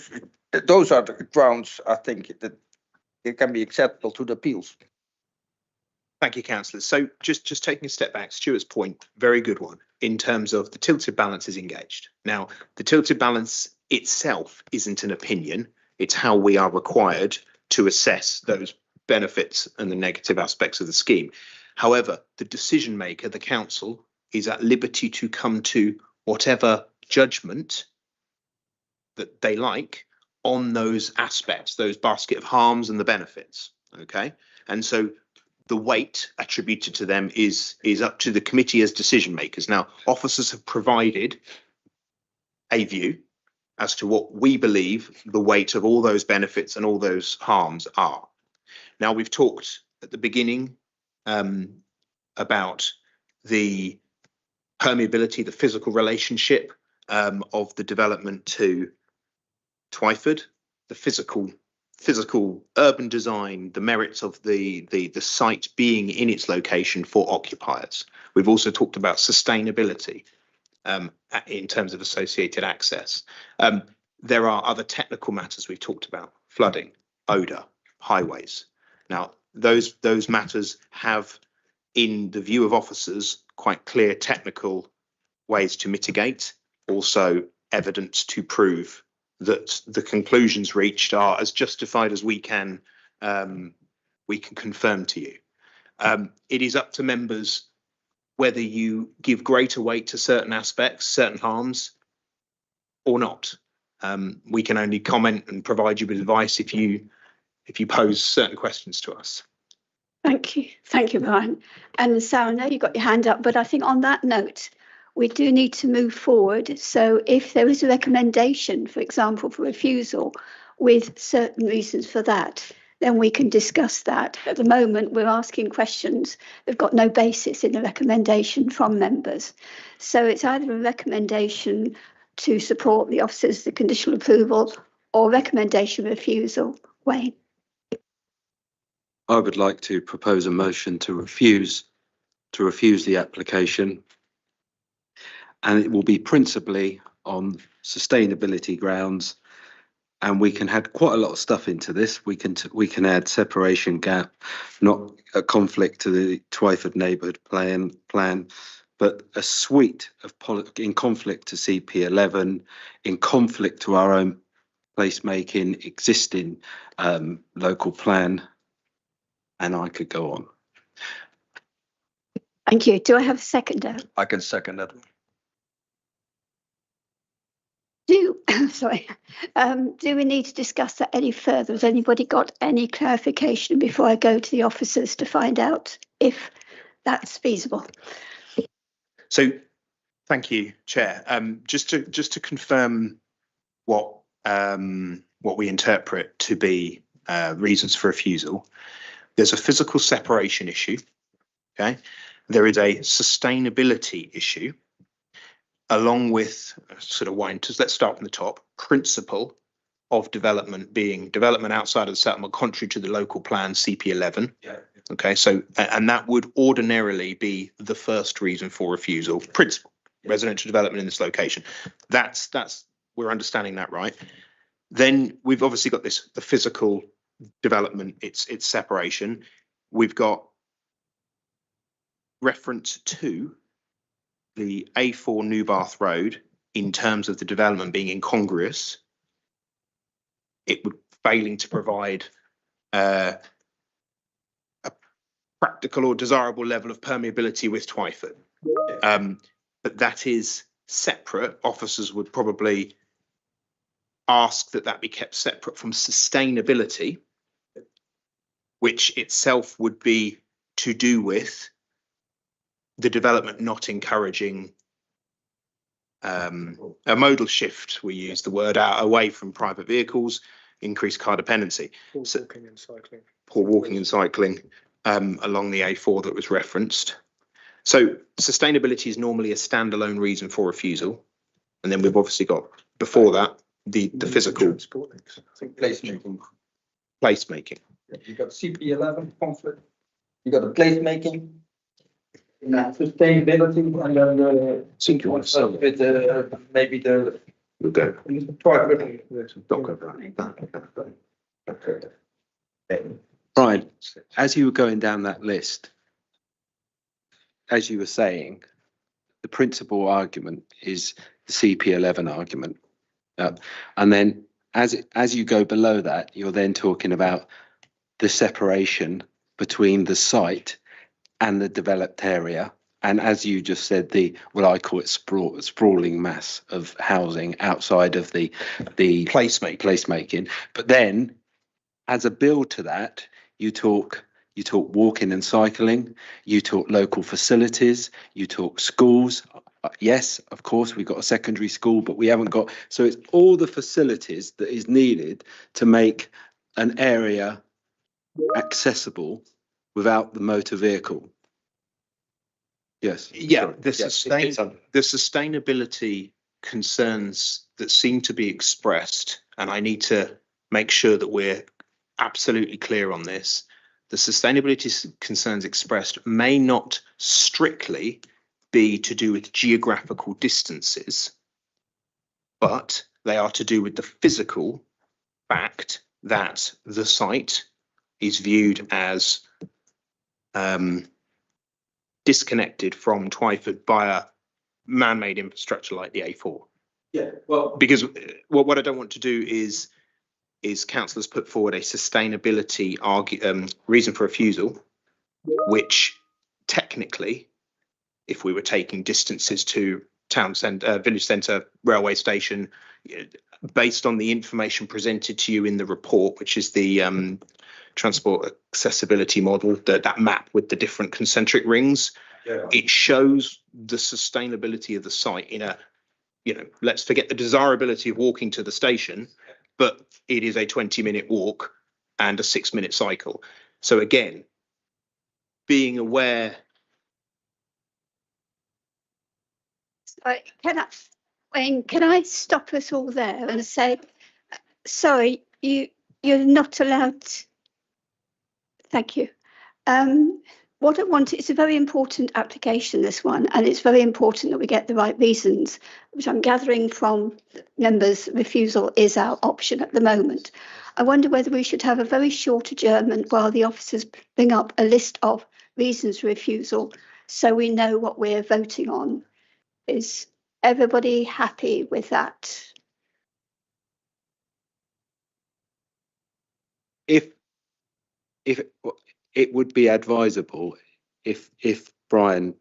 those are the grounds, I think, that it can be acceptable to the appeals. Thank you, councillors. So just taking a step back, Stuart's point, very good one, in terms of the tilted balance is engaged. Now, the tilted balance itself isn't an opinion. It's how we are required to assess those benefits and the negative aspects of the scheme. However, the decision maker, the council, is at liberty to come to whatever judgment that they like on those aspects, those basket of harms and the benefits. Okay, and so the weight attributed to them is up to the committee as decision makers. Now, officers have provided a view as to what we believe the weight of all those benefits and all those harms are. Now, we've talked at the beginning about the permeability, the physical relationship of the development to Twyford, the physical urban design, the merits of the site being in its location for occupiers. We've also talked about sustainability in terms of associated access. There are other technical matters we've talked about: flooding, odour, highways. Now, those matters have, in the view of officers, quite clear technical ways to mitigate, also evidence to prove that the conclusions reached are as justified as we can confirm to you. It is up to members whether you give greater weight to certain aspects, certain harms, or not. We can only comment and provide you with advice if you pose certain questions to us. Thank you, Brian. And Sarah, I know you got your hand up, but I think on that note, we do need to move forward. So if there is a recommendation, for example, for refusal with certain reasons for that, then we can discuss that. At the moment, we're asking questions that have got no basis in the recommendation from members. So it's either a recommendation to support the officers, the conditional approval, or recommendation refusal. Wayne. I would like to propose a motion to refuse the application. And it will be principally on sustainability grounds, and we can add quite a lot of stuff into this. We can add separation gap, not a conflict to the Twyford neighbourhood plan, but a suite of in conflict to CP11, in conflict to our own placemaking, existing local plan, and I could go on. Thank you. Do I have a seconder? I can second that. Sorry. Do we need to discuss that any further? Has anybody got any clarification before I go to the officers to find out if that's feasible? So, thank you, Chair. Just to confirm what we interpret to be reasons for refusal, there's a physical separation issue. Okay, there is a sustainability issue, along with sort of let's start from the top. Principle of development being development outside of the settlement contrary to the local plan CP11. Yeah. Okay, so and that would ordinarily be the first reason for refusal. Principle, residential development in this location. That's we're understanding that, right? Then we've obviously got the physical development, its separation. We've got reference to the A4 New Bath Road in terms of the development being incongruous. It would failing to provide a practical or desirable level of permeability with Twyford. But that is separate. Officers would probably ask that be kept separate from sustainability, which itself would be to do with the development not encouraging a modal shift. We use the word out away from private vehicles, increased car dependency. Poor walking and cycling. Poor walking and cycling along the A4 that was referenced. So sustainability is normally a standalone reason for refusal. And then we've obviously got before that the physical I think placemaking. Placemaking. You got CP11 conflict. You got the placemaking. Sustainability, and then the sequence with maybe the. We'll go. Brian, as you were going down that list, as you were saying, the principal argument is the CP11 argument. And then as you go below that, you're then talking about the separation between the site and the developed area. And as you just said, what I call it sprawling mass of housing outside of the placemaking. But then as a build to that, you talk walking and cycling, you talk local facilities, you talk schools. Yes, of course, we've got a secondary school, but we haven't got, so it's all the facilities that is needed to make an area accessible without the motor vehicle. Yes. Yeah, the sustainability concerns that seem to be expressed, and I need to make sure that we're absolutely clear on this. The sustainability concerns expressed may not strictly be to do with geographical distances, but they are to do with the physical fact that the site is viewed as disconnected from Twyford by a man-made infrastructure like the A4. Yeah, well, because what I don't want to do is councillors put forward a sustainability reason for refusal, which technically, if we were taking distances to town centre, village centre, railway station, based on the information presented to you in the report, which is the transport accessibility model, that map with the different concentric rings, it shows the sustainability of the site in a, let's forget the desirability of walking to the station, but it is a 20-minute walk and a 6-minute cycle. So again, being aware. Can I stop us all there and say, sorry, you're not allowed. Thank you. What I want, it's a very important application, this one, and it's very important that we get the right reasons, which I'm gathering from members' refusal is our option at the moment. I wonder whether we should have a very short adjournment while the officers bring up a list of reasons for refusal so we know what we're voting on. Is everybody happy with that? if it would be advisable if Brian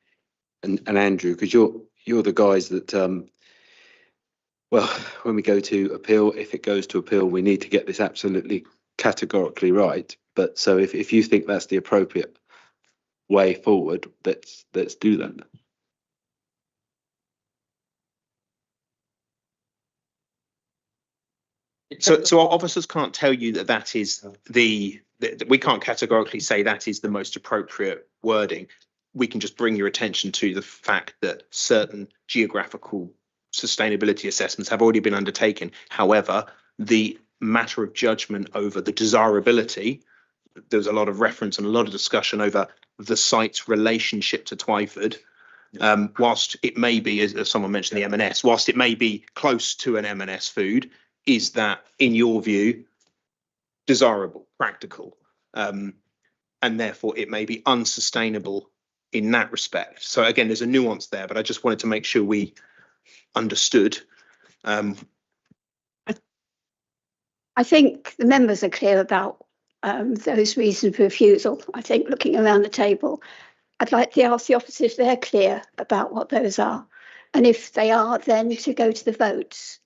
and Andrew, because you're the guys that well, when we go to appeal, if it goes to appeal, we need to get this absolutely categorically right. But so if you think that's the appropriate way forward, let's do that. So our officers can't tell you that that is we can't categorically say that is the most appropriate wording. We can just bring your attention to the fact that certain geographical sustainability assessments have already been undertaken. However, the matter of judgment over the desirability, there was a lot of reference and a lot of discussion over the site's relationship to Twyford. Whilst it may be, as someone mentioned, the M&S, whilst it may be close to an M&S food, is that, in your view, desirable, practical, and therefore it may be unsustainable in that respect? So again, there's a nuance there, but I just wanted to make sure we understood. I think the members are clear about those reasons for refusal. I think looking around the table, I'd like to ask the officers if they're clear about what those are. And if they are, then to go to the votes.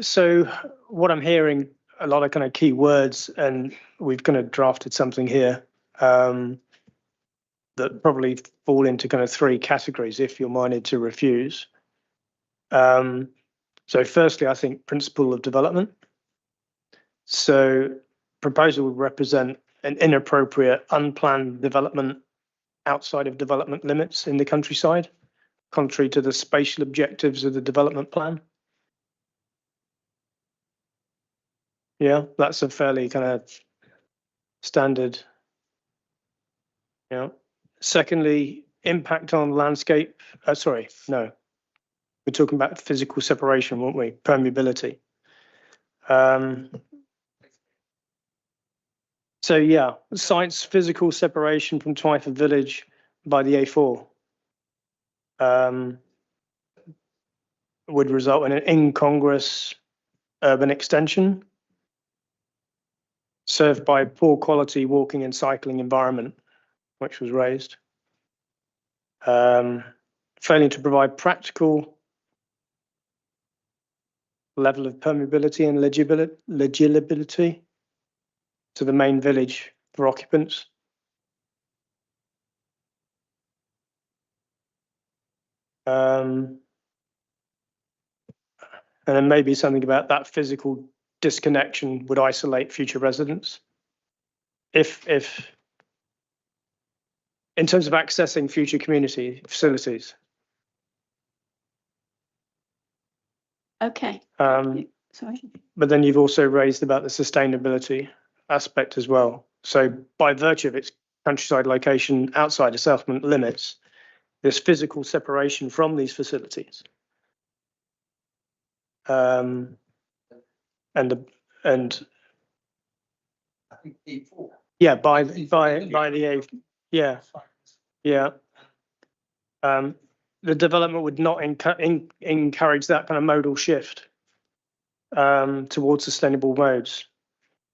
So what I'm hearing, a lot of kind of key words, and we've kind of drafted something here that probably fall into kind of three categories if you're minded to refuse. So firstly, I think principle of development. So proposal would represent an inappropriate, unplanned development outside of development limits in the countryside, contrary to the spatial objectives of the development plan. Yeah, that's a fairly kind of standard. Yeah. Secondly, impact on landscape. Sorry, no. We're talking about physical separation, weren't we? Permeability. So yeah, site's physical separation from Twyford Village by the A4 would result in an incongruous urban extension served by poor quality walking and cycling environment, which was raised. Failing to provide practical level of permeability and legibility to the main village for occupants. And then maybe something about that physical disconnection would isolate future residents. If in terms of accessing future community facilities. Okay. Sorry. But then you've also raised about the sustainability aspect as well. So by virtue of its countryside location outside of settlement limits, there's physical separation from these facilities. And yeah, by the the development would not encourage that kind of modal shift towards sustainable modes.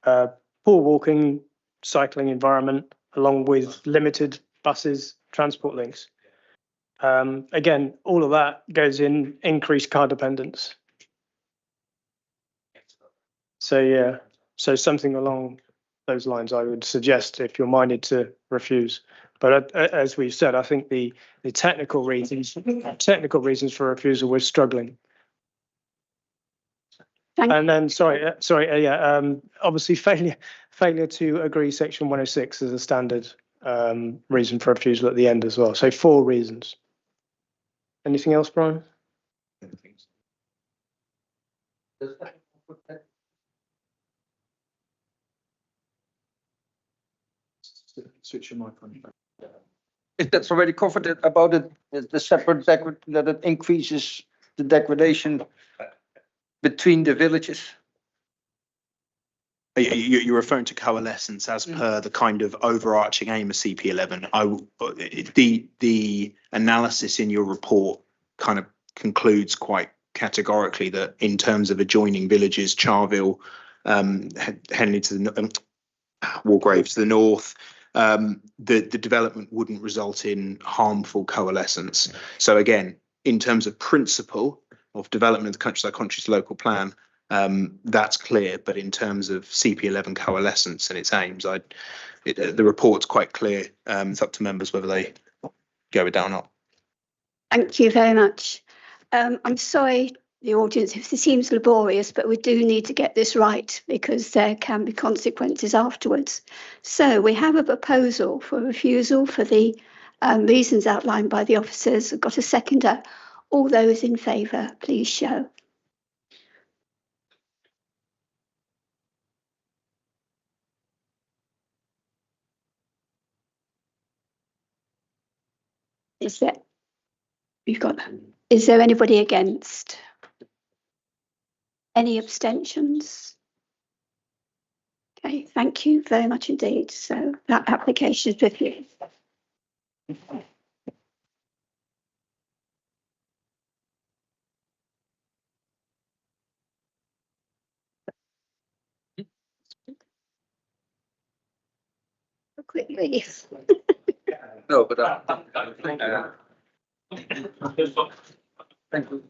Poor walking, cycling environment, along with limited buses, transport links. Again, all of that goes in increased car dependence. So yeah, so something along those lines I would suggest if you're minded to refuse. But as we've said, I think the technical reasons for refusal we're struggling. And then obviously failure to agree section 106 is a standard reason for refusal at the end as well. So 4 reasons. Anything else, Brian? Switch your mic on. If that's already covered about it, the separate that it increases the degradation between the villages. You're referring to coalescence as per the kind of overarching aim of CP11. The analysis in your report kind of concludes quite categorically that in terms of adjoining villages, Charville, Henley to the Walgrave to the north, the development wouldn't result in harmful coalescence. So again, in terms of principle of development of the countryside local plan, that's clear. But in terms of CP11 coalescence and its aims, the report's quite clear. It's up to members whether they go with that or not. Thank you very much. I'm sorry, the audience, if this seems laborious, but we do need to get this right because there can be consequences afterwards. So we have a proposal for refusal for the reasons outlined by the officers. I've got a seconder. All those in favour, please show. Is there anybody against? Any abstentions? Okay, thank you very much indeed. So that application is refused. Quickly. No, but thank you.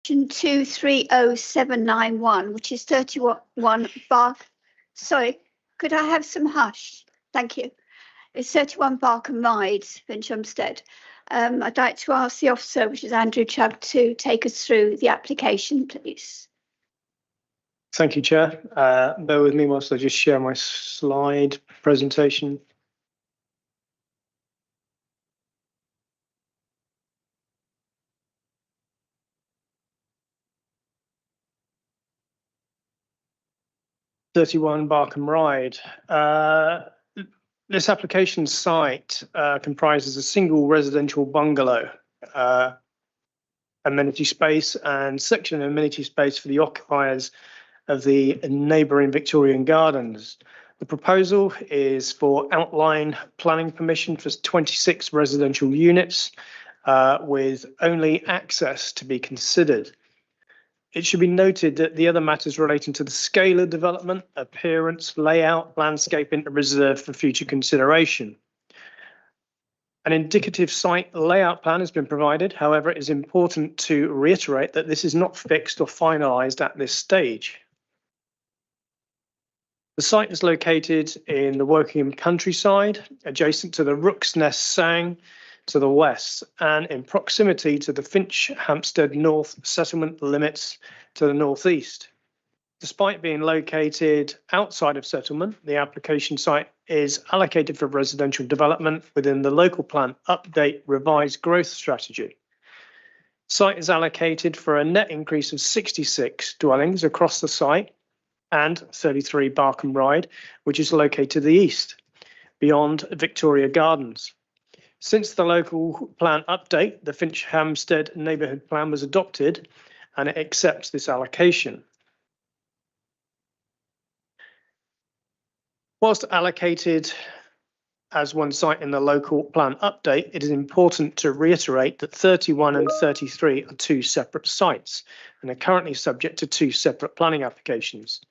230791, which is 31 Bark. Sorry, could I have some hush? Thank you. It's 31 Barkham Ride, Finchampstead. I'd like to ask the officer, which is Andrew Chubb, to take us through the application, please. Thank you, Chair. Bear with me whilst I just share my slide presentation. (31) Barkham Ride. This application site comprises a single residential bungalow, amenity space and section amenity space for the occupiers of the neighbouring Victorian Gardens. The proposal is for outline planning permission for 26 residential units with only access to be considered. It should be noted that the other matters relating to the scale of development, appearance, layout, landscaping are reserved for future consideration. An indicative site layout plan has been provided. However, it is important to reiterate that this is not fixed or finalised at this stage. The site is located in the Wokingham countryside, adjacent to the Rook's Nest Sang to the west, and in proximity to the Finch-Hampstead North settlement limits to the northeast. Despite being located outside of settlement, the application site is allocated for residential development within the local plan update revised growth strategy. Site is allocated for a net increase of 66 dwellings across the site and 33 Barkham Ride, which is located to the east, beyond Victoria Gardens. Since the local plan update, the Finch-Hampstead neighbourhood plan was adopted and it accepts this allocation. Whilst allocated as one site in the local plan update, it is important to reiterate that 31 and 33 are two separate sites and are currently subject to two separate planning applications.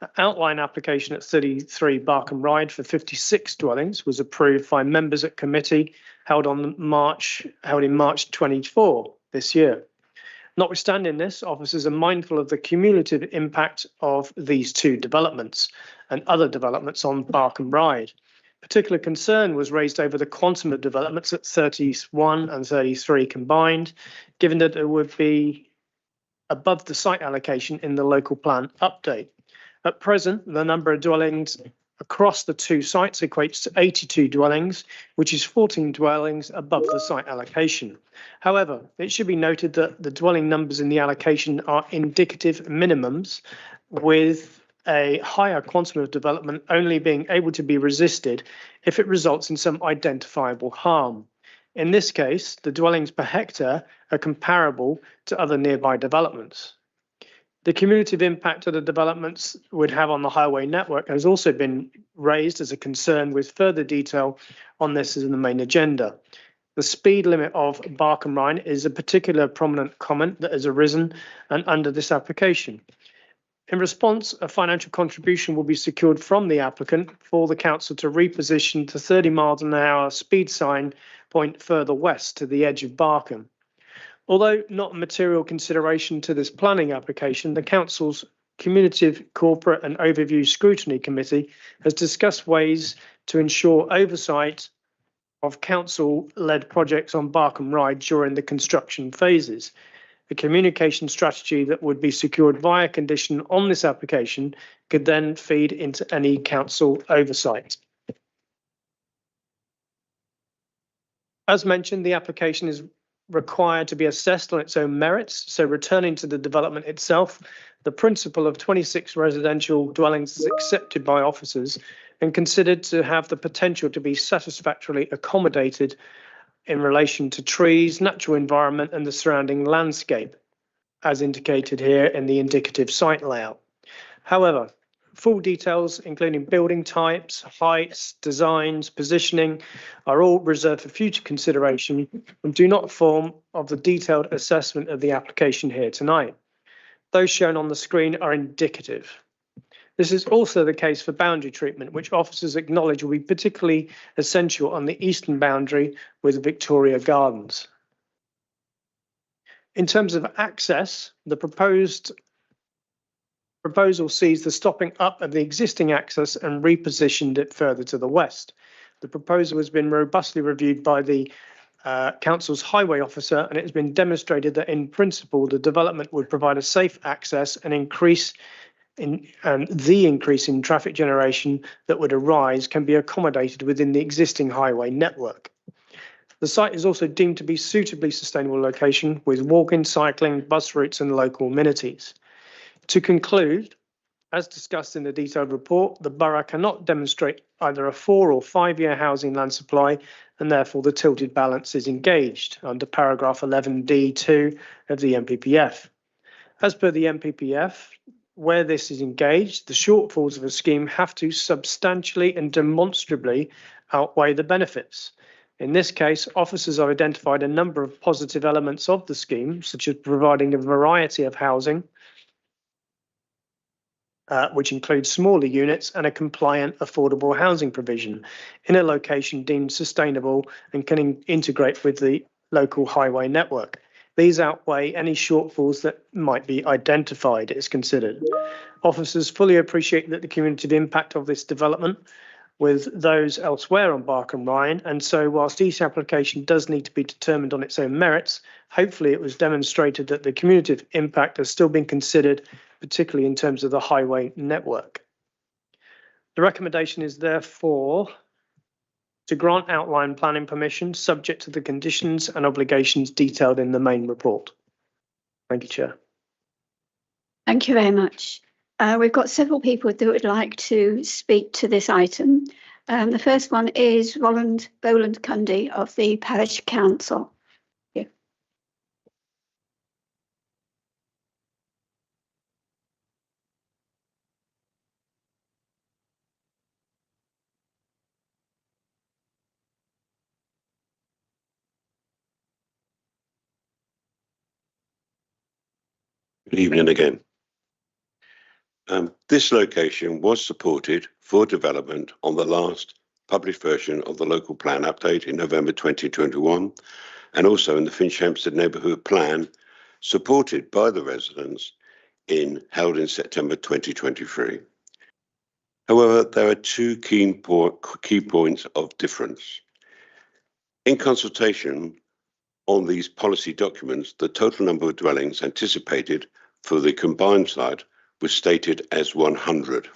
An outline application at 33 Barkham Ride for 56 dwellings was approved by members at committee held in March 24 this year. Notwithstanding this, officers are mindful of the cumulative impact of these two developments and other developments on Barkham Ride. Particular concern was raised over the quantum of developments at 31 and 33 combined, given that it would be above the site allocation in the local plan update. At present, the number of dwellings across the two sites equates to 82 dwellings, which is 14 dwellings above the site allocation. However, it should be noted that the dwelling numbers in the allocation are indicative minimums, with a higher quantum of development only being able to be resisted if it results in some identifiable harm. In this case, the dwellings per hectare are comparable to other nearby developments. The cumulative impact of the developments would have on the highway network has also been raised as a concern, with further detail on this in the main agenda. The speed limit of Barkham Ride is a particular prominent comment that has arisen and under this application. In response, a financial contribution will be secured from the applicant for the council to reposition the 30 miles an hour speed sign point further west to the edge of Barkham. Although not a material consideration to this planning application, the council's Cumulative Corporate and Overview Scrutiny Committee has discussed ways to ensure oversight of council-led projects on Barkham Ride during the construction phases. A communication strategy that would be secured via condition on this application could then feed into any council oversight. As mentioned, the application is required to be assessed on its own merits. So returning to the development itself, the principle of 26 residential dwellings is accepted by officers and considered to have the potential to be satisfactorily accommodated in relation to trees, natural environment and the surrounding landscape, as indicated here in the indicative site layout. However, full details, including building types, heights, designs, positioning, are all reserved for future consideration and do not form of the detailed assessment of the application here tonight. Those shown on the screen are indicative. This is also the case for boundary treatment, which officers acknowledge will be particularly essential on the eastern boundary with Victoria Gardens. In terms of access, the proposal sees the stopping up of the existing access and repositioned it further to the west. The proposal has been robustly reviewed by the Council's highway officer, and it has been demonstrated that in principle the development would provide a safe access and the increase in traffic generation that would arise can be accommodated within the existing highway network. The site is also deemed to be suitably sustainable location with walking, cycling, bus routes and local amenities. To conclude, as discussed in the detailed report, the borough cannot demonstrate either a 4 or 5 year housing land supply, and therefore the tilted balance is engaged under paragraph 11D2 of the MPPF. As per the MPPF, where this is engaged, the shortfalls of a scheme have to substantially and demonstrably outweigh the benefits. In this case, officers have identified a number of positive elements of the scheme, such as providing a variety of housing, which includes smaller units and a compliant, affordable housing provision in a location deemed sustainable and can integrate with the local highway network. These outweigh any shortfalls that might be identified as considered. Officers fully appreciate that the cumulative impact of this development with those elsewhere on Barkham Ryan, and so whilst each application does need to be determined on its own merits, hopefully it was demonstrated that the cumulative impact has still been considered, particularly in terms of the highway network. The recommendation is therefore to grant outline planning permission subject to the conditions and obligations detailed in the main report. Thank you, Chair. Thank you very much. We've got several people that would like to speak to this item. The first one is Roland Boland-Cundy of the Parish Council. Yeah. Good evening again. This location was supported for development on the last published version of the local plan update in November 2021, and also in the Finch Hampstead Neighbourhood Plan supported by the residents held in September 2023. However, there are two key points of difference. In consultation on these policy documents, the total number of dwellings anticipated for the combined site was stated as 100.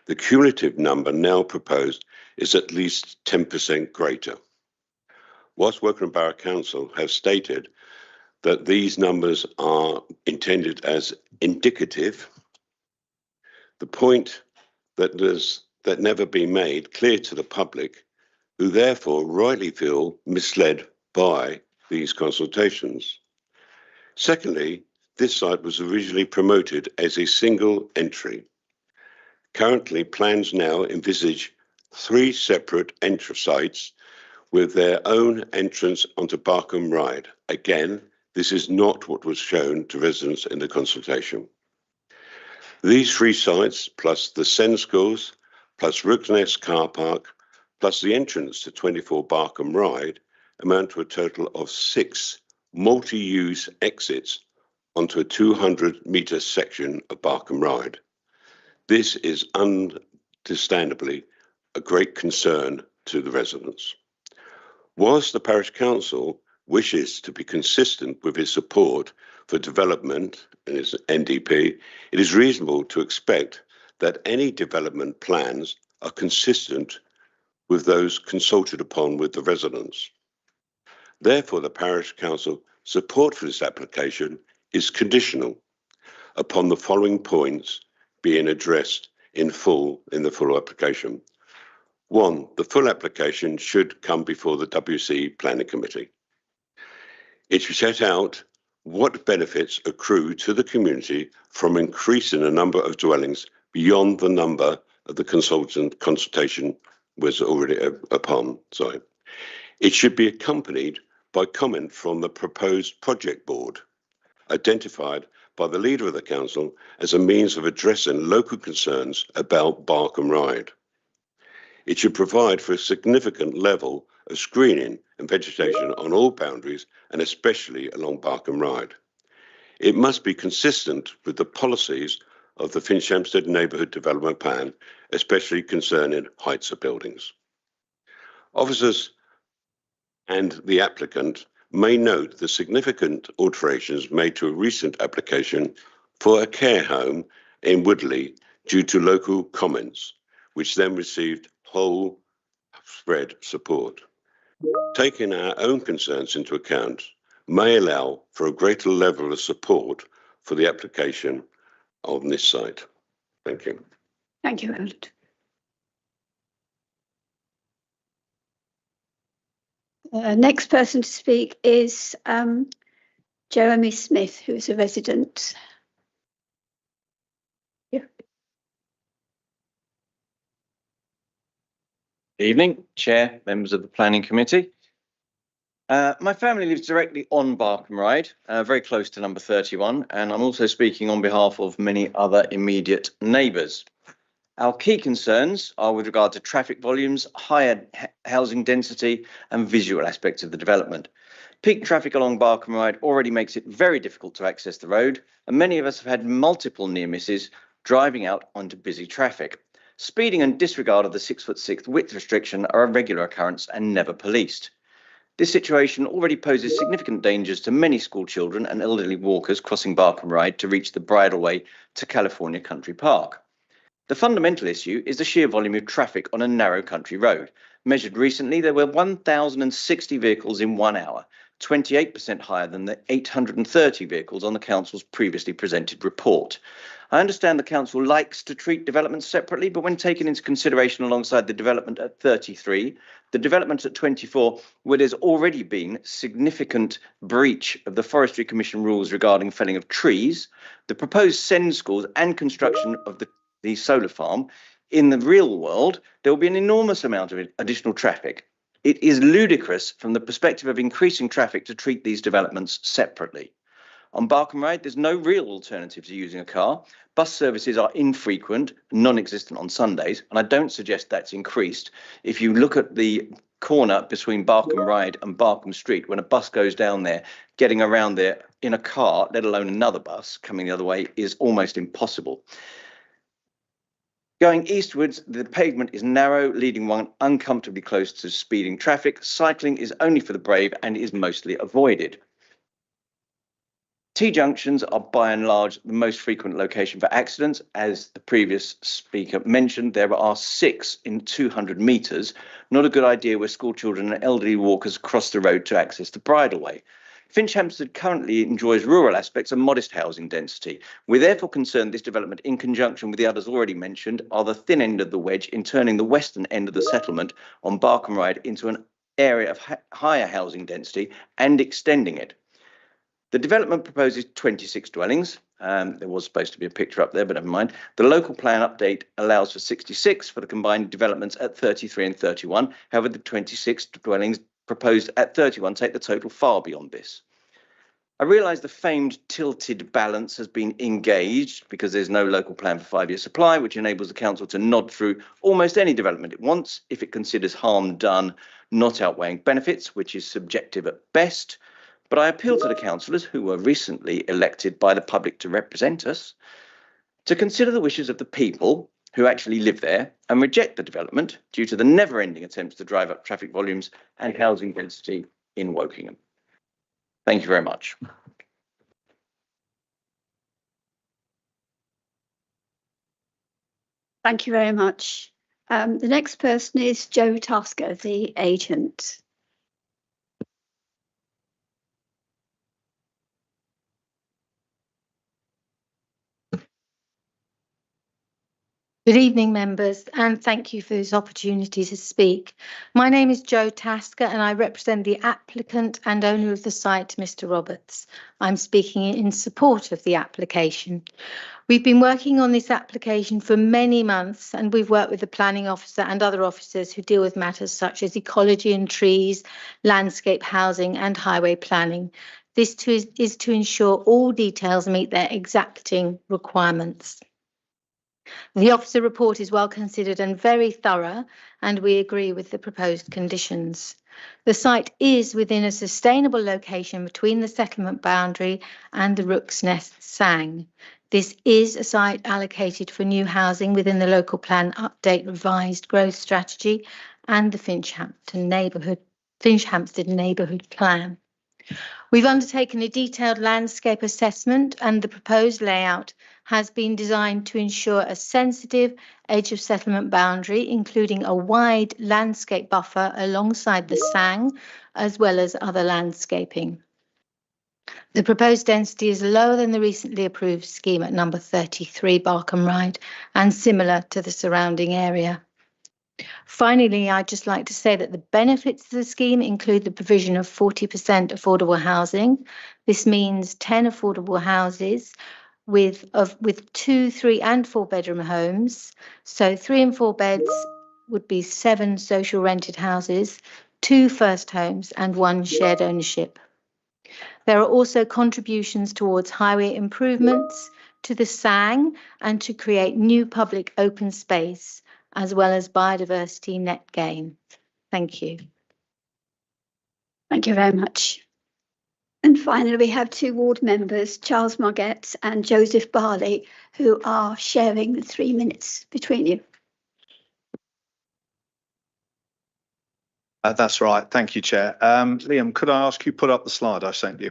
The cumulative number now proposed is at least 10% greater. Whilst Woking Borough Council have stated that these numbers are intended as indicative, the point that never been made clear to the public, who therefore rightly feel misled by these consultations. Secondly, this site was originally promoted as a single entry. Currently, plans now envisage 3 separate entry sites with their own entrance onto Barkham Ride. Again, this is not what was shown to residents in the consultation. These 3 sites, plus the Sen Schools, plus Rooknest Car Park, plus the entrance to 24 Barkham Ride, amount to a total of 6 multi-use exits onto a 200-metre section of Barkham Ride. This is understandably a great concern to the residents. Whilst the Parish Council wishes to be consistent with its support for development and its NDP, it is reasonable to expect that any development plans are consistent with those consulted upon with the residents. Therefore, the Parish Council support for this application is conditional upon the following points being addressed in full in the full application. 1, the full application should come before the WC Planning Committee. It should set out what benefits accrue to the community from increasing the number of dwellings beyond the number of the consultation was already upon. Sorry. It should be accompanied by comment from the proposed project board, identified by the leader of the council as a means of addressing local concerns about Barkham Ride. It should provide for a significant level of screening and vegetation on all boundaries and especially along Barkham Ride. It must be consistent with the policies of the Finch Hampstead Neighbourhood Development Plan, especially concerning heights of buildings. Officers and the applicant may note the significant alterations made to a recent application for a care home in Woodley due to local comments, which then received whole spread support. Taking our own concerns into account may allow for a greater level of support for the application on this site. Thank you. Thank you, Roland. Next person to speak is Jeremy Smith, who is a resident. Yeah. Evening, Chair, members of the Planning Committee. My family lives directly on Barkham Ride, very close to number 31, and I'm also speaking on behalf of many other immediate neighbours. Our key concerns are with regard to traffic volumes, higher housing density and visual aspects of the development. Peak traffic along Barkham Ride already makes it very difficult to access the road, and many of us have had multiple near misses driving out onto busy traffic. Speeding and disregard of the 6'6" width restriction are a regular occurrence and never policed. This situation already poses significant dangers to many school children and elderly walkers crossing Barkham Ride to reach the bridleway to California Country Park. The fundamental issue is the sheer volume of traffic on a narrow country road. Measured recently, there were 1,060 vehicles in 1 hour, 28% higher than the 830 vehicles on the Council's previously presented report. I understand the Council likes to treat developments separately, but when taken into consideration alongside the development at 33, the development at 24, where there's already been significant breach of the Forestry Commission rules regarding felling of trees, the proposed SEND schools and construction of the solar farm, in the real world, there will be an enormous amount of additional traffic. It is ludicrous from the perspective of increasing traffic to treat these developments separately. On Barkham Ride, there's no real alternative to using a car. Bus services are infrequent, non-existent on Sundays, and I don't suggest that's increased. If you look at the corner between Barkham Ride and Barkham Street, when a bus goes down there, getting around there in a car, let alone another bus coming the other way, is almost impossible. Going eastwards, the pavement is narrow, leaving one uncomfortably close to speeding traffic. Cycling is only for the brave and is mostly avoided. T-junctions are by and large the most frequent location for accidents. As the previous speaker mentioned, there are 6 in 200 metres. Not a good idea where school children and elderly walkers cross the road to access the bridleway. Finch Hampstead currently enjoys rural aspects and modest housing density. We're therefore concerned this development, in conjunction with the others already mentioned, are the thin end of the wedge in turning the western end of the settlement on Barkham Ride into an area of higher housing density and extending it. The development proposes 26 dwellings. There was supposed to be a picture up there, but never mind. The local plan update allows for 66 for the combined developments at 33 and 31. However, the 26 dwellings proposed at 31 take the total far beyond this. I realise the famed tilted balance has been engaged because there's no local plan for 5-year supply, which enables the council to nod through almost any development it wants if it considers harm done not outweighing benefits, which is subjective at best. But I appeal to the councillors who were recently elected by the public to represent us to consider the wishes of the people who actually live there and reject the development due to the never-ending attempts to drive up traffic volumes and housing density in Wokingham. Thank you very much. Thank you very much. The next person is Joe Tasker, the agent. Good evening, members, and thank you for this opportunity to speak. My name is Jo Tasker and I represent the applicant and owner of the site, Mr. Roberts. I'm speaking in support of the application. We've been working on this application for many months and we've worked with the planning officer and other officers who deal with matters such as ecology and trees, landscape housing and highway planning. This is to ensure all details meet their exacting requirements. The officer report is well considered and very thorough, and we agree with the proposed conditions. The site is within a sustainable location between the settlement boundary and the Rook's Nest Sang. This is a site allocated for new housing within the local plan update revised growth strategy and the Finchhampstead neighbourhood plan. We've undertaken a detailed landscape assessment, and the proposed layout has been designed to ensure a sensitive edge of settlement boundary, including a wide landscape buffer alongside the Sang, as well as other landscaping. The proposed density is lower than the recently approved scheme at number 33 Barkham Ride and similar to the surrounding area. Finally, I'd just like to say that the benefits of the scheme include the provision of 40% affordable housing. This means 10 affordable houses with 2, 3 and 4 bedroom homes. So 3 and 4 beds would be 7 social rented houses, 2 first homes and 1 shared ownership. There are also contributions towards highway improvements to the Sang and to create new public open space, as well as biodiversity net gain. Thank you. Thank you very much. And finally, we have 2 ward members, Charles Margetts and Joseph Barley, who are sharing the 3 minutes between you. That's right. Thank you, Chair. Liam, could I ask you put up the slide I sent you?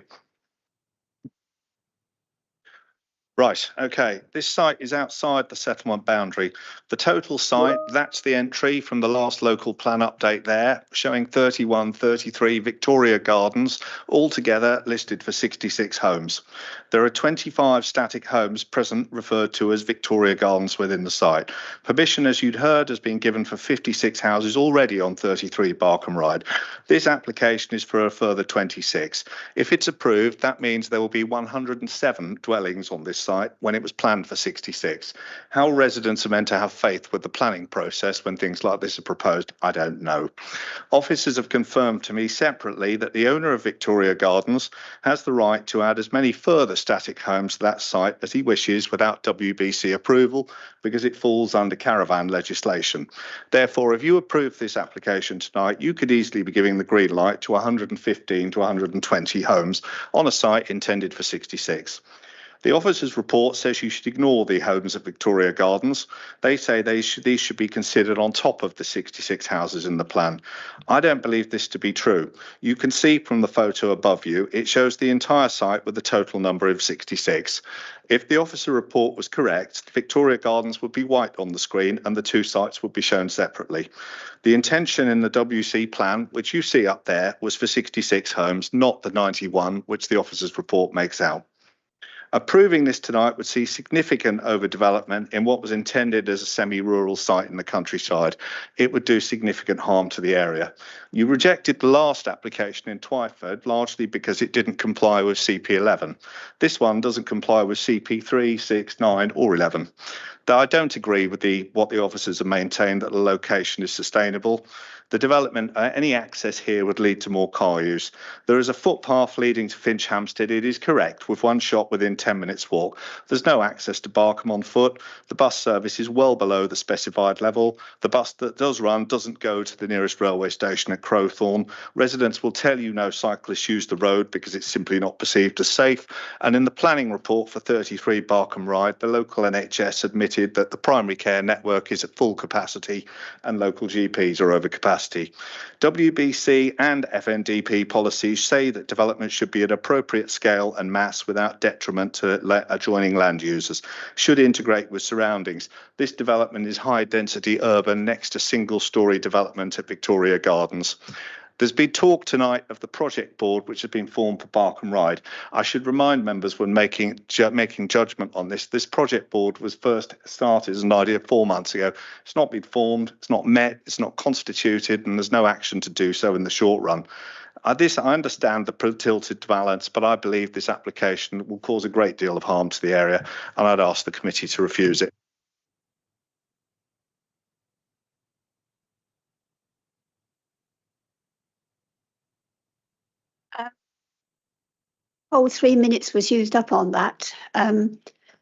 Right, okay. This site is outside the settlement boundary. The total site, that's the entry from the last local plan update there, showing 3133 Victoria Gardens, altogether listed for 66 homes. There are 25 static homes present, referred to as Victoria Gardens within the site. Permission, as you'd heard, has been given for 56 houses already on 33 Barkham Ride. This application is for a further 26. If it's approved, that means there will be 107 dwellings on this site when it was planned for 66. How residents are meant to have faith with the planning process when things like this are proposed, I don't know. Officers have confirmed to me separately that the owner of Victoria Gardens has the right to add as many further static homes to that site as he wishes without WBC approval, because it falls under caravan legislation. Therefore, if you approve this application tonight, you could easily be giving the green light to 115 to 120 homes on a site intended for 66. The officer's report says you should ignore the homes at Victoria Gardens. They say these should be considered on top of the 66 houses in the plan. I don't believe this to be true. You can see from the photo above you, it shows the entire site with a total number of 66. If the officer report was correct, Victoria Gardens would be white on the screen and the 2 sites would be shown separately. The intention in the WC plan, which you see up there, was for 66 homes, not the 91, which the officer's report makes out. Approving this tonight would see significant overdevelopment in what was intended as a semi-rural site in the countryside. It would do significant harm to the area. You rejected the last application in Twyford largely because it didn't comply with CP11. This one doesn't comply with CP3, 6, 9 or 11. Though I don't agree with what the officers have maintained that the location is sustainable. The development, any access here would lead to more car use. There is a footpath leading to Finchhampstead, it is correct, with one shop within 10 minutes walk. There's no access to Barkham on foot. The bus service is well below the specified level. The bus that does run doesn't go to the nearest railway station at Crowthorne. Residents will tell you no cyclists use the road because it's simply not perceived as safe. And in the planning report for 33 Barkham Ride, the local NHS admitted that the primary care network is at full capacity and local GPs are over capacity. WBC and FNDP policies say that development should be at appropriate scale and mass without detriment to adjoining land users, should integrate with surroundings. This development is high density urban next to single-storey development at Victoria Gardens. There's been talk tonight of the project board which has been formed for Barkham Ride. I should remind members when making judgment on this, this project board was first started as an idea 4 months ago. It's not been formed, it's not met, it's not constituted, and there's no action to do so in the short run. I understand the tilted balance, but I believe this application will cause a great deal of harm to the area, and I'd ask the committee to refuse it. Whole 3 minutes was used up on that.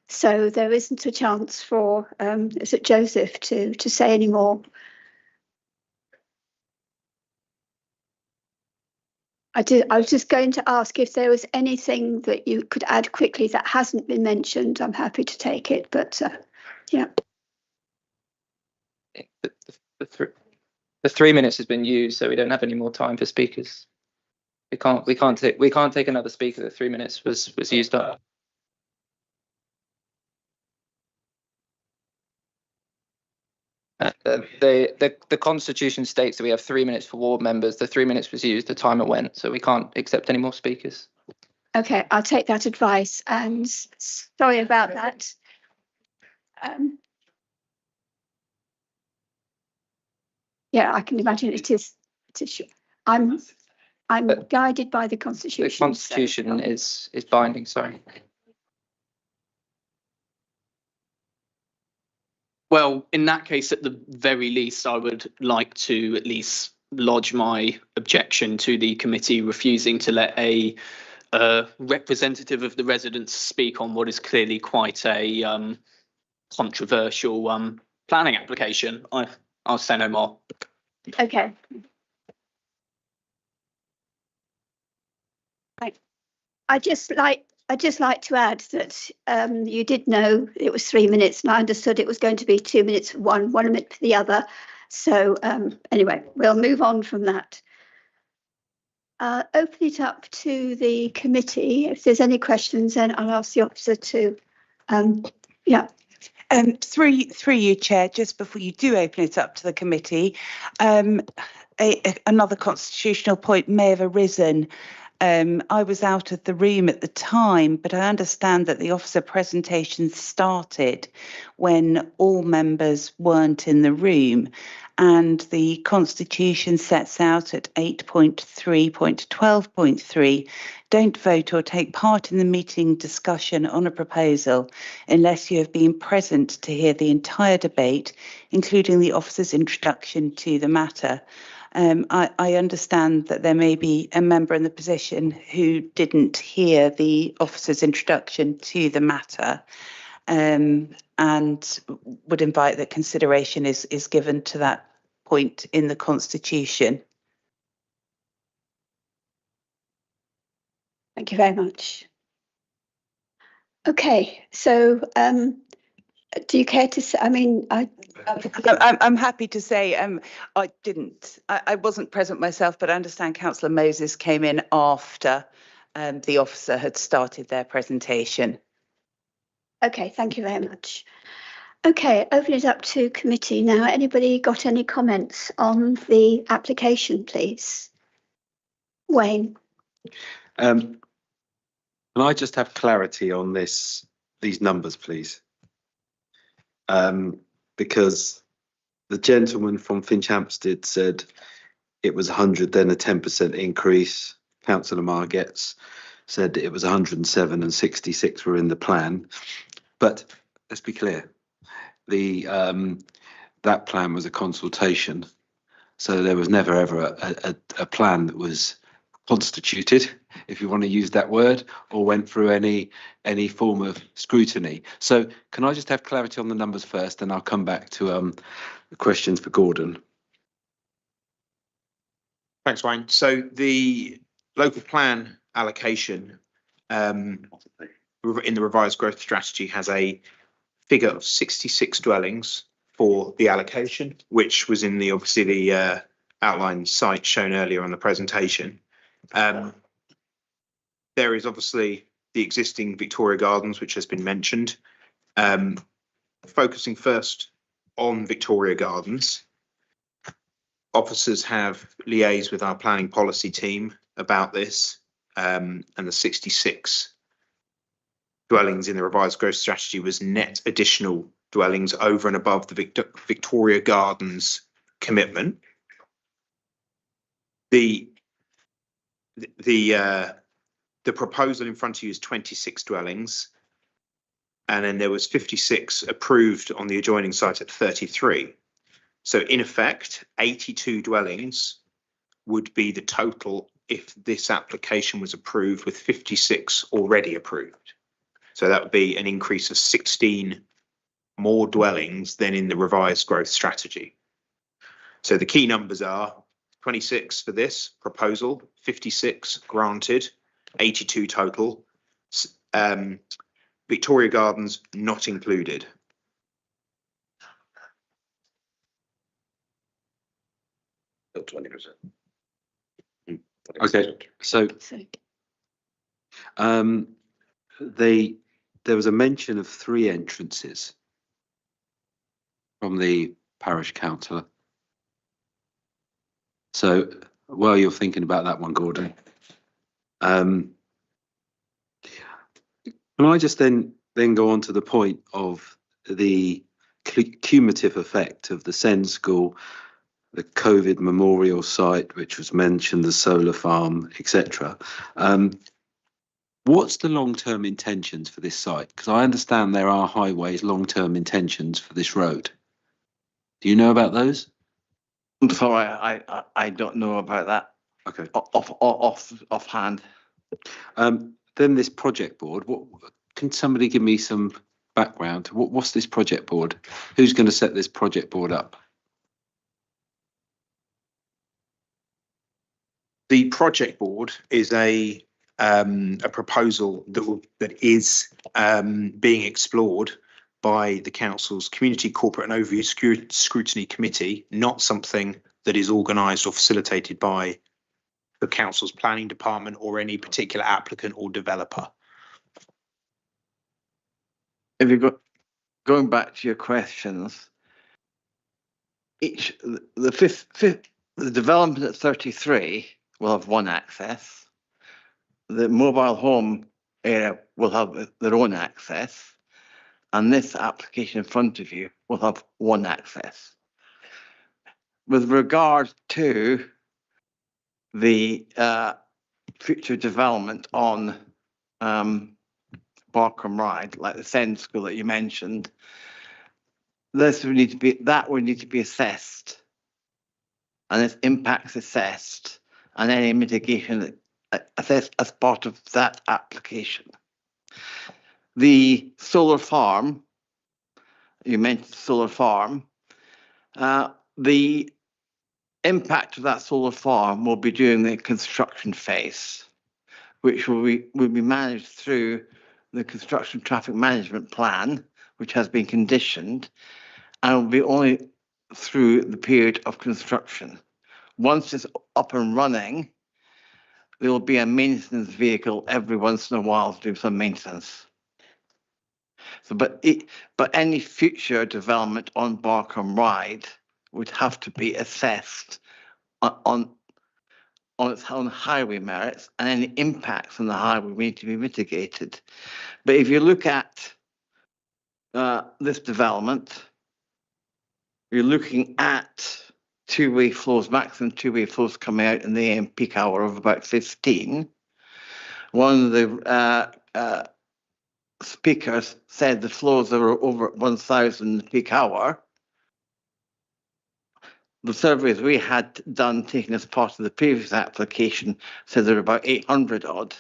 So there isn't a chance for is it Joseph to say any more? I was just going to ask if there was anything that you could add quickly that hasn't been mentioned. I'm happy to take it, but yeah. The 3 minutes has been used, so we don't have any more time for speakers. We can't take another speaker. The 3 minutes was used up. The constitution states that we have 3 minutes for ward members. The 3 minutes was used, the time it went, so we can't accept any more speakers. Okay, I'll take that advice, and sorry about that. Yeah, I can imagine it is. I'm guided by the constitution. The constitution is binding. Sorry. Well, in that case, at the very least, I would like to at least lodge my objection to the committee refusing to let a representative of the residents speak on what is clearly quite a controversial planning application. I'll say no more. Okay. I just like to add that you did know it was 3 minutes, and I understood it was going to be 2 minutes for one minute for the other. So anyway, we'll move on from that. Open it up to the committee. If there's any questions, then I'll ask the officer to. Yeah. Through you, Chair, just before you do open it up to the committee, another constitutional point may have arisen. I was out of the room at the time, but I understand that the officer presentation started when all members weren't in the room, and the Constitution sets out at 8.3.12.3, don't vote or take part in the meeting discussion on a proposal unless you have been present to hear the entire debate, including the officer's introduction to the matter. I understand that there may be a member in the position who didn't hear the officer's introduction to the matter, and would invite that consideration is given to that point in the Constitution. Thank you very much. Okay, so do you care to say? I mean, I'm happy to say I wasn't present myself, but I understand Councillor Moses came in after the officer had started their presentation. Okay, thank you very much. Okay, open it up to committee now. Anybody got any comments on the application, please? Wayne. Can I just have clarity on these numbers, please? Because the gentleman from Finchampstead said it was 100, then a 10% increase. Councillor Margetts said it was 107 and 66 were in the plan. But let's be clear, that plan was a consultation, so there was never ever a plan that was constituted, if you want to use that word, or went through any form of scrutiny. So can I just have clarity on the numbers first, and I'll come back to the questions for Gordon. Thanks, Wayne. So the local plan allocation in the revised growth strategy has a figure of 66 dwellings for the allocation, which was in the obviously the outline site shown earlier on the presentation. There is obviously the existing Victoria Gardens, which has been mentioned. Focusing first on Victoria Gardens, officers have liaised with our planning policy team about this, and the 66 dwellings in the revised growth strategy was net additional dwellings over and above the Victoria Gardens commitment. The proposal in front of you is 26 dwellings, and then there was 56 approved on the adjoining site at 33. So in effect, 82 dwellings would be the total if this application was approved, with 56 already approved. So that would be an increase of 16 more dwellings than in the revised growth strategy. So the key numbers are 26 for this proposal, 56 granted, 82 total. Victoria Gardens not included. Still 20%. Okay, so there was a mention of 3 entrances from the parish councillor. So while you're thinking about that one, Gordon, can I just then go on to the point of the cumulative effect of the Send School, the COVID memorial site, which was mentioned, the solar farm, etc. What's the long-term intentions for this site? Because I understand there are highways long-term intentions for this road. Do you know about those? I'm sorry, I don't know about that. Okay. Offhand. Then this project board. What can somebody give me some background? What's this project board? Who's going to set this project board up? The project board is a proposal that is being explored by the council's Community, Corporate and Overview Scrutiny Committee, not something that is organised or facilitated by the council's planning department or any particular applicant or developer. If you go going back to your questions, the development at 33 will have one access. The mobile home area will have their own access, and this application in front of you will have one access. With regard to the future development on Barkham Ride, like the Send School that you mentioned, that would need to be assessed, and its impacts assessed, and any mitigation assessed as part of that application. The solar farm, you mentioned solar farm, the impact of that solar farm will be during the construction phase, which will be managed through the construction traffic management plan, which has been conditioned, and will be only through the period of construction. Once it's up and running, there will be a maintenance vehicle every once in a while to do some maintenance. So, but any future development on Barkham Ride would have to be assessed on its own highway merits, and any impacts on the highway need to be mitigated. But if you look at this development, you're looking at two-way flows, maximum two-way flows coming out in the AM peak hour of about 15. One of the speakers said the flows are over 1,000 peak hour. The surveys we had done, taken as part of the previous application, said they're about 800 odd.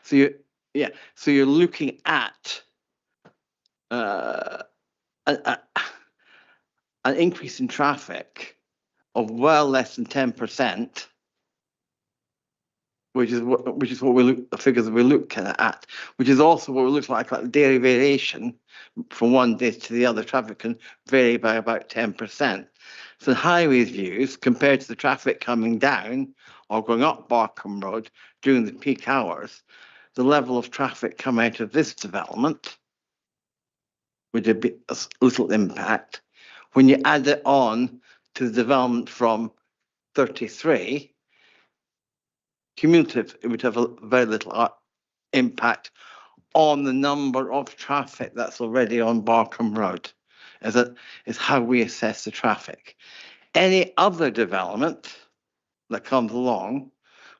So you're looking at an increase in traffic of well less than 10%, which is what the figures we look at, which is also what we look like the daily variation from one day to the other. Traffic can vary by about 10%. So highways views compared to the traffic coming down or going up Barkham Road during the peak hours, the level of traffic coming out of this development would be a little impact. When you add it on to the development from 33, cumulative, it would have a very little impact on the number of traffic that's already on Barkham Road. Is how we assess the traffic. Any other development that comes along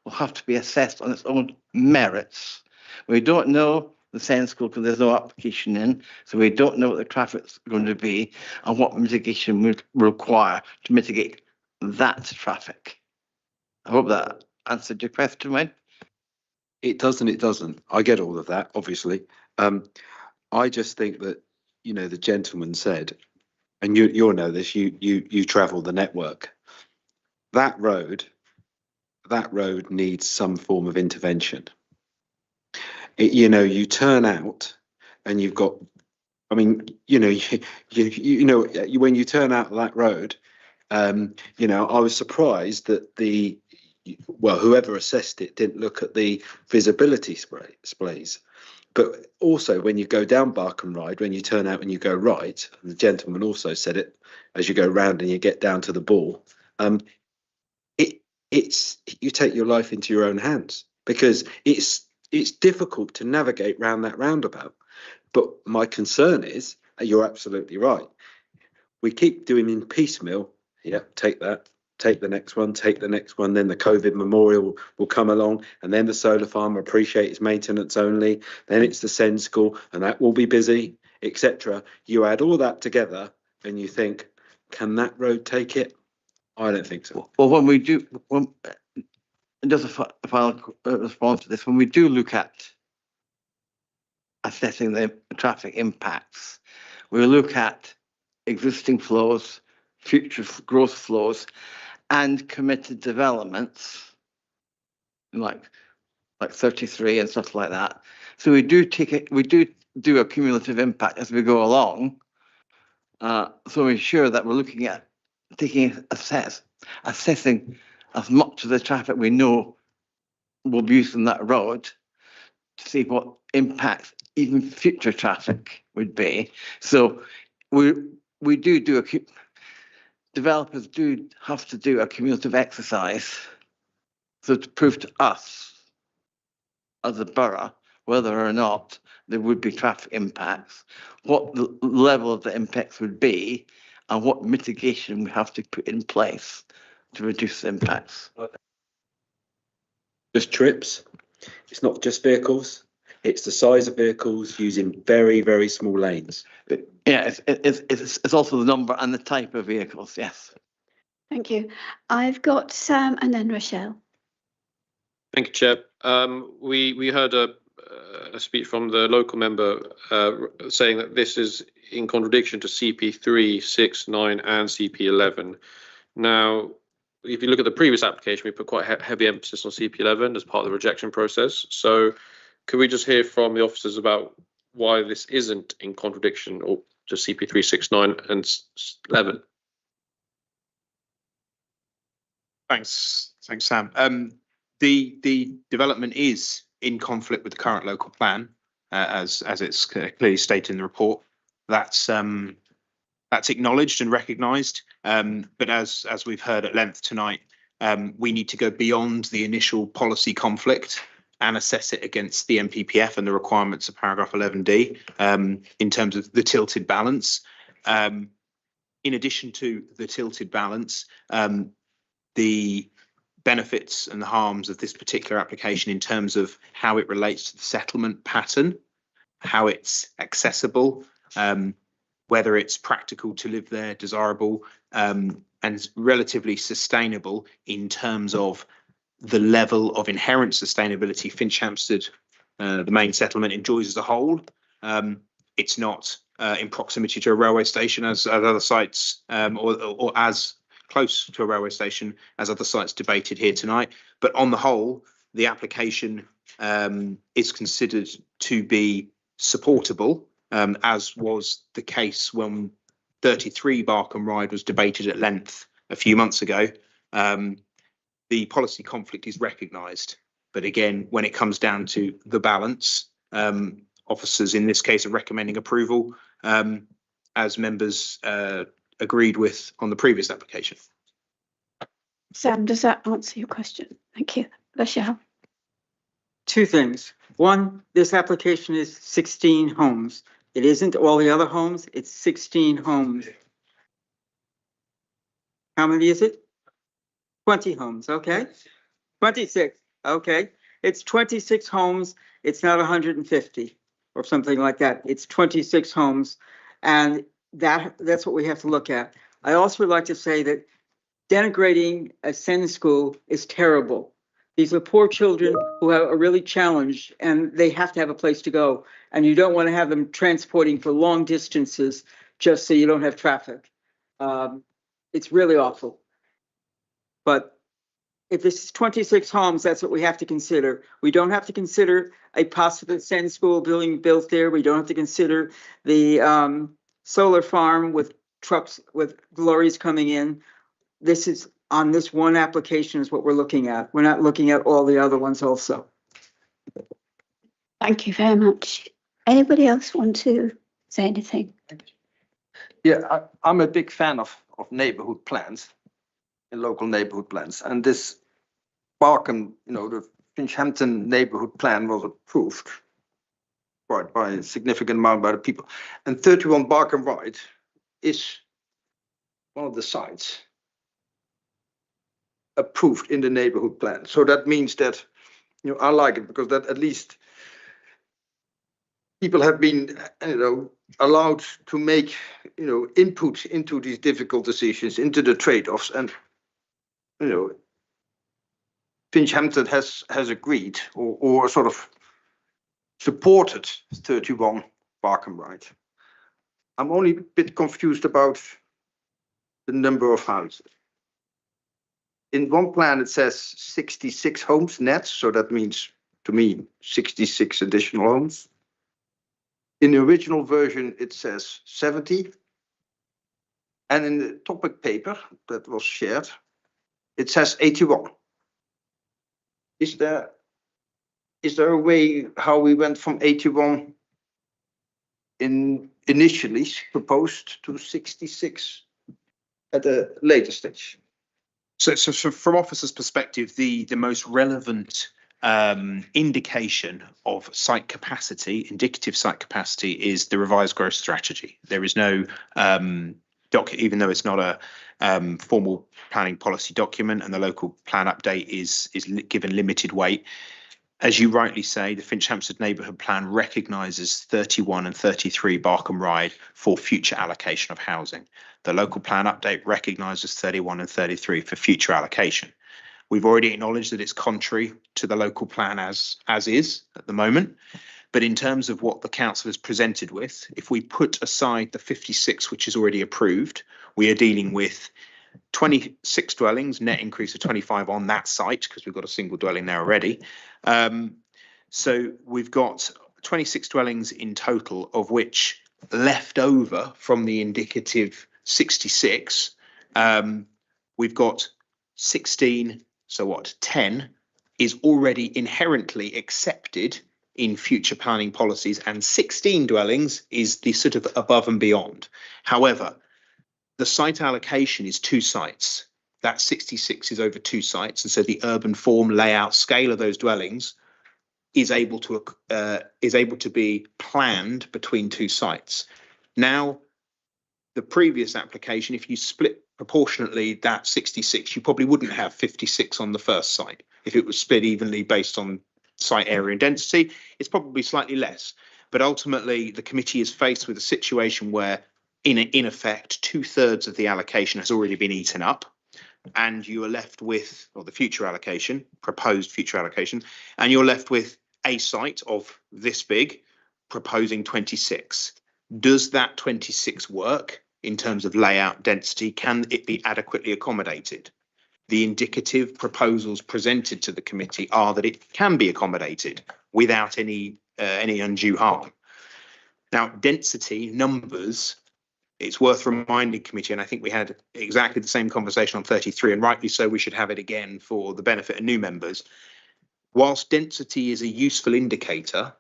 will have to be assessed on its own merits. We don't know the Send School because there's no application in, so we don't know what the traffic's going to be and what mitigation would require to mitigate that traffic. I hope that answered your question, mate. It does and it doesn't. I get all of that, obviously. I just think that, you know, the gentleman said, and you'll know this, you travel the network. That road needs some form of intervention. You know, you turn out and you've got, I mean, you know, you know, when you turn out that road, you know, I was surprised that whoever assessed it didn't look at the visibility displays. But also when you go down Barkham Ride, when you turn out and you go right, and the gentleman also said it, as you go round and you get down to the ball, it's you take your life into your own hands, because it's difficult to navigate round that roundabout. But my concern is, you're absolutely right. We keep doing in piecemeal. Yeah, take that, take the next one, take the next one. Then the COVID memorial will come along, and then the solar farm, appreciate its maintenance only. Then it's the SEND school, and that will be busy, etc. You add all that together, and you think, can that road take it? I don't think so. Well, when we do, just a final response to this, when we do look at assessing the traffic impacts, we look at existing flows, future growth flows, and committed developments, like 33 and stuff like that. So we do do a cumulative impact as we go along. So we ensure that we're looking at assessing as much of the traffic we know will be used on that road to see what impacts even future traffic would be. So we do developers do have to do a cumulative exercise, so to prove to us as a borough whether or not there would be traffic impacts, what the level of the impacts would be, and what mitigation we have to put in place to reduce the impacts. Just trips. It's not just vehicles. It's the size of vehicles using very, very small lanes. Yeah, it's also the number and the type of vehicles. Yes. Thank you. I've got Sam and then Rochelle. Thank you, Chair. We heard a speech from the local member saying that this is in contradiction to CP3, 6, 9 and CP11. Now, if you look at the previous application, we put quite heavy emphasis on CP11 as part of the rejection process. So could we just hear from the officers about why this isn't in contradiction, or just CP3, 6, 9 and 11? Thanks, Sam. The development is in conflict with the current local plan, as it's clearly stated in the report. That's acknowledged and recognised. But as we've heard at length tonight, we need to go beyond the initial policy conflict and assess it against the MPPF and the requirements of paragraph 11D in terms of the tilted balance. In addition to the tilted balance, the benefits and the harms of this particular application in terms of how it relates to the settlement pattern, how it's accessible, whether it's practical to live there, desirable, and relatively sustainable in terms of the level of inherent sustainability Finch Hampstead, the main settlement, enjoys as a whole. It's not in proximity to a railway station as other sites, or as close to a railway station as other sites debated here tonight. But on the whole, the application is considered to be supportable, as was the case when 33 Barkham Ride was debated at length a few months ago. The policy conflict is recognised. But again, when it comes down to the balance, officers in this case are recommending approval, as members agreed with on the previous application. Sam, does that answer your question? Thank you. Rochelle. Two things. One, this application is 16 homes. It isn't all the other homes, it's 16 homes. How many is it? 20 homes, okay. 26, okay. It's 26 homes, it's not 150 or something like that. It's 26 homes, and that's what we have to look at. I also would like to say that denigrating a SEND school is terrible, These are poor children who are really challenged and they have to have a place to go. And you don't want to have them transporting for long distances just so you don't have traffic. It's really awful. But if this is 26 homes, that's what we have to consider. We don't have to consider a possible Sand School building built there. We don't have to consider the solar farm with trucks, with lorries coming in. This is on this one application is what we're looking at. We're not looking at all the other ones also. Thank you very much. Anybody else want to say anything? Yeah, I'm a big fan of neighborhood plans and local neighborhood plans. And this Barkham, the Finchhampton neighborhood plan was approved by a significant amount by the people. And 31 Barkham Ride is one of the sites approved in the neighborhood plan. So that means that, I like it because that at least people have been, allowed to make, input into these difficult decisions, into the trade-offs. And, Finchhampton has agreed or sort of supported 31 Barkham Ride. I'm only a bit confused about the number of houses. In one plan, it says 66 homes net, so that means, to me, 66 additional homes. In the original version, it says 70. And in the topic paper that was shared, it says 81. Is there a way how we went from 81 initially proposed to 66 at a later stage? So from officers' perspective, the most relevant indication of site capacity, indicative site capacity, is the revised growth strategy. There is no even though it's not a formal planning policy document, and the local plan update is given limited weight. As you rightly say, the Finchhampstead Neighbourhood Plan recognises 31 and 33 Barkham Ride for future allocation of housing. The local plan update recognises 31 and 33 for future allocation. We've already acknowledged that it's contrary to the local plan as is at the moment. But in terms of what the council has presented with, if we put aside the 56, which is already approved, we are dealing with 26 dwellings, net increase of 25 on that site, because we've got a single dwelling there already. So we've got 26 dwellings in total, of which left over from the indicative 66, we've got 16, so what, 10 is already inherently accepted in future planning policies, and 16 dwellings is the sort of above and beyond. However, the site allocation is 2 sites. That 66 is over 2 sites, and so the urban form, layout, scale of those dwellings is able to be planned between 2 sites. Now, the previous application, if you split proportionately that 66, you probably wouldn't have 56 on the first site. If it was split evenly based on site area and density, it's probably slightly less. But ultimately, the committee is faced with a situation where, in effect, 2/3 of the allocation has already been eaten up, and you are left with, or the future allocation, proposed future allocation, and you're left with a site of this big, proposing 26. Does that 26 work in terms of layout density? Can it be adequately accommodated? The indicative proposals presented to the committee are that it can be accommodated without any undue harm. Now, density numbers, it's worth reminding committee, and I think we had exactly the same conversation on 33, and rightly so, we should have it again for the benefit of new members. Whilst density is a useful indicator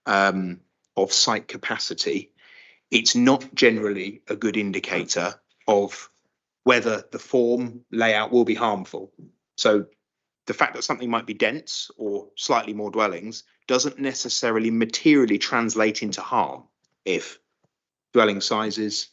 of site capacity, it's not generally a good indicator of whether the form layout will be harmful. So the fact that something might be dense or slightly more dwellings doesn't necessarily materially translate into harm if dwelling sizes,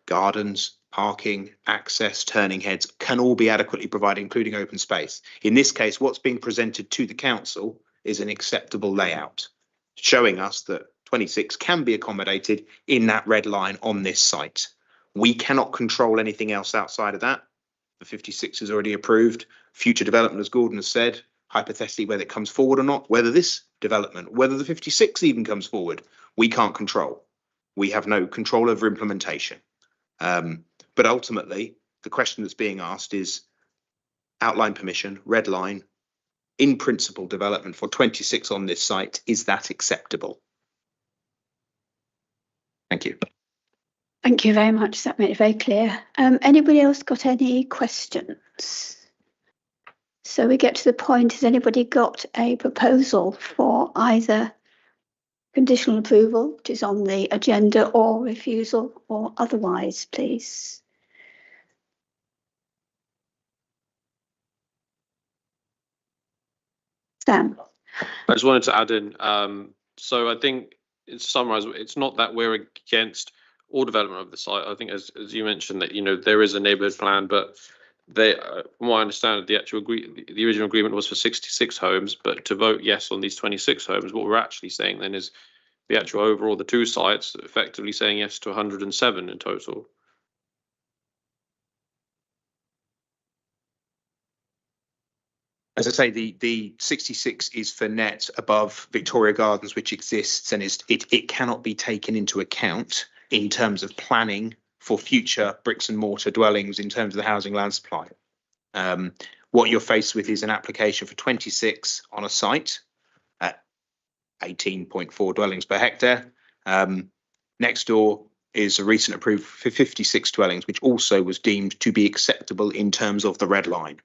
gardens, parking, access, turning heads can all be adequately provided, including open space. In this case, what's being presented to the council is an acceptable layout, showing us that 26 can be accommodated in that red line on this site. We cannot control anything else outside of that. The 56 is already approved. Future development, as Gordon has said, hypothetically whether it comes forward or not, whether this development, whether the 56 even comes forward, we can't control. We have no control over implementation. But ultimately, the question that's being asked is outline permission, red line, in principle development for 26 on this site. Is that acceptable? Thank you. Thank you very much. That made it very clear. Anybody else got any questions? So we get to the point, has anybody got a proposal for either conditional approval, which is on the agenda, or refusal, or otherwise, please? Sam. I just wanted to add in, so I think to summarise, it's not that we're against all development of the site. I think as you mentioned that, you know, there is a neighbourhood plan, but they, from what I understand, the original agreement was for 66 homes, but to vote yes on these 26 homes, what we're actually saying then is the actual overall, the two sites, effectively saying yes to 107 in total. As I say, the 66 is for net above Victoria Gardens, which exists, and it cannot be taken into account in terms of planning for future bricks and mortar dwellings in terms of the housing land supply. What you're faced with is an application for 26 on a site at 18.4 dwellings per hectare. Next door is a recent approval for 56 dwellings, which also was deemed to be acceptable in terms of the red line.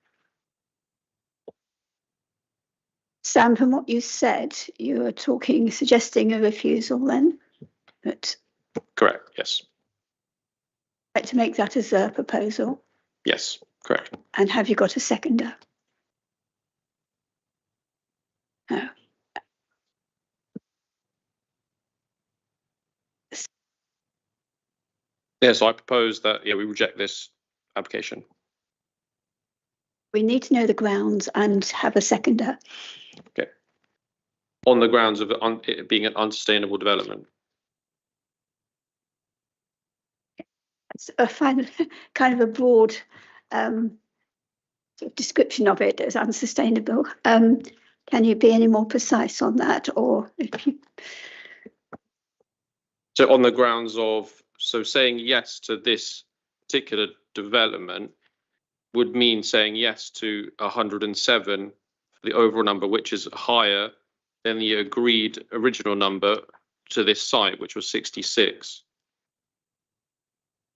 Sam, from what you said, you were suggesting a refusal then? But correct, yes. I'd like to make that as a proposal. Yes, correct. And have you got a seconder? No. Yeah, so I propose that, yeah, we reject this application. We need to know the grounds and have a seconder. Okay. On the grounds of it being an unsustainable development. It's a kind of a broad sort of description of it as unsustainable. Can you be any more precise on that, or if you? So on the grounds of, so saying yes to this particular development would mean saying yes to 107, the overall number, which is higher than the agreed original number to this site, which was 66.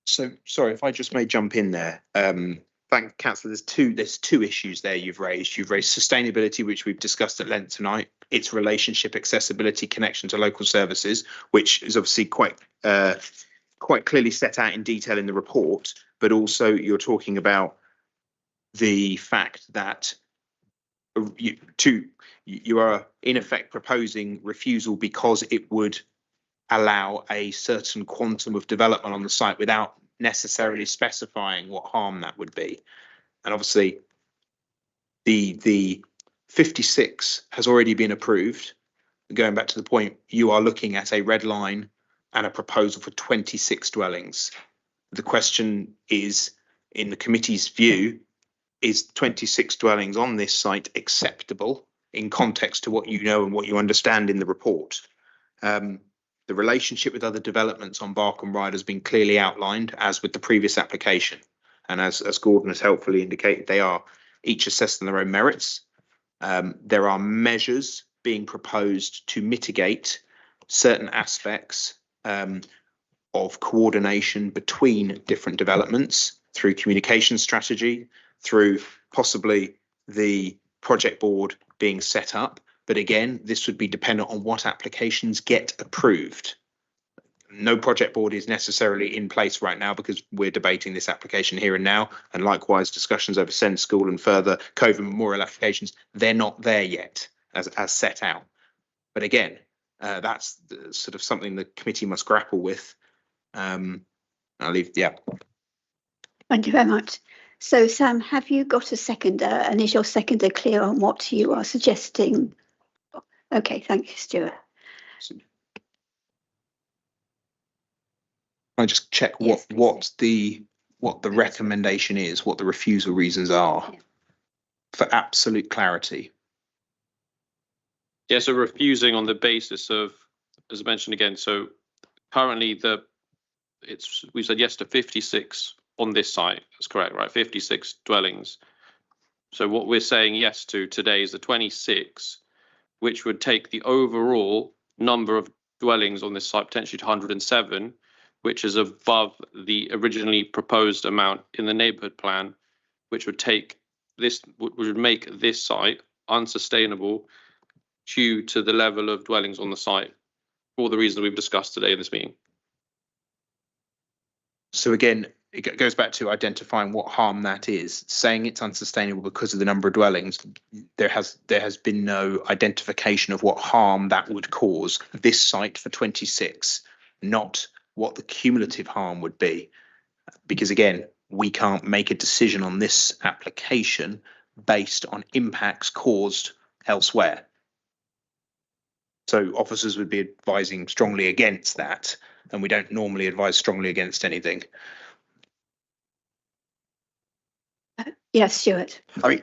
So sorry, if I just may jump in there. Thank Councillor. There's two issues there you've raised. You've raised sustainability, which we've discussed at length tonight. Its relationship, accessibility, connection to local services, which is obviously quite clearly set out in detail in the report. But also you're talking about the fact that you are in effect proposing refusal because it would allow a certain quantum of development on the site without necessarily specifying what harm that would be. And obviously the 56 has already been approved. Going back to the point, you are looking at a red line and a proposal for 26 dwellings. The question is, in the committee's view, is 26 dwellings on this site acceptable in context to what you know and what you understand in the report? The relationship with other developments on Barkham Ride has been clearly outlined, as with the previous application. And as Gordon has helpfully indicated, they are each assessed on their own merits. There are measures being proposed to mitigate certain aspects of coordination between different developments through communication strategy, through possibly the project board being set up. But again, this would be dependent on what applications get approved. No project board is necessarily in place right now because we're debating this application here and now. And likewise, discussions over Send School and further COVID Memorial applications, they're not there yet as set out. But again, that's sort of something the committee must grapple with. I'll leave, yeah. Thank you very much. So Sam, have you got a seconder, and is your seconder clear on what you are suggesting? Okay, thank you, Stuart. I just check what the recommendation is, what the refusal reasons are, for absolute clarity. Yeah, so refusing on the basis of, as I mentioned again, so currently we said yes to 56 on this site. That's correct, right? 56 dwellings. So what we're saying yes to today is the 26, which would take the overall number of dwellings on this site potentially to 107, which is above the originally proposed amount in the neighbourhood plan, which would make this site unsustainable due to the level of dwellings on the site, for the reasons we've discussed today in this meeting. So again, it goes back to identifying what harm that is. Saying it's unsustainable because of the number of dwellings, there has been no identification of what harm that would cause this site for 26, not what the cumulative harm would be. Because again, we can't make a decision on this application based on impacts caused elsewhere. So officers would be advising strongly against that, and we don't normally advise strongly against anything. Yes, Stuart. I mean,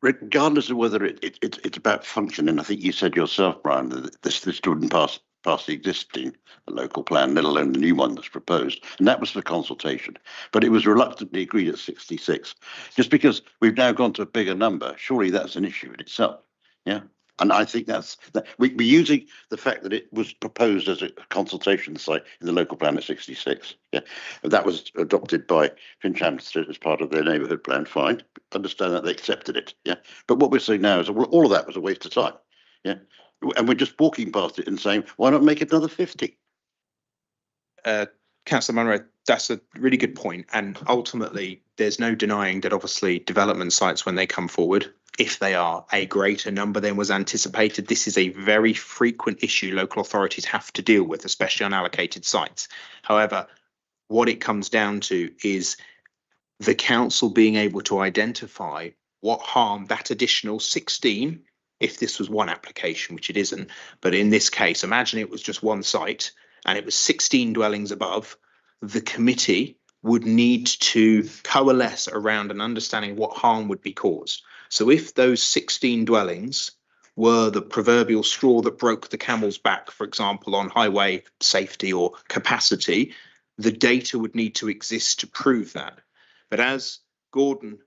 regardless of whether it's about function, and I think you said yourself, Brian, that this wouldn't pass the existing local plan, let alone the new one that's proposed, and that was for consultation. But it was reluctantly agreed at 66. Just because we've now gone to a bigger number, surely that's an issue in itself. Yeah. And I think we're using the fact that it was proposed as a consultation site in the local plan at 66. Yeah, and that was adopted by Finchampstead as part of their neighbourhood plan. Fine, understand that they accepted it. Yeah, but what we're saying now is all of that was a waste of time. Yeah, and we're just walking past it and saying, why not make it another 50? Councillor Munro, that's a really good point. And ultimately, there's no denying that obviously development sites, when they come forward, if they are a greater number than was anticipated, this is a very frequent issue local authorities have to deal with, especially on allocated sites. However, what it comes down to is the council being able to identify what harm that additional 16, if this was one application, which it isn't, but in this case, imagine it was just one site and it was 16 dwellings above, the committee would need to coalesce around an understanding what harm would be caused. So if those 16 dwellings were the proverbial straw that broke the camel's back, for example, on highway safety or capacity, the data would need to exist to prove that. But as Gordon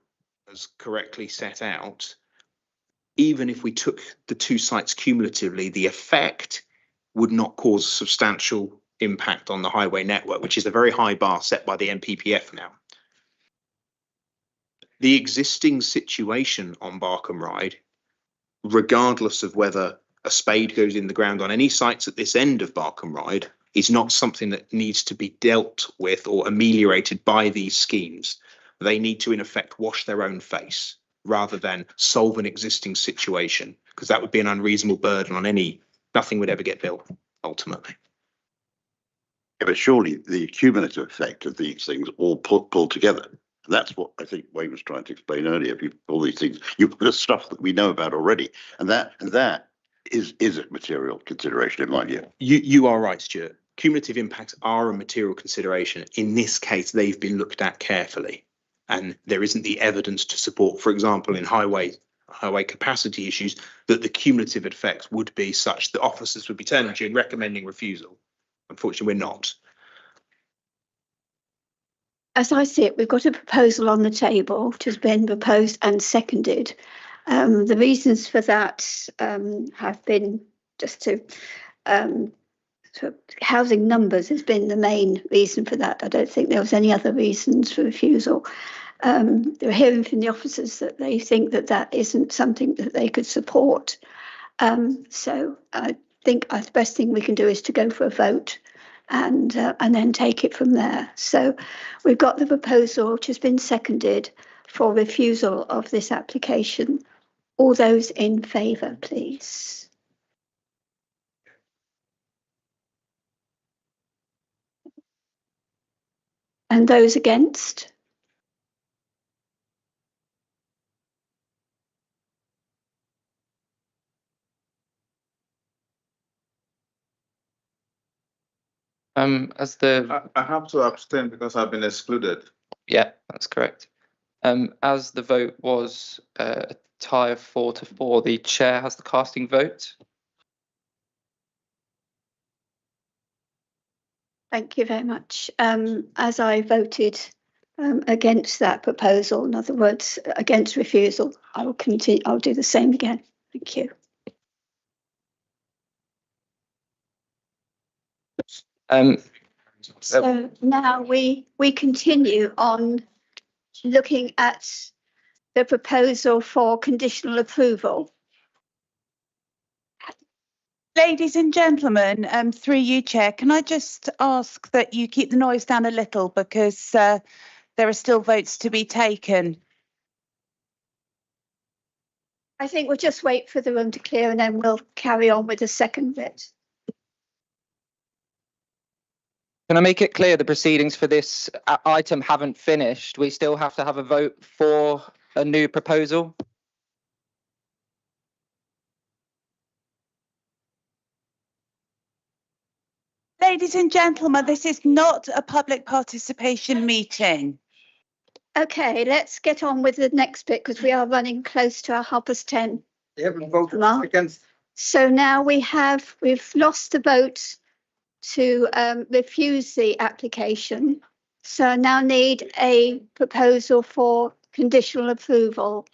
has correctly set out, even if we took the two sites cumulatively, the effect would not cause a substantial impact on the highway network, which is a very high bar set by the NPPF now. The existing situation on Barkham Ride, regardless of whether a spade goes in the ground on any sites at this end of Barkham Ride, is not something that needs to be dealt with or ameliorated by these schemes. They need to, in effect, wash their own face rather than solve an existing situation, because that would be an unreasonable burden on nothing would ever get built, ultimately. Yeah, but surely the cumulative effect of these things all pulled together. And that's what I think Wayne was trying to explain earlier. All these things, you put stuff that we know about already, and that is a material consideration in my view. You are right, Stuart. Cumulative impacts are a material consideration. In this case, they've been looked at carefully, and there isn't the evidence to support, for example, in highway capacity issues, that the cumulative effects would be such that officers would be turning to you and recommending refusal. Unfortunately, we're not. As I see it, we've got a proposal on the table which has been proposed and seconded. The reasons for that have been just to housing numbers has been the main reason for that. I don't think there was any other reasons for refusal. They're hearing from the officers that they think that isn't something that they could support. So I think the best thing we can do is to go for a vote and then take it from there. So we've got the proposal which has been seconded for refusal of this application. All those in favour, please. And those against? I have to abstain because I've been excluded. Yeah, that's correct. As the vote was a tie of 4-4, the chair has the casting vote. Thank you very much. As I voted against that proposal, in other words, against refusal, I will continue. I'll do the same again. Thank you. So now we continue on looking at the proposal for conditional approval. Ladies and gentlemen, through you, Chair, can I just ask that you keep the noise down a little because there are still votes to be taken. I think we'll just wait for the room to clear and then we'll carry on with the second bit. Can I make it clear the proceedings for this item haven't finished? We still have to have a vote for a new proposal. Ladies and gentlemen, this is not a public participation meeting. Okay, let's get on with the next bit because we are running close to our 10:30. They haven't voted against. So now we've lost the vote to refuse the application. So I now need a proposal for conditional approval.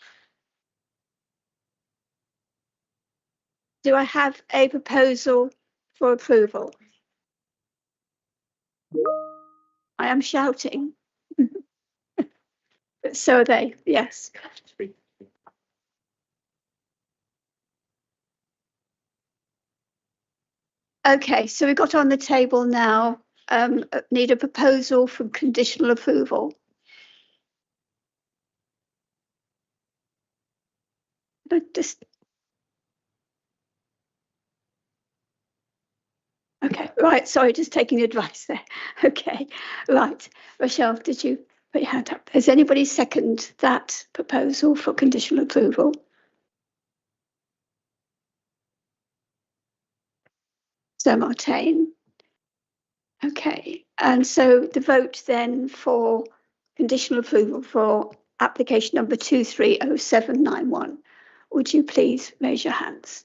Do I have a proposal for approval? I am shouting. So are they, yes. Okay, so we've got on the table now, need a proposal for conditional approval. But just. Okay, right, sorry, just taking advice there. Okay, right. Rochelle, did you put your hand up? Has anybody second that proposal for conditional approval? So Martine. Okay, and so the vote then for conditional approval for application number 230791. Would you please raise your hands?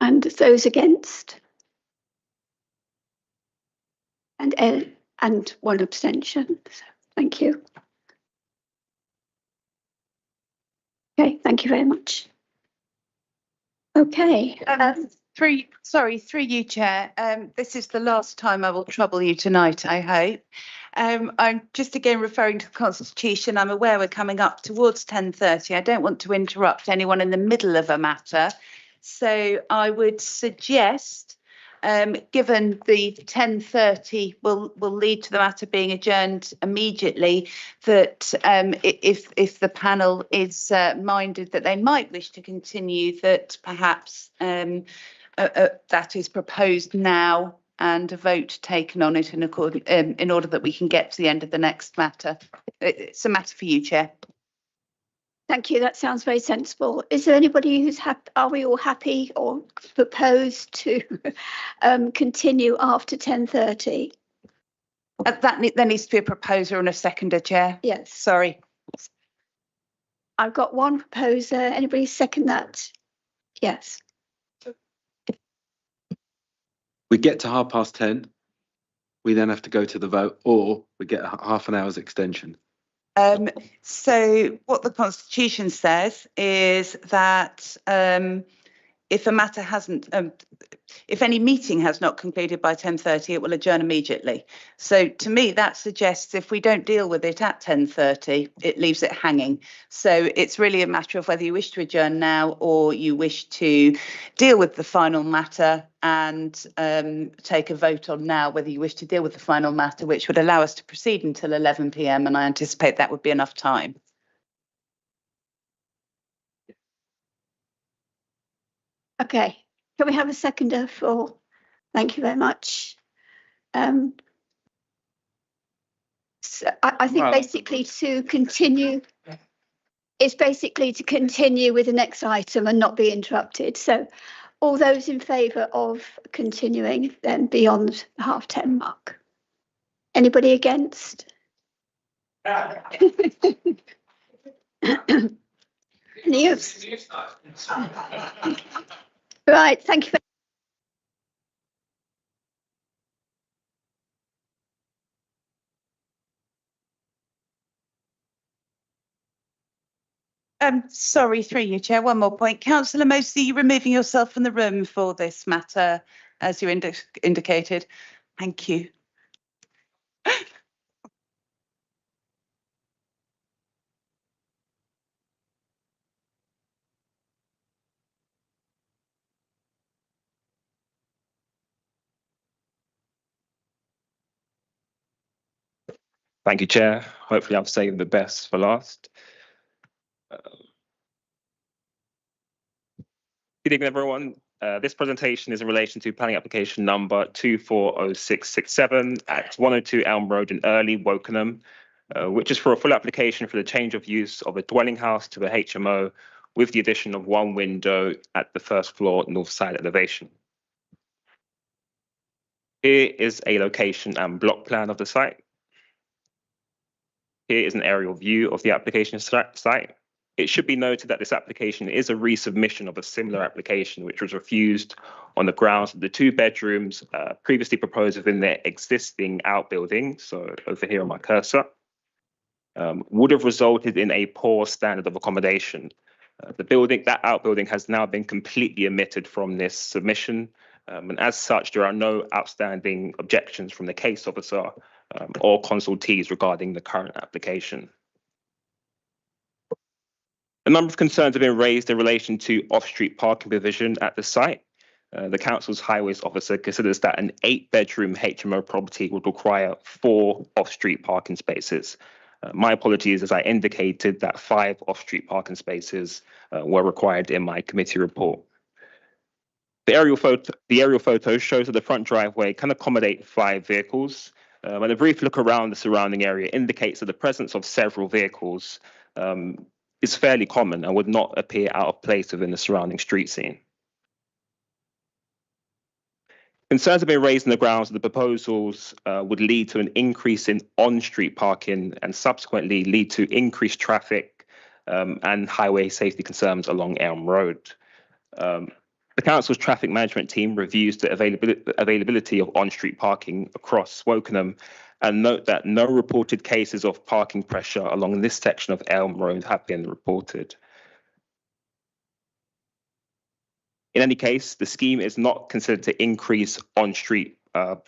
And those against? And one abstention. So, thank you. Okay, thank you very much. Okay. Through you, Chair. This is the last time I will trouble you tonight, I hope. I'm just again referring to the Constitution. I'm aware we're coming up towards 10:30. I don't want to interrupt anyone in the middle of a matter. So I would suggest, given the 10:30 will lead to the matter being adjourned immediately, that if the panel is minded that they might wish to continue, that perhaps that is proposed now and a vote taken on it in order that we can get to the end of the next matter. It's a matter for you, Chair. Thank you. That sounds very sensible. Is there anybody who's happy? Are we all happy or propose to continue after 10:30? There needs to be a proposer and a seconder, Chair. Yes. Sorry. I've got one proposer. Anybody second that? Yes. We get to 10:30, we then have to go to the vote, or we get a half an hour's extension. So what the Constitution says is that if a matter hasn't, if any meeting has not concluded by 10:30, it will adjourn immediately. So to me, that suggests if we don't deal with it at 10:30, it leaves it hanging. So it's really a matter of whether you wish to adjourn now or you wish to deal with the final matter and take a vote on now whether you wish to deal with the final matter, which would allow us to proceed until 11 p.m. and I anticipate that would be enough time. Okay. Can we have a seconder for? Thank you very much. So I think basically to continue. It's basically to continue with the next item and not be interrupted. So all those in favour of continuing then beyond the 10:30 mark? Anybody against? News. Right, thank you. Sorry, through you, Chair. One more point. Councillor Mosley, you removing yourself from the room for this matter, as you indicated. Thank you. Thank you, Chair. Hopefully I've saved the best for last. Good evening, everyone. This presentation is in relation to planning application number 240667 at 102 Elm Road in Early, Wokenham, which is for a full application for the change of use of a dwelling house to a HMO with the addition of one window at the first floor north side elevation. Here is a location and block plan of the site. Here is an aerial view of the application site. It should be noted that this application is a resubmission of a similar application which was refused on the grounds that the two bedrooms previously proposed within their existing outbuilding, so over here on my cursor, would have resulted in a poor standard of accommodation. That outbuilding has now been completely omitted from this submission, and as such, there are no outstanding objections from the case officer or consultees regarding the current application. A number of concerns have been raised in relation to off-street parking provision at the site. The council's highways officer considers that an 8-bedroom HMO property would require 4 off-street parking spaces. My apologies, as I indicated that 5 off-street parking spaces were required in my committee report. The aerial photo shows that the front driveway can accommodate 5 vehicles. And a brief look around the surrounding area indicates that the presence of several vehicles is fairly common and would not appear out of place within the surrounding street scene. Concerns have been raised on the grounds that the proposals would lead to an increase in on-street parking and subsequently lead to increased traffic and highway safety concerns along Elm Road. The council's traffic management team reviews the availability of on-street parking across Wokenham and note that no reported cases of parking pressure along this section of Elm Road have been reported. In any case, the scheme is not considered to increase on-street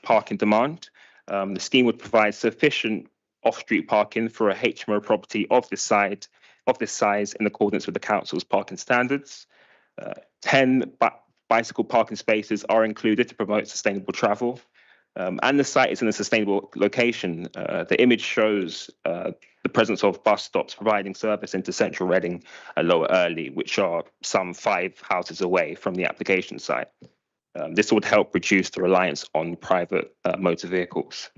parking demand. The scheme would provide sufficient off-street parking for a HMO property of this size in accordance with the council's parking standards. 10 bicycle parking spaces are included to promote sustainable travel. And the site is in a sustainable location. The image shows the presence of bus stops providing service into central Reading and Lower Early, which are some 5 houses away from the application site. This would help reduce the reliance on private motor vehicles.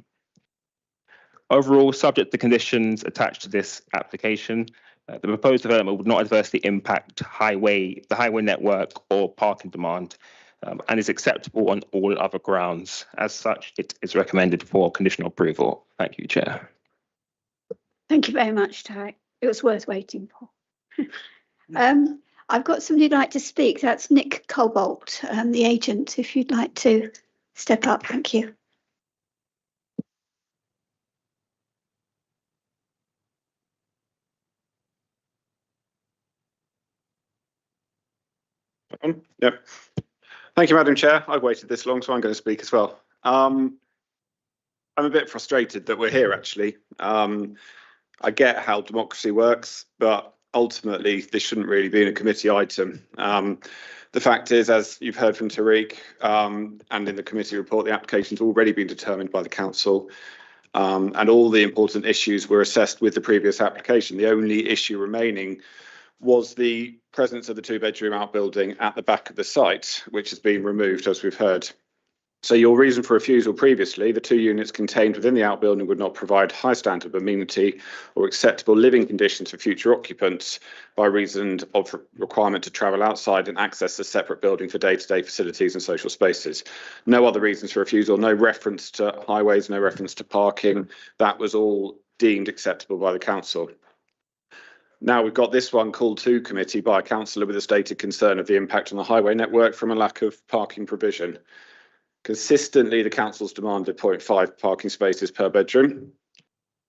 Overall, subject to conditions attached to this application, the proposed development would not adversely impact the highway network or parking demand, and is acceptable on all other grounds. As such, it is recommended for conditional approval. Thank you, Chair. Thank you very much, Tarek. It was worth waiting for. I've got somebody who'd like to speak. That's Nick Cobalt, the agent, if you'd like to step up. Thank you. Yep. Thank you, Madam Chair. I've waited this long, so I'm going to speak as well. I'm a bit frustrated that we're here, actually. I get how democracy works, but ultimately this shouldn't really be in a committee item. The fact is, as you've heard from Tariq and in the committee report, the application's already been determined by the council, and all the important issues were assessed with the previous application. The only issue remaining was the presence of the 2-bedroom outbuilding at the back of the site, which has been removed, as we've heard. So your reason for refusal previously, the 2 units contained within the outbuilding would not provide high standard of amenity or acceptable living conditions for future occupants by reason of requirement to travel outside and access a separate building for day-to-day facilities and social spaces. No other reasons for refusal, no reference to highways, no reference to parking. That was all deemed acceptable by the council. Now we've got this one called to committee by a councillor with a stated concern of the impact on the highway network from a lack of parking provision. Consistently, the council's demanded 0.5 parking spaces per bedroom.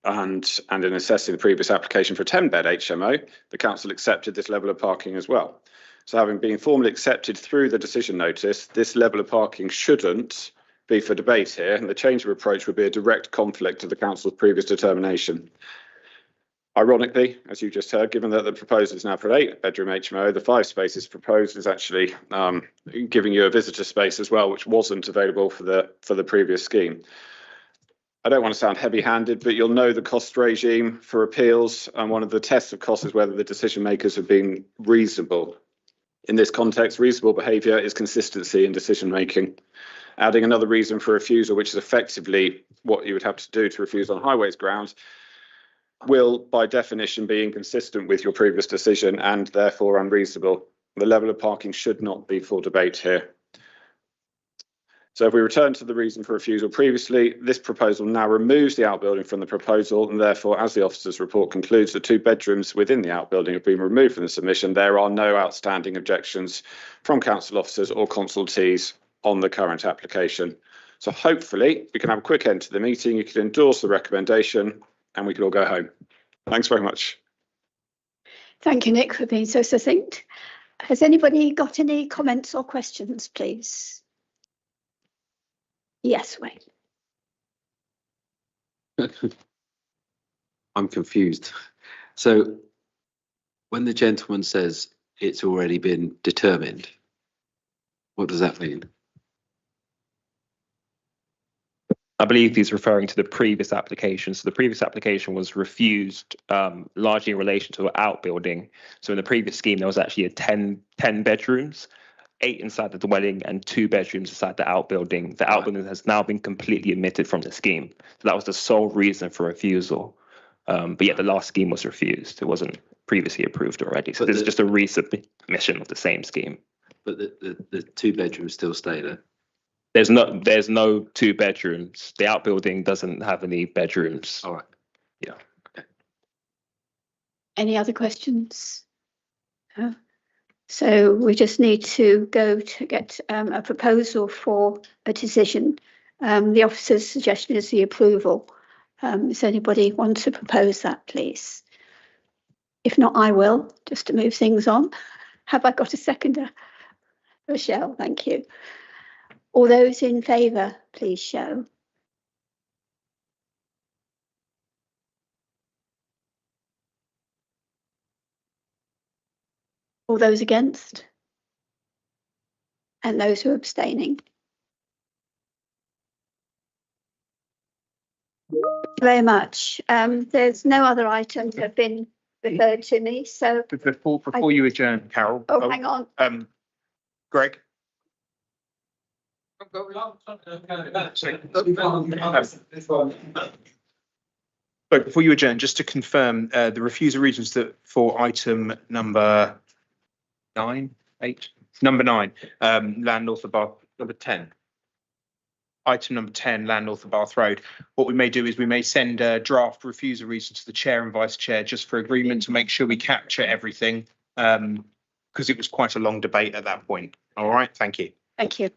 And in assessing the previous application for a 10-bed HMO, the council accepted this level of parking as well. So having been formally accepted through the decision notice, this level of parking shouldn't be for debate here, and the change of approach would be a direct conflict of the council's previous determination. Ironically, as you just heard, given that the proposal is now for an 8-bedroom HMO, the 5 spaces proposed is actually giving you a visitor space as well, which wasn't available for the previous scheme. I don't want to sound heavy-handed, but you'll know the cost regime for appeals, and one of the tests of cost is whether the decision makers have been reasonable. In this context, reasonable behaviour is consistency in decision making. Adding another reason for refusal, which is effectively what you would have to do to refuse on highways grounds, will by definition be inconsistent with your previous decision and therefore unreasonable. The level of parking should not be for debate here. So if we return to the reason for refusal previously, this proposal now removes the outbuilding from the proposal, and therefore, as the officer's report concludes, the 2 bedrooms within the outbuilding have been removed from the submission. There are no outstanding objections from council officers or consultees on the current application. So hopefully we can have a quick end to the meeting. You can endorse the recommendation and we can all go home. Thanks very much. Thank you, Nick, for being so succinct. Has anybody got any comments or questions, please? Yes, Wayne. I'm confused. So when the gentleman says it's already been determined, what does that mean? I believe he's referring to the previous application. So the previous application was refused largely in relation to an outbuilding. So in the previous scheme, there was actually 10 bedrooms, 8 inside the dwelling and 2 bedrooms inside the outbuilding. The outbuilding has now been completely omitted from the scheme. So that was the sole reason for refusal. But yet the last scheme was refused. It wasn't previously approved already. So this is just a resubmission of the same scheme. But the 2 bedrooms still stay there? There's no 2 bedrooms. The outbuilding doesn't have any bedrooms. All right. Yeah. Okay. Any other questions? No? So we just need to go to get a proposal for a decision. The officer's suggestion is the approval. Does anybody want to propose that, please? If not, I will, just to move things on. Have I got a seconder? Rochelle, thank you. All those in favour, please show. All those against? And those who are abstaining? Thank you very much. There's no other items that have been referred to me, so... Before you adjourn, Carol. Oh, hang on. Greg? But before you adjourn, just to confirm, the refusal reasons that for item number 9, 8, number 9, land north of Bath, number 10. Item number 10, land north of Bath Road. What we may do is we may send a draft refusal reason to the chair and vice chair just for agreement to make sure we capture everything, because it was quite a long debate at that point. All right, thank you. Thank you.